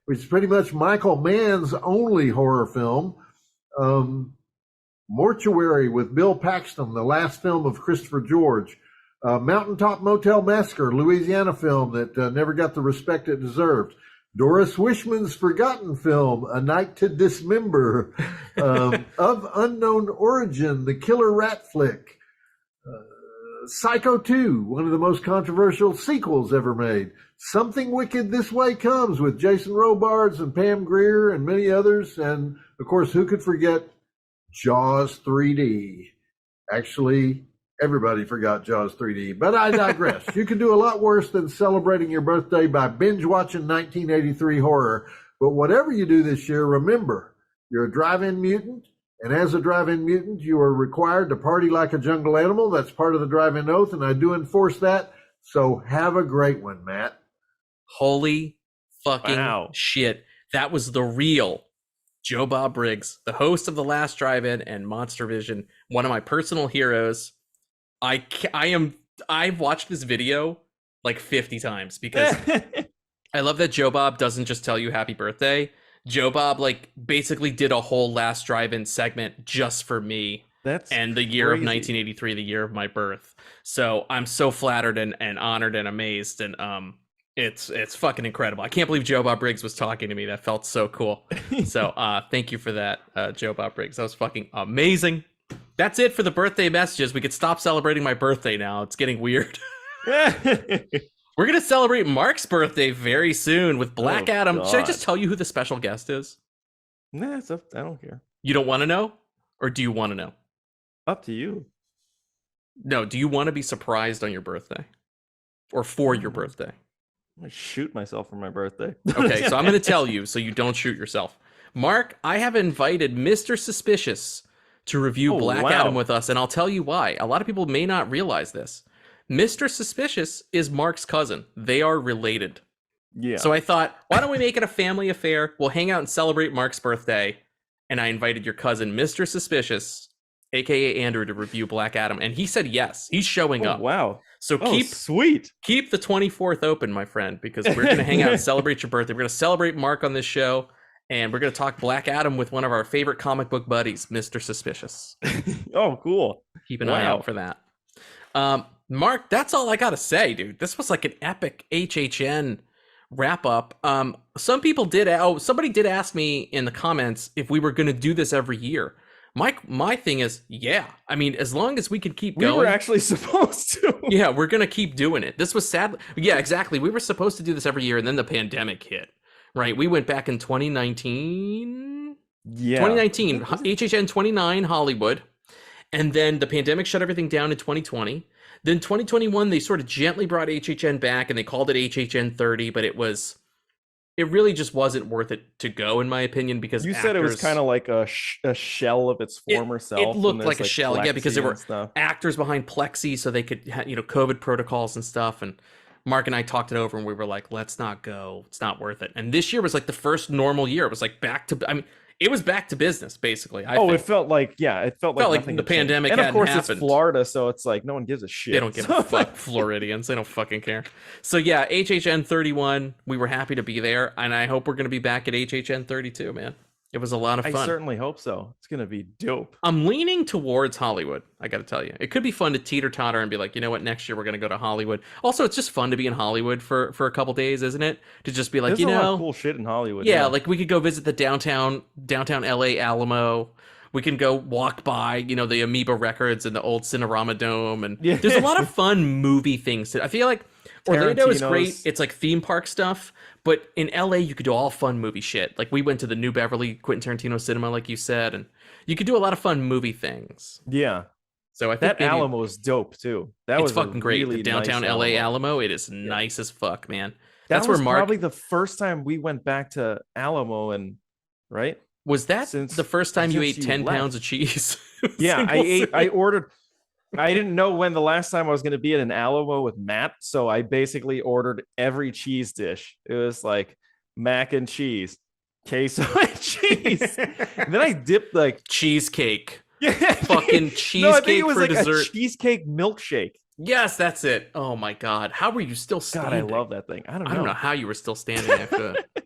which is pretty much Michael Mann's only horror film. Mortuary with Bill Paxton, the last film of Christopher George. Mountaintop Motel Massacre, Louisiana film that never got the respect it deserved. Doris Wishman's forgotten film, A Night to Dismember, Of Unknown Origin, the killer rat flick, Psycho 2, one of the most controversial sequels ever made, Something Wicked This Way Comes with Jason Robards and Pam Grier and many others, and of course, who could forget Jaws 3D? Actually, everybody forgot Jaws 3D, but I digress. You can do a lot worse than celebrating your birthday by binge watching 1983 horror. But whatever you do this year, remember, you're a drive-in mutant, and as a drive-in mutant, you are required to party like a jungle animal. That's part of the drive-in oath, and I do enforce that. So have a great one, Matt. Holy fucking shit. That was the real Joe Bob Briggs, the host of The Last Drive-In and Monster Vision, one of my personal heroes. I've watched this video like 50 times because I love that Joe Bob doesn't just tell you happy birthday. Joe Bob like basically did a whole Last Drive-In segment just for me. And the year of 1983, the year of my birth. So I'm so flattered and honored and amazed, and it's fucking incredible. I can't believe Joe Bob Briggs was talking to me. That felt so cool. So thank you for that, Joe Bob Briggs. That was fucking amazing. That's it for the birthday messages. We could stop celebrating my birthday now. It's getting weird. We're going to celebrate Mark's birthday very soon with Black Adam. God. Should I just tell you who the special guest is? Nah, I don't care. You don't want to know? Or do you want to know? Up to you. No, do you want to be surprised on your birthday? Or for your birthday? I'm going to shoot myself for my birthday. Okay, so I'm going to tell you so you don't shoot yourself. Mark, I have invited Mr. Suspicious to review Black Adam with us, and I'll tell you why. A lot of people may not realize this. Mr. Suspicious is Mark's cousin. They are related. Yeah. So I thought, why don't we make it a family affair? We'll hang out and celebrate Mark's birthday. And I invited your cousin, Mr. Suspicious, aka Andrew, to review Black Adam, and he said yes. He's showing up. Wow. So keep the 24th open, my friend, because we're going to hang out and celebrate your birthday. We're going to celebrate Mark on this show. And we're going to talk Black Adam with one of our favorite comic book buddies, Mr. Suspicious. Oh, cool. Keep an eye out for that. Mark, that's all I got to say, dude. This was like an epic HHN wrap up. Somebody did ask me in the comments if we were going to do this every year. My thing is, yeah. I mean, as long as we can keep going. We were actually supposed to. Yeah, we're going to keep doing it. This was sad. Yeah, exactly. We were supposed to do this every year, and then the pandemic hit. right? We went back in 2019. Yeah. 2019, HHN 29 Hollywood. And then the pandemic shut everything down in 2020. Then 2021, they sort of gently brought HHN back and they called it HHN 30, but it really just wasn't worth it to go, in my opinion, because You said it was kind of like a shell of its former self. It looked like a shell, yeah, because there were stuff. actors behind plexi, so they could, COVID protocols and stuff. And Mark and I talked it over, and we were like, let's not go. It's not worth it. And this year was like the first normal year. It was like it was back to business, basically. It felt like, it felt like the pandemic and hadn't of course happened. It's Florida, so it's like no one gives a shit. They don't give a fuck. Floridians, they don't fucking care. So yeah, HHN 31, we were happy to be there, and I hope we're going to be back at HHN 32, man. It was a lot of fun. I certainly hope so. It's going to be dope. I'm leaning towards Hollywood, I got to tell you. It could be fun to teeter-totter and be like, you know what, next year we're going to go to Hollywood. Also, it's just fun to be in Hollywood for a couple days, isn't it? To just be like, There's a lot of cool shit in Hollywood. Yeah, like we could go visit the downtown LA Alamo. We can go walk by, the Amoeba Records and the old Cinerama Dome. And there's a lot of fun movie things. I feel like Orlando is great. It's like theme park stuff. But in LA, you could do all fun movie shit. Like we went to the New Beverly Quentin Tarantino cinema, like you said. And you could do a lot of fun movie things. Yeah. So I think that Alamo is dope, too. That was fucking great. Really the downtown nice LA Alamo, it is nice as fuck, man. That's where Mark... probably the first time we went back to Alamo, and right? Was that the first time you ate 10 pounds of cheese? Yeah, I ordered. I didn't know when the last time I was going to be at an Alamo with Matt, so I basically ordered every cheese dish. It was like mac and cheese, queso and cheese. And then I dipped like cheesecake. Yeah, fucking cheesecake no, I think it was for like dessert. A cheesecake milkshake. Yes, that's it. Oh my god, how were you still standing? God, I love that thing. I don't know how you were still standing after that.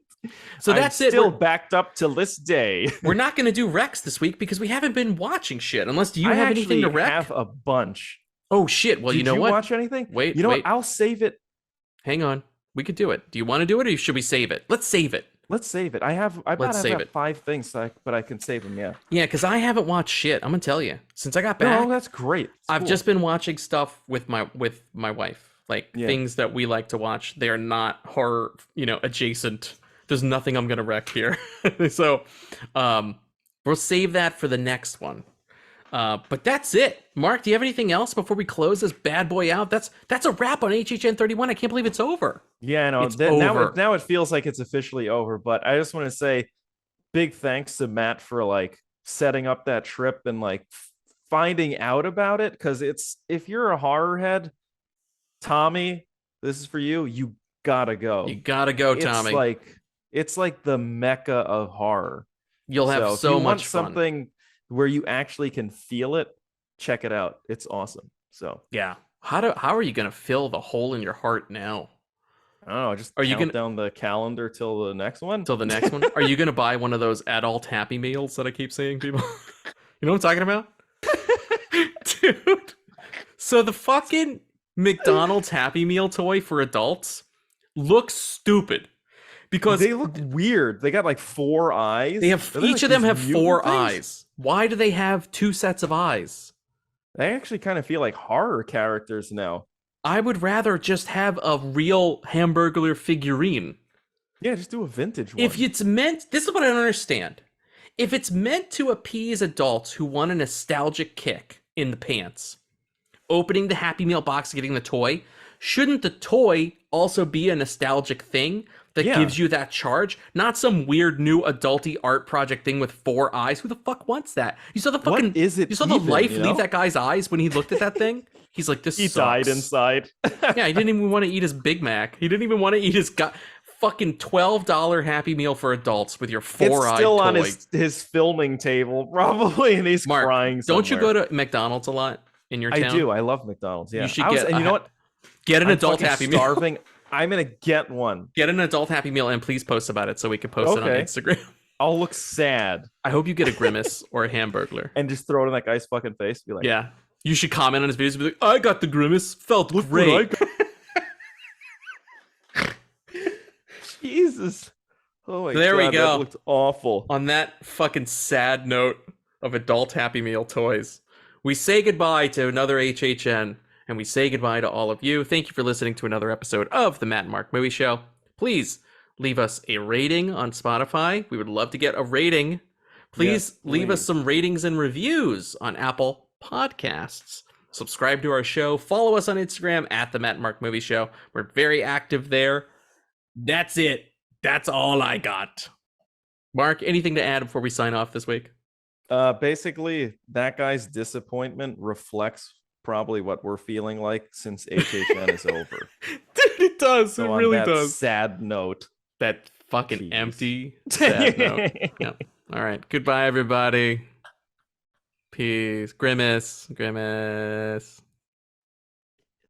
So that's it. Still backed up to this day. We're not going to do Recs this week because we haven't been watching shit. Unless you have anything to rec? I have a bunch. Oh shit! Well, Did you know what? Watch anything? Wait, you know what? I'll save it. Hang on, we could do it. Do you want to do it, or should we save it? Let's save it. Let's save it. I have 5 things, but I can save them. Yeah. Yeah, because I haven't watched shit. I'm gonna tell you. Since I got back, that's great. I've just been watching stuff with my wife, like things that we like to watch. They are not horror, adjacent. There's nothing I'm gonna wreck here. So we'll save that for the next one. But that's it. Mark, do you have anything else before we close this bad boy out? That's a wrap on HHN 31. I can't believe it's over. Yeah, I know. It's over. Now it feels like it's officially over, but I just want to say big thanks to Matt for like setting up that trip and like finding out about it, because if you're a horror head, Tommy, this is for you. You gotta go. You gotta go, Tommy. It's like the mecca of horror. You'll have so much fun. Something where you actually can feel it, check it out. It's awesome. So yeah, how are you gonna fill the hole in your heart now? I don't know. Just count down the calendar till the next one. Are you gonna buy one of those adult Happy Meals that I keep seeing people? You know what I'm talking about, dude? So the fucking McDonald's Happy Meal toy for adults looks stupid. Because they look weird. They got like 4 eyes. Each of them have 4 eyes. Why do they have 2 sets of eyes? They actually kind of feel like horror characters now. I would rather just have a real Hamburglar figurine. Yeah, just do a vintage one. If it's meant, this is what I don't understand. If it's meant to appease adults who want a nostalgic kick in the pants, opening the Happy Meal box and getting the toy, shouldn't the toy also be a nostalgic thing that gives you that charge? Not some weird new adulty art project thing with 4 eyes. Who the fuck wants that? You saw the fucking... What is it? You saw the life leave that guy's eyes when he looked at that thing? He's like, he died inside. Yeah, he didn't even want to eat his Big Mac. He didn't even want to eat his fucking $12 Happy Meal for adults with your 4-eyed toy. It's still on his filming table, probably, and he's crying somewhere. Don't you go to McDonald's a lot in your town? I do. I love McDonald's, yeah. You should get... And you know what? Get an adult Happy Meal. Starving. I'm gonna get one. Get an adult Happy Meal and please post about it so we can post it on Instagram. I'll look sad. I hope you get a Grimace or a Hamburglar. And just throw it in that guy's fucking face. Be like, yeah. You should comment on his videos and be like, I got the Grimace. Felt great. Jesus. Oh my god. There we go. That looked awful. On that fucking sad note of adult Happy Meal toys, we say goodbye to another HHN. And we say goodbye to all of you. Thank you for listening to another episode of the Matt and Mark Movie Show. Please leave us a rating on Spotify. We would love to get a rating. Please leave us some ratings and reviews on Apple Podcasts. Subscribe to our show. Follow us on Instagram at the Matt and Mark Movie Show. We're very active there. That's it. That's all I got. Mark, anything to add before we sign off this week? Basically, that guy's disappointment reflects probably what we're feeling like since HHN is over. Dude, it does. So it on really that does. sad note. That fucking Jeez. empty, sad note. Yep. All right. Goodbye, everybody. Peace. Grimace. Grimace.